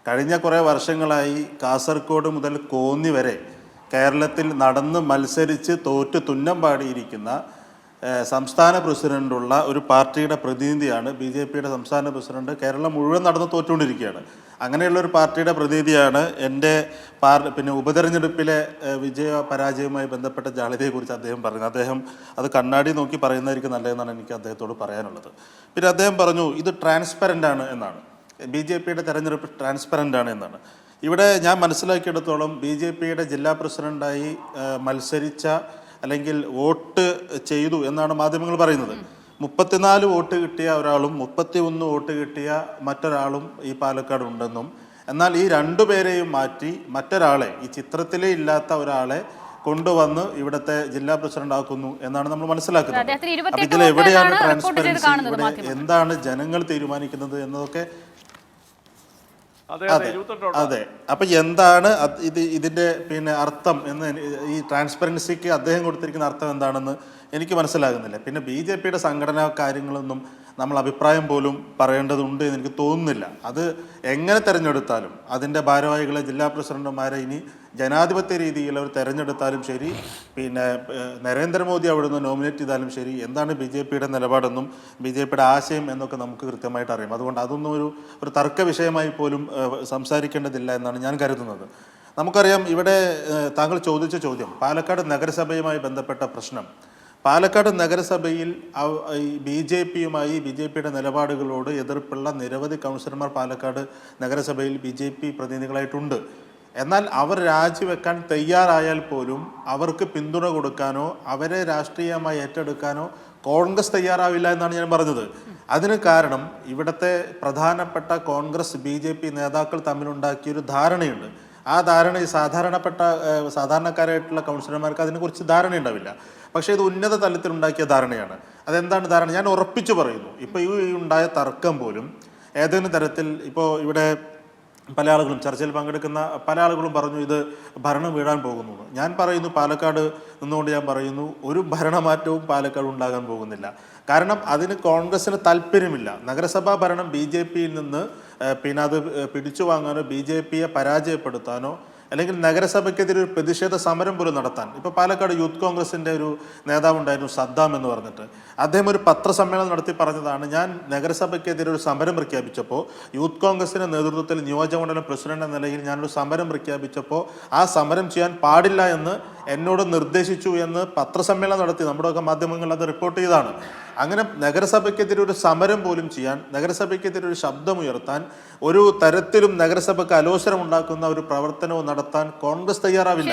കഴിഞ്ഞ കുറേ വർഷങ്ങളായി കാസർഗോഡ് മുതൽ കോന്നി വരെ കേരളത്തിൽ നടന്ന് മത്സരിച്ച് തോറ്റ് തുന്നം പാടിയിരിക്കുന്ന സംസ്ഥാന പ്രസിഡൻ്റുള്ള ഒരു പാർട്ടിയുടെ പ്രതിനിധിയാണ് BJPയുടെ സംസ്ഥാന പ്രസിഡന്റ്. കേരളം മുഴുവൻ നടന്ന് തോറ്റുകൊണ്ടിരിക്കുകയാണ്. അങ്ങനെയുള്ള ഒരു പാർട്ടിയുടെ പ്രതിനിധിയാണ് എൻ്റെ പിന്നെ ഉപതെരഞ്ഞെടുപ്പിലെ വിജയ പരാജയവുമായി ബന്ധപ്പെട്ട ജാള്യതയെക്കുറിച്ച് അദ്ദേഹം പറഞ്ഞു. അദ്ദേഹം അത് കണ്ണാടി നോക്കി പറയുന്നതായിരിക്കും നല്ലതെന്നാണ് എനിക്ക് അദ്ദേഹത്തോട് പറയാനുള്ളത്. പിന്നെ അദ്ദേഹം പറഞ്ഞു ഇത് ട്രാൻസ്പെറൻ്റ് ആണ് എന്നാണ്, BJPയുടെ തെരഞ്ഞെടുപ്പ് ട്രാൻസ്പെറൻ്റ് ആണ് എന്നാണ്. ഇവിടെ ഞാൻ മനസ്സിലാക്കിയെടുത്തോളം BJPയുടെ ജില്ലാ പ്രസിഡൻ്റായി മത്സരിച്ച അല്ലെങ്കിൽ വോട്ട് ചെയ്തു എന്നാണ് മാധ്യമങ്ങൾ പറയുന്നത്. 34 വോട്ട് കിട്ടിയ ഒരാളും 31 വോട്ട് കിട്ടിയ മറ്റൊരാളും ഈ പാലക്കാട് ഉണ്ടെന്നും, എന്നാൽ ഈ രണ്ടുപേരെയും മാറ്റി മറ്റൊരാളെ, ഈ ചിത്രത്തിലേ ഇല്ലാത്ത ഒരാളെ കൊണ്ടുവന്ന് ഇവിടുത്തെ ജില്ലാ പ്രസിഡന്റ് ആക്കുന്നു എന്നാണ് നമ്മൾ മനസ്സിലാക്കുന്നത്. അപ്പൊ ഇതിൽ എവിടെയാണ് ട്രാൻസ്പെറൻസി? ഇവിടെ എന്താണ് ജനങ്ങൾ തീരുമാനിക്കുന്നത് എന്നതൊക്കെ അതെ. അപ്പൊ എന്താണ് ഇതിന്റെ പിന്നെ അർത്ഥം എന്ന് ഈ ട്രാൻസ്പെറൻസിക്ക് അദ്ദേഹം കൊടുത്തിരിക്കുന്ന അർത്ഥം എന്താണെന്ന് എനിക്ക് മനസ്സിലാകുന്നില്ല. പിന്നെ BJPയുടെ സംഘടനാ കാര്യങ്ങളൊന്നും നമ്മൾ അഭിപ്രായം പോലും പറയേണ്ടതുണ്ട് എന്ന് എനിക്ക് തോന്നുന്നില്ല. അത് എങ്ങനെ തിരഞ്ഞെടുത്താലും അതിൻ്റെ ഭാരവാഹികളെ ജില്ലാ പ്രസിഡന്റുമാരെ ഇനി ജനാധിപത്യ രീതിയിൽ അവർ തിരഞ്ഞെടുത്താലും ശരി, പിന്നെ നരേന്ദ്രമോദി അവിടുന്ന് നോമിനേറ്റ് ചെയ്താലും ശരി, എന്താണ് BJPയുടെ നിലപാടെന്നും BJPയുടെ ആശയം എന്നൊക്കെ നമുക്ക് കൃത്യമായിട്ട് അറിയാം. അതുകൊണ്ട് അതൊന്നും ഒരു തർക്ക വിഷയമായി പോലും സംസാരിക്കേണ്ടതില്ല എന്നാണ് ഞാൻ കരുതുന്നത്. നമുക്കറിയാം, ഇവിടെ താങ്കൾ ചോദിച്ച ചോദ്യം പാലക്കാട് നഗരസഭയുമായി ബന്ധപ്പെട്ട പ്രശ്നം. പാലക്കാട് നഗരസഭയിൽ BJPയുമായി BJPയുടെ നിലപാടുകളോട് എതിർപ്പുള്ള നിരവധി കൗൺസിലർമാർ പാലക്കാട് നഗരസഭയിൽ BJP പ്രതിനിധികളായിട്ടുണ്ട്. എന്നാൽ അവർ രാജിവെക്കാൻ തയ്യാറായാൽ പോലും അവർക്ക് പിന്തുണ കൊടുക്കാനോ അവരെ രാഷ്ട്രീയമായി ഏറ്റെടുക്കാനോ കോൺഗ്രസ് തയ്യാറാവില്ല എന്നാണ് ഞാൻ പറഞ്ഞത്. അതിന് കാരണം ഇവിടുത്തെ പ്രധാനപ്പെട്ട കോൺഗ്രസ് BJP നേതാക്കൾ തമ്മിലുണ്ടാക്കിയൊരു ധാരണയുണ്ട്. ആ ധാരണ ഈ സാധാരണക്കാരായിട്ടുള്ള കൗൺസിലർമാർക്ക് അതിനെക്കുറിച്ച് ധാരണയുണ്ടാവില്ല. പക്ഷേ ഇത് ഉന്നത തലത്തിലുണ്ടാക്കിയ ധാരണയാണ്. അതെന്താണ് ധാരണ? ഞാൻ ഉറപ്പിച്ചു പറയുന്നു, ഇപ്പോൾ ഈ ഉണ്ടായ തർക്കം പോലും ഏതെങ്കിലും തരത്തിൽ, ഇപ്പോൾ ഇവിടെ പല ആളുകളും ചർച്ചയിൽ പങ്കെടുക്കുന്ന പല ആളുകളും പറഞ്ഞു ഇത് ഭരണം വീഴാൻ പോകുന്നു. ഞാൻ പറയുന്നു, പാലക്കാട് നിന്നുകൊണ്ട് ഞാൻ പറയുന്നു, ഒരു ഭരണമാറ്റവും പാലക്കാട് ഉണ്ടാകാൻ പോകുന്നില്ല. കാരണം അതിന് കോൺഗ്രസിന് താല്പര്യമില്ല. നഗരസഭാ ഭരണം BJPയിൽ നിന്ന് പിന്നെ അത് പിടിച്ചു വാങ്ങാനോ BJPയെ പരാജയപ്പെടുത്താനോ അല്ലെങ്കിൽ നഗരസഭയ്ക്കെതിരെ ഒരു പ്രതിഷേധ സമരം പോലും നടത്താൻ. ഇപ്പോൾ പാലക്കാട് യൂത്ത് കോൺഗ്രസിൻ്റെ ഒരു നേതാവുണ്ടായിരുന്നു, സദ്ദാം എന്ന് പറഞ്ഞിട്ട്. അദ്ദേഹം ഒരു പത്രസമ്മേളനം നടത്തി പറഞ്ഞതാണ്, ഞാൻ നഗരസഭയ്ക്കെതിരെ ഒരു സമരം പ്രഖ്യാപിച്ചപ്പോൾ, യൂത്ത് കോൺഗ്രസിൻ്റെ നേതൃത്വത്തിൽ നിയോജകമണ്ഡലം പ്രസിഡന്റ് എന്ന നിലയിൽ ഞാനൊരു സമരം പ്രഖ്യാപിച്ചപ്പോൾ ആ സമരം ചെയ്യാൻ പാടില്ല എന്ന് എന്നോട് നിർദ്ദേശിച്ചു എന്ന് പത്രസമ്മേളനം നടത്തി. നമ്മുടെയൊക്കെ മാധ്യമങ്ങൾ അത് റിപ്പോർട്ട് ചെയ്തതാണ്. അങ്ങനെ നഗരസഭയ്ക്കെതിരെ ഒരു സമരം പോലും ചെയ്യാൻ, നഗരസഭയ്ക്കെതിരെ ഒരു ശബ്ദമുയർത്താൻ, ഒരു തരത്തിലും നഗരസഭയ്ക്ക് അലോസരം ഉണ്ടാക്കുന്ന ഒരു പ്രവർത്തനവും നടത്താൻ കോൺഗ്രസ് തയ്യാറാവില്ല.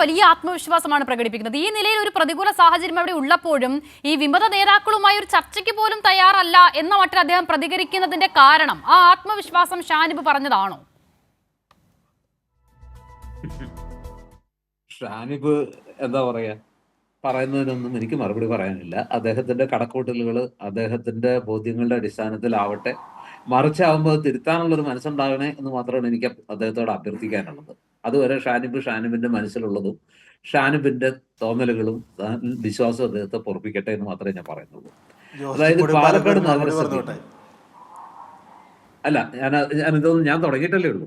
വലിയ ആത്മവിശ്വാസമാണ് പ്രകടിപ്പിക്കുന്നത്. ഈ നിലയിൽ ഒരു പ്രതികൂല സാഹചര്യം അവിടെ ഉള്ളപ്പോഴും ഈ വിമത നേതാക്കളുമായി ഒരു ചർച്ചയ്ക്ക് പോലും തയ്യാറല്ല എന്ന മട്ടിൽ അദ്ദേഹം പ്രതികരിക്കുന്നതിന്റെ കാരണം ആ ആത്മവിശ്വാസം ഷാനിബ് പറഞ്ഞതാണോ? ഷാനിബ് എന്താ പറയാ, പറയുന്നതിനൊന്നും എനിക്ക് മറുപടി പറയാനില്ല. അദ്ദേഹത്തിന്റെ കടക്കൂട്ടലുകൾ അദ്ദേഹത്തിന്റെ ബോധ്യങ്ങളുടെ അടിസ്ഥാനത്തിലാവട്ടെ, മറിച്ചാവുമ്പോൾ തിരുത്താനുള്ളൊരു മനസ്സുണ്ടാകണേ എന്ന് മാത്രമാണ് എനിക്ക് അദ്ദേഹത്തോട് അഭ്യർത്ഥിക്കാനുള്ളത്. അതുവരെ ഷാനിബിന്റെ മനസ്സിലുള്ളതും ഷാനിബിന്റെ തോന്നലുകളും വിശ്വാസവും അദ്ദേഹത്തെ പൊറപ്പിക്കട്ടെ എന്ന് മാത്രമേ ഞാൻ പറയുന്നുള്ളൂ. അതായത് പാലക്കാട് നഗരസഭ അല്ല, ഞാനിതൊന്നും ഞാൻ തുടങ്ങിയിട്ടല്ലേ ഉള്ളൂ.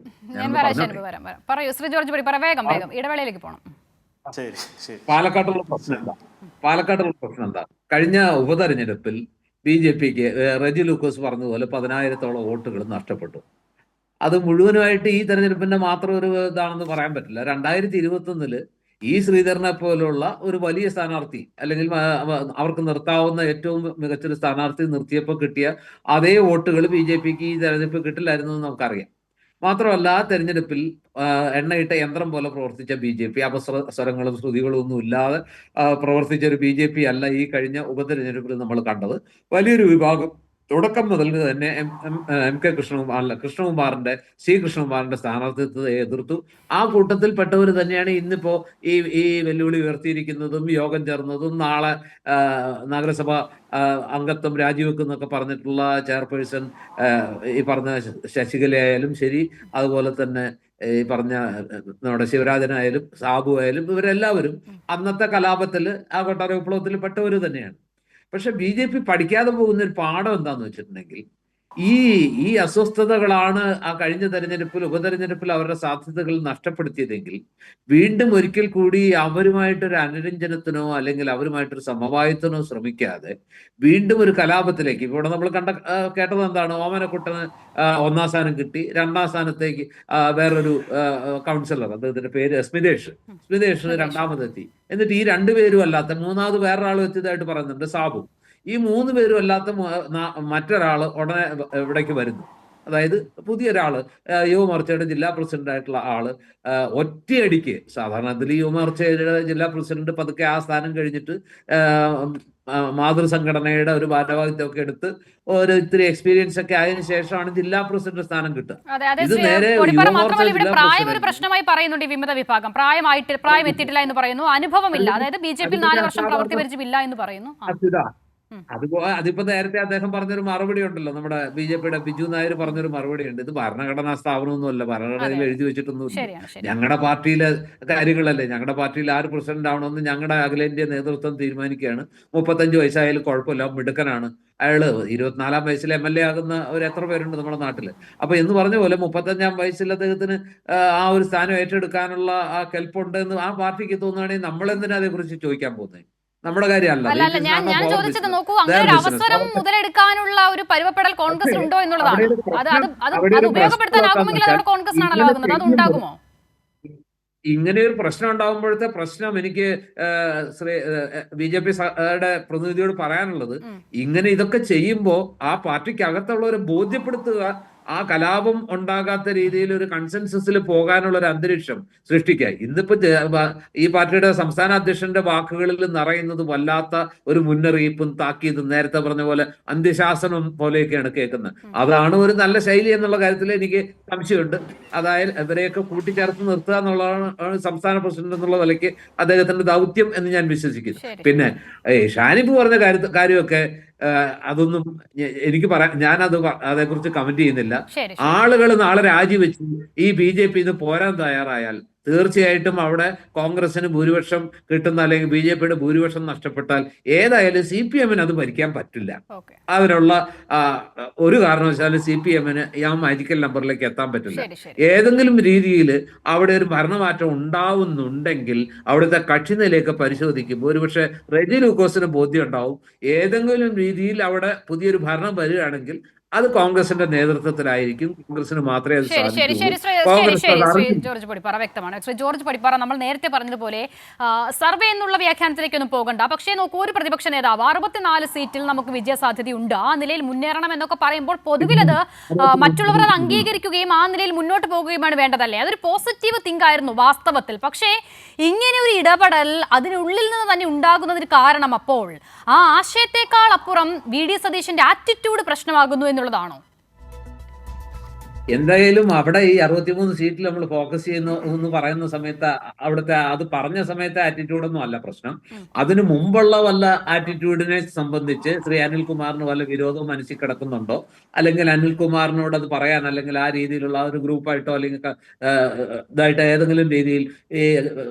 പാലക്കാട്ടുള്ള പ്രശ്നം എന്താ? കഴിഞ്ഞ ഉപതെരഞ്ഞെടുപ്പിൽ BJPക്ക് റെജി ലൂക്കോസ് പറഞ്ഞതുപോലെ 10,000-ഓളം വോട്ടുകൾ നഷ്ടപ്പെട്ടു. അത് മുഴുവനുമായിട്ട് ഈ തെരഞ്ഞെടുപ്പിന്റെ മാത്രം ഒരു ഇതാണെന്ന് പറയാൻ പറ്റില്ല. 2021 ഈ ശ്രീധരനെ പോലുള്ള ഒരു വലിയ സ്ഥാനാർത്ഥി, അല്ലെങ്കിൽ അവർക്ക് നിർത്താവുന്ന ഏറ്റവും മികച്ചൊരു സ്ഥാനാർത്ഥി നിർത്തിയപ്പോൾ കിട്ടിയ അതേ വോട്ടുകൾ BJPക്ക് ഈ തെരഞ്ഞെടുപ്പ് കിട്ടില്ലായിരുന്നു എന്ന് നമുക്കറിയാം. മാത്രമല്ല, ആ തെരഞ്ഞെടുപ്പിൽ എണ്ണയിട്ട യന്ത്രം പോലെ പ്രവർത്തിച്ച BJP, അപസ്വരങ്ങളും ശ്രുതികളും ഒന്നും ഇല്ലാതെ പ്രവർത്തിച്ച ഒരു BJP അല്ല ഈ കഴിഞ്ഞ ഉപതെരഞ്ഞെടുപ്പിൽ നമ്മൾ കണ്ടത്. വലിയൊരു വിഭാഗം തുടക്കം മുതൽ തന്നെ MK കൃഷ്ണകുമാറിന്റെ സ്ഥാനാർത്ഥിത്വത്തെ എതിർത്തു. ആ കൂട്ടത്തിൽപ്പെട്ടവർ തന്നെയാണ് ഇന്നിപ്പോ ഈ വെല്ലുവിളി ഉയർത്തിയിരിക്കുന്നതും യോഗം ചേർന്നതും നാളെ നഗരസഭ അംഗത്വം രാജിവെക്കുന്നൊക്കെ പറഞ്ഞിട്ടുള്ള ചെയർപേഴ്സൺ ഈ പറഞ്ഞ ശശികലയായാലും ശരി, അതുപോലെ തന്നെ ഈ പറഞ്ഞ നമ്മുടെ ശിവരാജനായാലും സാബു ആയാലും ഇവരെല്ലാവരും അന്നത്തെ കലാപത്തിൽ ആ കൊട്ടാര വിപ്ലവത്തിൽ പെട്ടവർ തന്നെയാണ്. പക്ഷെ BJP പഠിക്കാതെ പോകുന്ന ഒരു പാഠം എന്താന്ന് വെച്ചിട്ടുണ്ടെങ്കിൽ, ഈ അസ്വസ്ഥതകളാണ് ആ കഴിഞ്ഞ ഉപതെരഞ്ഞെടുപ്പിൽ അവരുടെ സാധ്യതകൾ നഷ്ടപ്പെടുത്തിയതെങ്കിൽ വീണ്ടും ഒരിക്കൽ കൂടി അവരുമായിട്ടൊരു അനുരഞ്ജനത്തിനോ അല്ലെങ്കിൽ അവരുമായിട്ടൊരു സമവായത്തിനോ ശ്രമിക്കാതെ വീണ്ടും ഒരു കലാപത്തിലേക്ക്, ഇവിടെ നമ്മൾ കേട്ടത് എന്താണ്? ഓമനക്കുട്ടന് 1ാം സ്ഥാനം കിട്ടി, 2ാം സ്ഥാനത്തേക്ക് വേറൊരു കൗൺസിലർ, അദ്ദേഹത്തിന്റെ പേര് സ്മിതേഷ് 2ാമതെത്തി. എന്നിട്ട് ഈ 2 പേരും അല്ലാത്ത 3ാമത് വേറൊരാൾ എത്തിയതായിട്ട് പറയുന്നുണ്ട്, സാബു. ഈ 3 പേരും അല്ലാത്ത മറ്റൊരാള് ഉടനെ ഇവിടേക്ക് വരുന്നു. അതായത് പുതിയൊരാള്, യുവമോർച്ചയുടെ ജില്ലാ പ്രസിഡന്റ് ആയിട്ടുള്ള ആള് ഒറ്റയടിക്ക്, സാധാരണ അതിൽ യുവമോർച്ചയുടെ ജില്ലാ പ്രസിഡന്റ് പതുക്കെ ആ സ്ഥാനം കഴിഞ്ഞിട്ട് മാതൃസംഘടനയുടെ ഒരു ഭാരവാഹിത്വമൊക്കെ എടുത്ത് ഒരു ഇത്തിരി എക്സ്പീരിയൻസ് ഒക്കെ ആയതിനു ശേഷമാണ് ജില്ലാ പ്രസിഡന്റ് സ്ഥാനം കിട്ടുക. ഇത് നേരെ പ്രായം ഒരു പ്രശ്നമായി പറയുന്നുണ്ട് ഈ വിമത വിഭാഗം. പ്രായം എത്തിയിട്ടില്ല എന്ന് പറയുന്നു, അനുഭവമില്ല, അതായത് BJP 4 വർഷം പ്രവൃത്തി പരിചയമില്ല എന്ന് പറയുന്നു. അതിപ്പോ നേരത്തെ അദ്ദേഹം പറഞ്ഞൊരു മറുപടി ഉണ്ടല്ലോ, നമ്മുടെ BJPയുടെ ബിജു നായർ പറഞ്ഞൊരു മറുപടി ഉണ്ട്. ഇത് ഭരണഘടനാ സ്ഥാപനമൊന്നുമല്ല, ഭരണഘടനയിൽ എഴുതി വെച്ചിട്ടൊന്നുമില്ല. ഞങ്ങളുടെ പാർട്ടിയിലെ കാര്യങ്ങളല്ലേ, ഞങ്ങളുടെ പാർട്ടിയിൽ ആര് പ്രസിഡന്റ് ആവണമെന്ന് ഞങ്ങളുടെ അഖിലേന്ത്യാ നേതൃത്വം തീരുമാനിക്കുകയാണ്. 35 വയസ്സായാലും കുഴപ്പമില്ല, മിടുക്കനാണ് അയാള്. 24ാം വയസ്സിൽ MLA ആകുന്ന എത്ര പേരുണ്ട് നമ്മുടെ നാട്ടില്. അപ്പൊ എന്ന് പറഞ്ഞ പോലെ 35ാം വയസ്സിൽ അദ്ദേഹത്തിന് ആ ഒരു സ്ഥാനം ഏറ്റെടുക്കാനുള്ള ആ കെൽപ്പുണ്ട് എന്ന് ആ പാർട്ടിക്ക് തോന്നുകയാണെങ്കിൽ നമ്മളെന്തിനാ അതേക്കുറിച്ച് ചോദിക്കാൻ പോകുന്നത്? നമ്മുടെ കാര്യമല്ല. ഞാൻ ചോദിച്ചത്, നോക്കൂ, അങ്ങനെ ഒരു അവസരം മുതലെടുക്കാനുള്ള ഒരു പരുവപ്പെടൽ കോൺഗ്രസ് ഉണ്ടോ എന്നുള്ളതാണ്. അത് ഉപയോഗപ്പെടുത്താനാകുമെങ്കിൽ അതോടെ കോൺഗ്രസിനാണല്ലോ ആകുന്നത്, അത് ഉണ്ടാകുമോ? ഇങ്ങനെ ഒരു പ്രശ്നം ഉണ്ടാകുമ്പോഴത്തെ പ്രശ്നം എനിക്ക് BJPയുടെ പ്രതിനിധിയോട് പറയാനുള്ളത്, ഇങ്ങനെ ഇതൊക്കെ ചെയ്യുമ്പോൾ ആ പാർട്ടിക്ക് അകത്തുള്ള ഒരു ബോധ്യപ്പെടുത്തുക, ആ കലാപം ഉണ്ടാകാത്ത രീതിയിൽ ഒരു കൺസെൻസസിൽ പോകാനുള്ള ഒരു അന്തരീക്ഷം സൃഷ്ടിക്കുക. ഇന്നിപ്പോ ഈ പാർട്ടിയുടെ സംസ്ഥാന അധ്യക്ഷന്റെ വാക്കുകളിൽ നിറയുന്നത് വല്ലാത്ത ഒരു മുന്നറിയിപ്പും താക്കീതും, നേരത്തെ പറഞ്ഞ പോലെ അന്ത്യശാസനം പോലെയൊക്കെയാണ് കേൾക്കുന്നത്. അതാണ് ഒരു നല്ല ശൈലി എന്നുള്ള കാര്യത്തിൽ എനിക്ക് സംശയമുണ്ട്. അതായത് ഇവരെയൊക്കെ കൂട്ടിച്ചേർത്ത് നിർത്തുക എന്നുള്ളതാണ് സംസ്ഥാന പ്രസിഡന്റ് എന്നുള്ള നിലയ്ക്ക് അദ്ദേഹത്തിന്റെ ദൗത്യം എന്ന് ഞാൻ വിശ്വസിക്കുന്നു. പിന്നെ ഷാനിബ് പറഞ്ഞ കാര്യമൊക്കെ അതൊന്നും എനിക്ക് ഞാനത് അതേക്കുറിച്ച് കമന്റ് ചെയ്യുന്നില്ല. ആളുകൾ നാളെ രാജിവെച്ച് ഈ BJP പോരാൻ തയ്യാറായാൽ തീർച്ചയായിട്ടും അവിടെ കോൺഗ്രസിന് ഭൂരിപക്ഷം കിട്ടുന്ന, അല്ലെങ്കിൽ BJPയുടെ ഭൂരിപക്ഷം നഷ്ടപ്പെട്ടാൽ ഏതായാലും CPM-ന് അത് ഭരിക്കാൻ പറ്റില്ല. അതിനുള്ള ഒരു കാരണവശാലും CPM-ന് ആ മാജിക്കൽ നമ്പറിലേക്ക് എത്താൻ പറ്റില്ല. ഏതെങ്കിലും രീതിയിൽ അവിടെ ഒരു ഭരണമാറ്റം ഉണ്ടാവുന്നുണ്ടെങ്കിൽ അവിടുത്തെ കക്ഷി നിലയൊക്കെ പരിശോധിക്കുമ്പോൾ ഒരുപക്ഷെ റെജി ലൂക്കോസിന് ബോധ്യം ഉണ്ടാവും, ഏതെങ്കിലും രീതിയിൽ അവിടെ പുതിയൊരു ഭരണം വരികയാണെങ്കിൽ അത് കോൺഗ്രസിന്റെ നേതൃത്വത്തിലായിരിക്കും. കോൺഗ്രസിന് മാത്രമേ അത് ശരി ശരി ശരി സാധിക്കൂ. ശ്രീ ജോർജ് പടിപ്പാറ വ്യക്തമാണ്. ശ്രീ ജോർജ് പടിപ്പാറ, നമ്മൾ നേരത്തെ പറഞ്ഞതുപോലെ സർവേ എന്നുള്ള വ്യാഖ്യാനത്തിലേക്കൊന്നും പോകണ്ട. പക്ഷേ നോക്കൂ, ഒരു പ്രതിപക്ഷ നേതാവ് 64 സീറ്റിൽ നമുക്ക് വിജയസാധ്യതയുണ്ട്, ആ നിലയിൽ മുന്നേറണം എന്നൊക്കെ പറയുമ്പോൾ പൊതുവിലത് മറ്റുള്ളവർ അത് അംഗീകരിക്കുകയും ആ നിലയിൽ മുന്നോട്ട് പോകുകയുമാണ് വേണ്ടതല്ലേ? അതൊരു പോസിറ്റീവ് തിങ്ക് ആയിരുന്നു വാസ്തവത്തിൽ. പക്ഷേ ഇങ്ങനെ ഒരു ഇടപെടൽ അതിനുള്ളിൽ നിന്ന് തന്നെ ഉണ്ടാകുന്നതിന് കാരണം അപ്പോൾ ആ ആശയത്തെക്കാൾ അപ്പുറം വി ഡി സതീശന്റെ ആറ്റിറ്റ്യൂഡ് പ്രശ്നമാകുന്നു എന്നുള്ളതാണോ? എന്തായാലും അവിടെ ഈ 63 സീറ്റിൽ നമ്മൾ ഫോക്കസ് ചെയ്യുന്നു എന്ന് പറയുന്ന സമയത്ത് അവിടുത്തെ അത് പറഞ്ഞ സമയത്തെ ആറ്റിറ്റ്യൂഡൊന്നും അല്ല പ്രശ്നം. അതിനു മുമ്പുള്ള വല്ല ആറ്റിറ്റ്യൂഡിനെ സംബന്ധിച്ച് ശ്രീ അനിൽകുമാറിന് വല്ല വിരോധവും മനസ്സിൽ കിടക്കുന്നുണ്ടോ, അല്ലെങ്കിൽ അനിൽകുമാറിനോട് അത് പറയാൻ, അല്ലെങ്കിൽ ആ രീതിയിലുള്ള ഒരു ഗ്രൂപ്പായിട്ടോ അല്ലെങ്കിൽ ഇതായിട്ട് ഏതെങ്കിലും രീതിയിൽ ഈ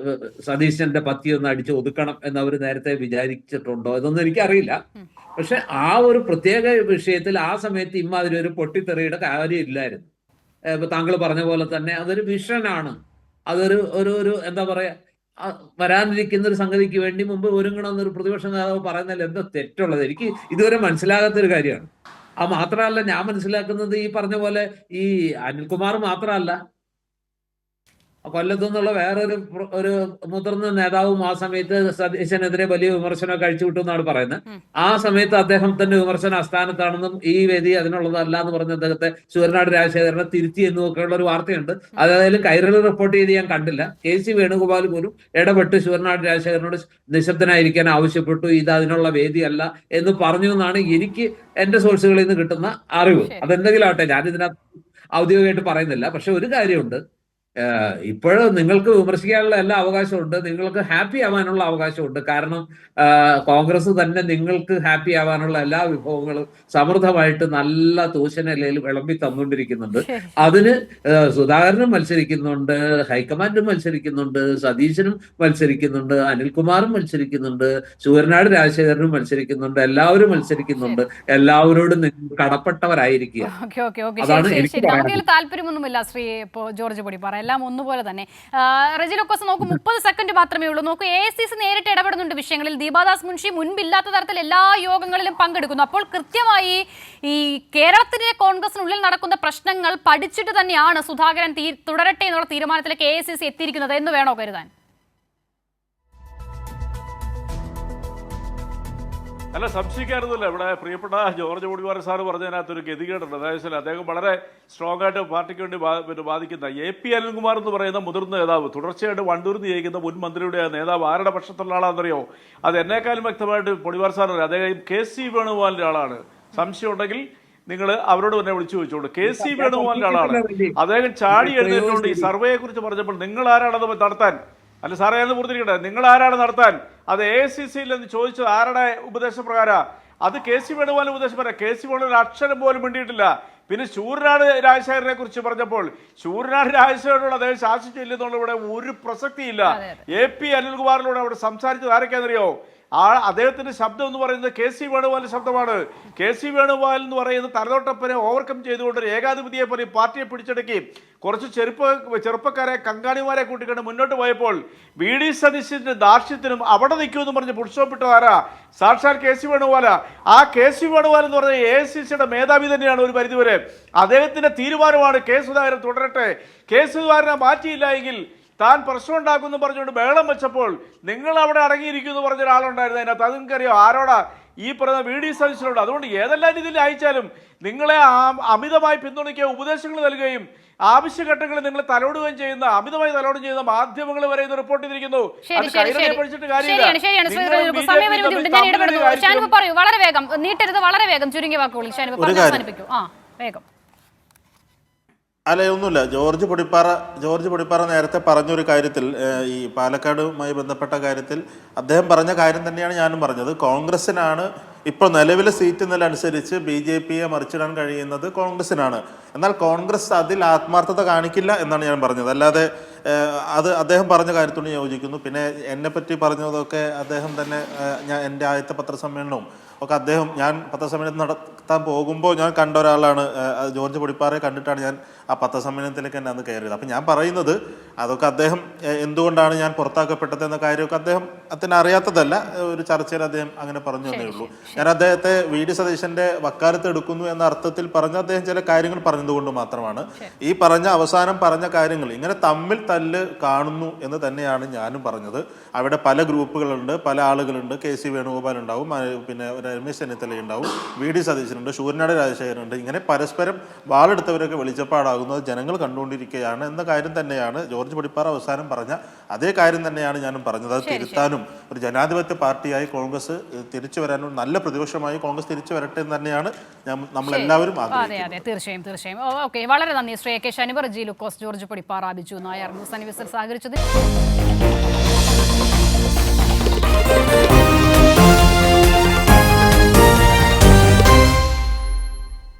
സതീശന്റെ പത്തി ഒന്ന് അടിച്ച് ഒതുക്കണം എന്ന് അവർ നേരത്തെ വിചാരിച്ചിട്ടുണ്ടോ, ഇതൊന്നും എനിക്കറിയില്ല. പക്ഷെ ആ ഒരു പ്രത്യേക വിഷയത്തിൽ ആ സമയത്ത് ഇമ്മാതിരി ഒരു പൊട്ടിത്തെറിയുടെ കാര്യമില്ലായിരുന്നു. ഇപ്പൊ താങ്കൾ പറഞ്ഞ പോലെ തന്നെ അതൊരു വിഷനാണ്. അതൊരു ഒരു എന്താ പറയാ, വരാനിരിക്കുന്ന ഒരു സംഗതിക്ക് വേണ്ടി മുമ്പ് ഒരുങ്ങണമെന്നൊരു പ്രതിപക്ഷ നേതാവ് പറയുന്നതിൽ എന്താ തെറ്റുള്ളത്? എനിക്ക് ഇതുവരെ മനസ്സിലാകാത്തൊരു കാര്യമാണ്. മാത്രമല്ല, ഞാൻ മനസ്സിലാക്കുന്നത് ഈ പറഞ്ഞ പോലെ ഈ അനിൽകുമാർ മാത്രമല്ല, കൊല്ലത്തു നിന്നുള്ള ഒരു മുതിർന്ന നേതാവും ആ സമയത്ത് സതീശനെതിരെ വലിയ വിമർശനമൊക്കെ അഴിച്ചുവിട്ടു എന്നാണ് പറയുന്നത്. ആ സമയത്ത് അദ്ദേഹം തന്നെ വിമർശന ആസ്ഥാനത്താണെന്നും ഈ വേദി അതിനുള്ളതല്ല എന്ന് പറഞ്ഞ അദ്ദേഹത്തെ ശൂരനാട് രാജശേഖരനെ തിരുത്തി എന്നൊക്കെയുള്ള ഒരു വാർത്തയുണ്ട്. അതായാലും കൈരളി റിപ്പോർട്ട് ചെയ്ത് ഞാൻ കണ്ടില്ല. KC വേണുഗോപാൽ പോലും ഇടപെട്ട് ശൂരനാട് രാജശേഖരനോട് നിശബ്ദനായിരിക്കാൻ ആവശ്യപ്പെട്ടു, ഇത് അതിനുള്ള വേദിയല്ല എന്ന് പറഞ്ഞു എന്നാണ് എനിക്ക് എന്റെ സോഴ്സുകളിൽ നിന്ന് കിട്ടുന്ന അറിവ്. അതെന്തെങ്കിലും ആവട്ടെ, ഞാനിതിനകത്ത് ഔദ്യോഗികമായിട്ട് പറയുന്നില്ല. പക്ഷെ ഒരു കാര്യമുണ്ട്, ഇപ്പോഴും നിങ്ങൾക്ക് വിമർശിക്കാനുള്ള എല്ലാ അവകാശമുണ്ട്, നിങ്ങൾക്ക് ഹാപ്പി ആവാനുള്ള അവകാശമുണ്ട്. കാരണം കോൺഗ്രസ് തന്നെ നിങ്ങൾക്ക് ഹാപ്പി ആവാനുള്ള എല്ലാ വിഭവങ്ങളും സമൃദ്ധമായിട്ട് നല്ല തൂശനിലയിൽ വിളമ്പി തന്നുകൊണ്ടിരിക്കുന്നുണ്ട്. അതിന് സുധാകരനും മത്സരിക്കുന്നുണ്ട്, ഹൈക്കമാൻഡും മത്സരിക്കുന്നുണ്ട്, സതീശനും മത്സരിക്കുന്നുണ്ട്, അനിൽകുമാറും മത്സരിക്കുന്നുണ്ട്, ശൂരനാട് രാജശേഖരനും മത്സരിക്കുന്നുണ്ട്, എല്ലാവരും മത്സരിക്കുന്നുണ്ട്. എല്ലാവരോടും നിങ്ങൾ കടപ്പെട്ടവരായിരിക്കുക. അതാണ് എനിക്ക് പറയാനുള്ളത്. താല്പര്യമൊന്നുമില്ല ശ്രീ ജോർജ് പടിപ്പാറ, എല്ലാം ഒന്നുപോലെ തന്നെ. റെജിലൊക്കോസ് നോക്കൂ, 30 സെക്കൻഡ് മാത്രമേ ഉള്ളൂ. നോക്കൂ, AICC നേരിട്ട് ഇടപെടുന്നുണ്ട് വിഷയങ്ങളിൽ. ദീപാദാസ് മുൻഷി മുൻപില്ലാത്ത തരത്തിൽ എല്ലാ യോഗങ്ങളിലും പങ്കെടുക്കുന്നു. അപ്പോൾ കൃത്യമായി ഈ കേരളത്തിലെ കോൺഗ്രസിനുള്ളിൽ നടക്കുന്ന പ്രശ്നങ്ങൾ പഠിച്ചിട്ട് തന്നെയാണ് സുധാകരൻ തുടരട്ടെ എന്നുള്ള തീരുമാനത്തിലേക്ക് AICC എത്തിയിരിക്കുന്നത് എന്ന് വേണോ കരുതാൻ? അല്ല, സംശയിക്കാറുന്നില്ല. ഇവിടെ പ്രിയപ്പെട്ട ജോർജ് പടിപ്പാറ സാറ് പറഞ്ഞതിനകത്തൊരു ഗതികേടുണ്ട്. അതായത് അദ്ദേഹം വളരെ സ്ട്രോങ് ആയിട്ട് പാർട്ടിക്ക് വേണ്ടി വാദിക്കുന്ന AP അനിൽകുമാർ എന്ന് പറയുന്ന മുതിർന്ന നേതാവ്, തുടർച്ചയായിട്ട് വണ്ടൂർന്ന് ജയിക്കുന്ന മുൻ മന്ത്രിയുടെ നേതാവ് ആരുടെ പക്ഷത്തുള്ള ആളാണെന്നറിയോ? അത് എന്നെക്കാളും വ്യക്തമായിട്ട് പടിപ്പാറ സാർ അറിയാം. അദ്ദേഹം KC വേണുഗോപാലിന്റെ ആളാണ്. സംശയം ഉണ്ടെങ്കിൽ നിങ്ങൾ അവരോട് തന്നെ വിളിച്ചു ചോദിച്ചോളൂ. KC വേണുഗോപാലിന്റെ ആളാണ്. അദ്ദേഹം ചാടി എഴുന്നേറ്റുകൊണ്ട് ഈ സർവേയെ കുറിച്ച് പറഞ്ഞപ്പോൾ നിങ്ങൾ ആരാണത് നടത്താൻ, അല്ല സാറേ എന്ന് പൂർത്തിരിക്കട്ടെ, നിങ്ങൾ ആരാണ് നടത്താൻ? അത് AICC എന്ന് ചോദിച്ചത് ആരുടെ ഉപദേശപ്രകാരം? അത് KC വേണുഗോപാലിന്റെ ഉപദേശപ്രകാരം. KC വേണുഗോപാൽ ഒരു അക്ഷരം പോലും മിണ്ടിയിട്ടില്ല. പിന്നെ ശൂരനാട് രാജശേഖരനെ കുറിച്ച് പറഞ്ഞപ്പോൾ ശൂരനാട് രാജശേഖരനോട് അദ്ദേഹം ശാസിച്ചില്ലെന്നുള്ള ഇവിടെ ഒരു പ്രസക്തിയില്ല. AP അനിൽകുമാറിനോട് അവിടെ സംസാരിച്ചത് ആരൊക്കെയാണെന്നറിയോ? അദ്ദേഹത്തിന്റെ ശബ്ദം എന്ന് പറയുന്നത് KC വേണുഗോപാലിന്റെ ശബ്ദമാണ്. KC വേണുഗോപാൽ എന്ന് പറയുന്നത് തലതൊട്ടപ്പനെ ഓവർകം ചെയ്തുകൊണ്ട് ഏകാധിപതിയെ പോലെ പാർട്ടിയെ പിടിച്ചടക്കി കുറച്ച് ചെറുപ്പക്കാരെ കങ്കാണിമാരെ കൂട്ടിക്കൊണ്ട് മുന്നോട്ട് പോയപ്പോൾ VD സതീശന്റെ ദാർഷ്ട്യത്തിനും അവിടെ നിൽക്കുമെന്ന് പറഞ്ഞ് പുഷ്പപ്പെട്ടതാരാ? സാക്ഷാൽ KC വേണുഗോപാല. ആ KC വേണുഗോപാൽ എന്ന് പറഞ്ഞ AICCയുടെ മേധാവി തന്നെയാണ് ഒരു പരിധിവരെ. അദ്ദേഹത്തിന്റെ തീരുമാനമാണ് സുധാകരൻ തുടരട്ടെ. സുധാകരനെ മാറ്റിയില്ല എങ്കിൽ താൻ പ്രശ്നം ഉണ്ടാക്കുമെന്ന് പറഞ്ഞുകൊണ്ട് ബഹളം വെച്ചപ്പോൾ നിങ്ങൾ അവിടെ അടങ്ങിയിരിക്കുമെന്ന് പറഞ്ഞ ഒരാളുണ്ടായിരുന്നു അതിനകത്ത്. അത് നിങ്ങൾക്കറിയോ ആരോടാ? ഈ പറയുന്ന VD സതീശനോട്. അതുകൊണ്ട് ഏതെല്ലാം രീതിയിൽ അയച്ചാലും നിങ്ങളെ അമിതമായി പിന്തുണയ്ക്കുക, ഉപദേശങ്ങൾ നൽകുകയും ആവശ്യഘട്ടങ്ങളിൽ നിങ്ങൾ തലോടുകയും ചെയ്യുന്ന, അമിതമായി തലോടുകയും ചെയ്യുന്ന മാധ്യമങ്ങൾ വരെ ഇത് റിപ്പോർട്ട് ചെയ്തിരിക്കുന്നു. പഠിച്ചിട്ട് കാര്യമില്ല. വളരെ വേഗം നീട്ടരുത്, വളരെ വേഗം ചുരുങ്ങിയ വാക്കുകളിൽ അവസാനിപ്പിക്കൂ. വേഗം. അല്ല, ഒന്നുമില്ല. ജോർജ് പടിപ്പാറ നേരത്തെ പറഞ്ഞൊരു കാര്യത്തിൽ, ഈ പാലക്കാടുമായി ബന്ധപ്പെട്ട കാര്യത്തിൽ അദ്ദേഹം പറഞ്ഞ കാര്യം തന്നെയാണ് ഞാനും പറഞ്ഞത്. കോൺഗ്രസിനാണ് ഇപ്പോൾ നിലവിലെ സീറ്റ് നില അനുസരിച്ച് BJPയെ മറിച്ചിടാൻ കഴിയുന്നത് കോൺഗ്രസിനാണ്. എന്നാൽ കോൺഗ്രസ് അതിൽ ആത്മാർത്ഥത കാണിക്കില്ല എന്നാണ് ഞാൻ പറഞ്ഞത്. അല്ലാതെ അത് അദ്ദേഹം പറഞ്ഞ കാര്യത്തോട് യോജിക്കുന്നു. പിന്നെ എന്നെ പറ്റി പറഞ്ഞതൊക്കെ അദ്ദേഹം തന്നെ, എൻ്റെ ആദ്യത്തെ പത്രസമ്മേളനവും ഒക്കെ അദ്ദേഹം, ഞാൻ പത്രസമ്മേളനം നടത്താൻ പോകുമ്പോൾ ഞാൻ കണ്ട ഒരാളാണ്, ജോർജ് പൊടിപ്പാറയെ കണ്ടിട്ടാണ് ഞാൻ ആ പത്രസമ്മേളനത്തിലേക്ക് തന്നെ അന്ന് കയറിയത്. അപ്പം ഞാൻ പറയുന്നത് അതൊക്കെ അദ്ദേഹം എന്തുകൊണ്ടാണ് ഞാൻ പുറത്താക്കപ്പെട്ടത് എന്ന കാര്യമൊക്കെ അദ്ദേഹത്തിന് അറിയാത്തതല്ല, ഒരു ചർച്ചയിൽ അദ്ദേഹം അങ്ങനെ പറഞ്ഞു എന്നേ ഉള്ളൂ. ഞാൻ അദ്ദേഹത്തെ VD സതീശന്റെ വക്കാലത്ത് എടുക്കുന്നു എന്ന അർത്ഥത്തിൽ പറഞ്ഞ അദ്ദേഹം ചില കാര്യങ്ങൾ പറഞ്ഞതുകൊണ്ട് മാത്രമാണ്. ഈ അവസാനം പറഞ്ഞ കാര്യങ്ങൾ ഇങ്ങനെ തമ്മിൽ തല്ല് കാണുന്നു എന്ന് തന്നെയാണ് ഞാനും പറഞ്ഞത്. അവിടെ പല ഗ്രൂപ്പുകളുണ്ട്, പല ആളുകളുണ്ട്. KC വേണുഗോപാൽ ഉണ്ടാവും, പിന്നെ രമേശ് ചെന്നിത്തല ഉണ്ടാവും, VD സതീശനുണ്ട്, ശൂരനാട് രാജശേഖരനുണ്ട്. ഇങ്ങനെ പരസ്പരം വാളെടുത്തവരൊക്കെ വെളിച്ചപ്പാടാകുന്നത് ജനങ്ങൾ കണ്ടുകൊണ്ടിരിക്കുകയാണ് എന്ന കാര്യം തന്നെയാണ് ജോർജ് പൊടിപ്പാറ അവസാനം പറഞ്ഞ അതേ കാര്യം തന്നെയാണ് ഞാനും പറഞ്ഞത്. അത് തിരുത്താനും ഒരു ജനാധിപത്യ പാർട്ടിയായി കോൺഗ്രസ് തിരിച്ചു വരാനും നല്ല പ്രതിപക്ഷമായി കോൺഗ്രസ് തിരിച്ചു വരട്ടെ എന്ന് തന്നെയാണ് നമ്മളെല്ലാവരും ആഗ്രഹിക്കുന്നത്. തീർച്ചയായും. ഓക്കെ, വളരെ നന്ദി ശ്രീ AK ശനിവർ, G. ലൂക്കോസ്, ജോർജ് പൊടിപ്പാറ, ബിജു നായർ ന്യൂസ് അനിവേഴ്സൽ സഹകരിച്ചത്.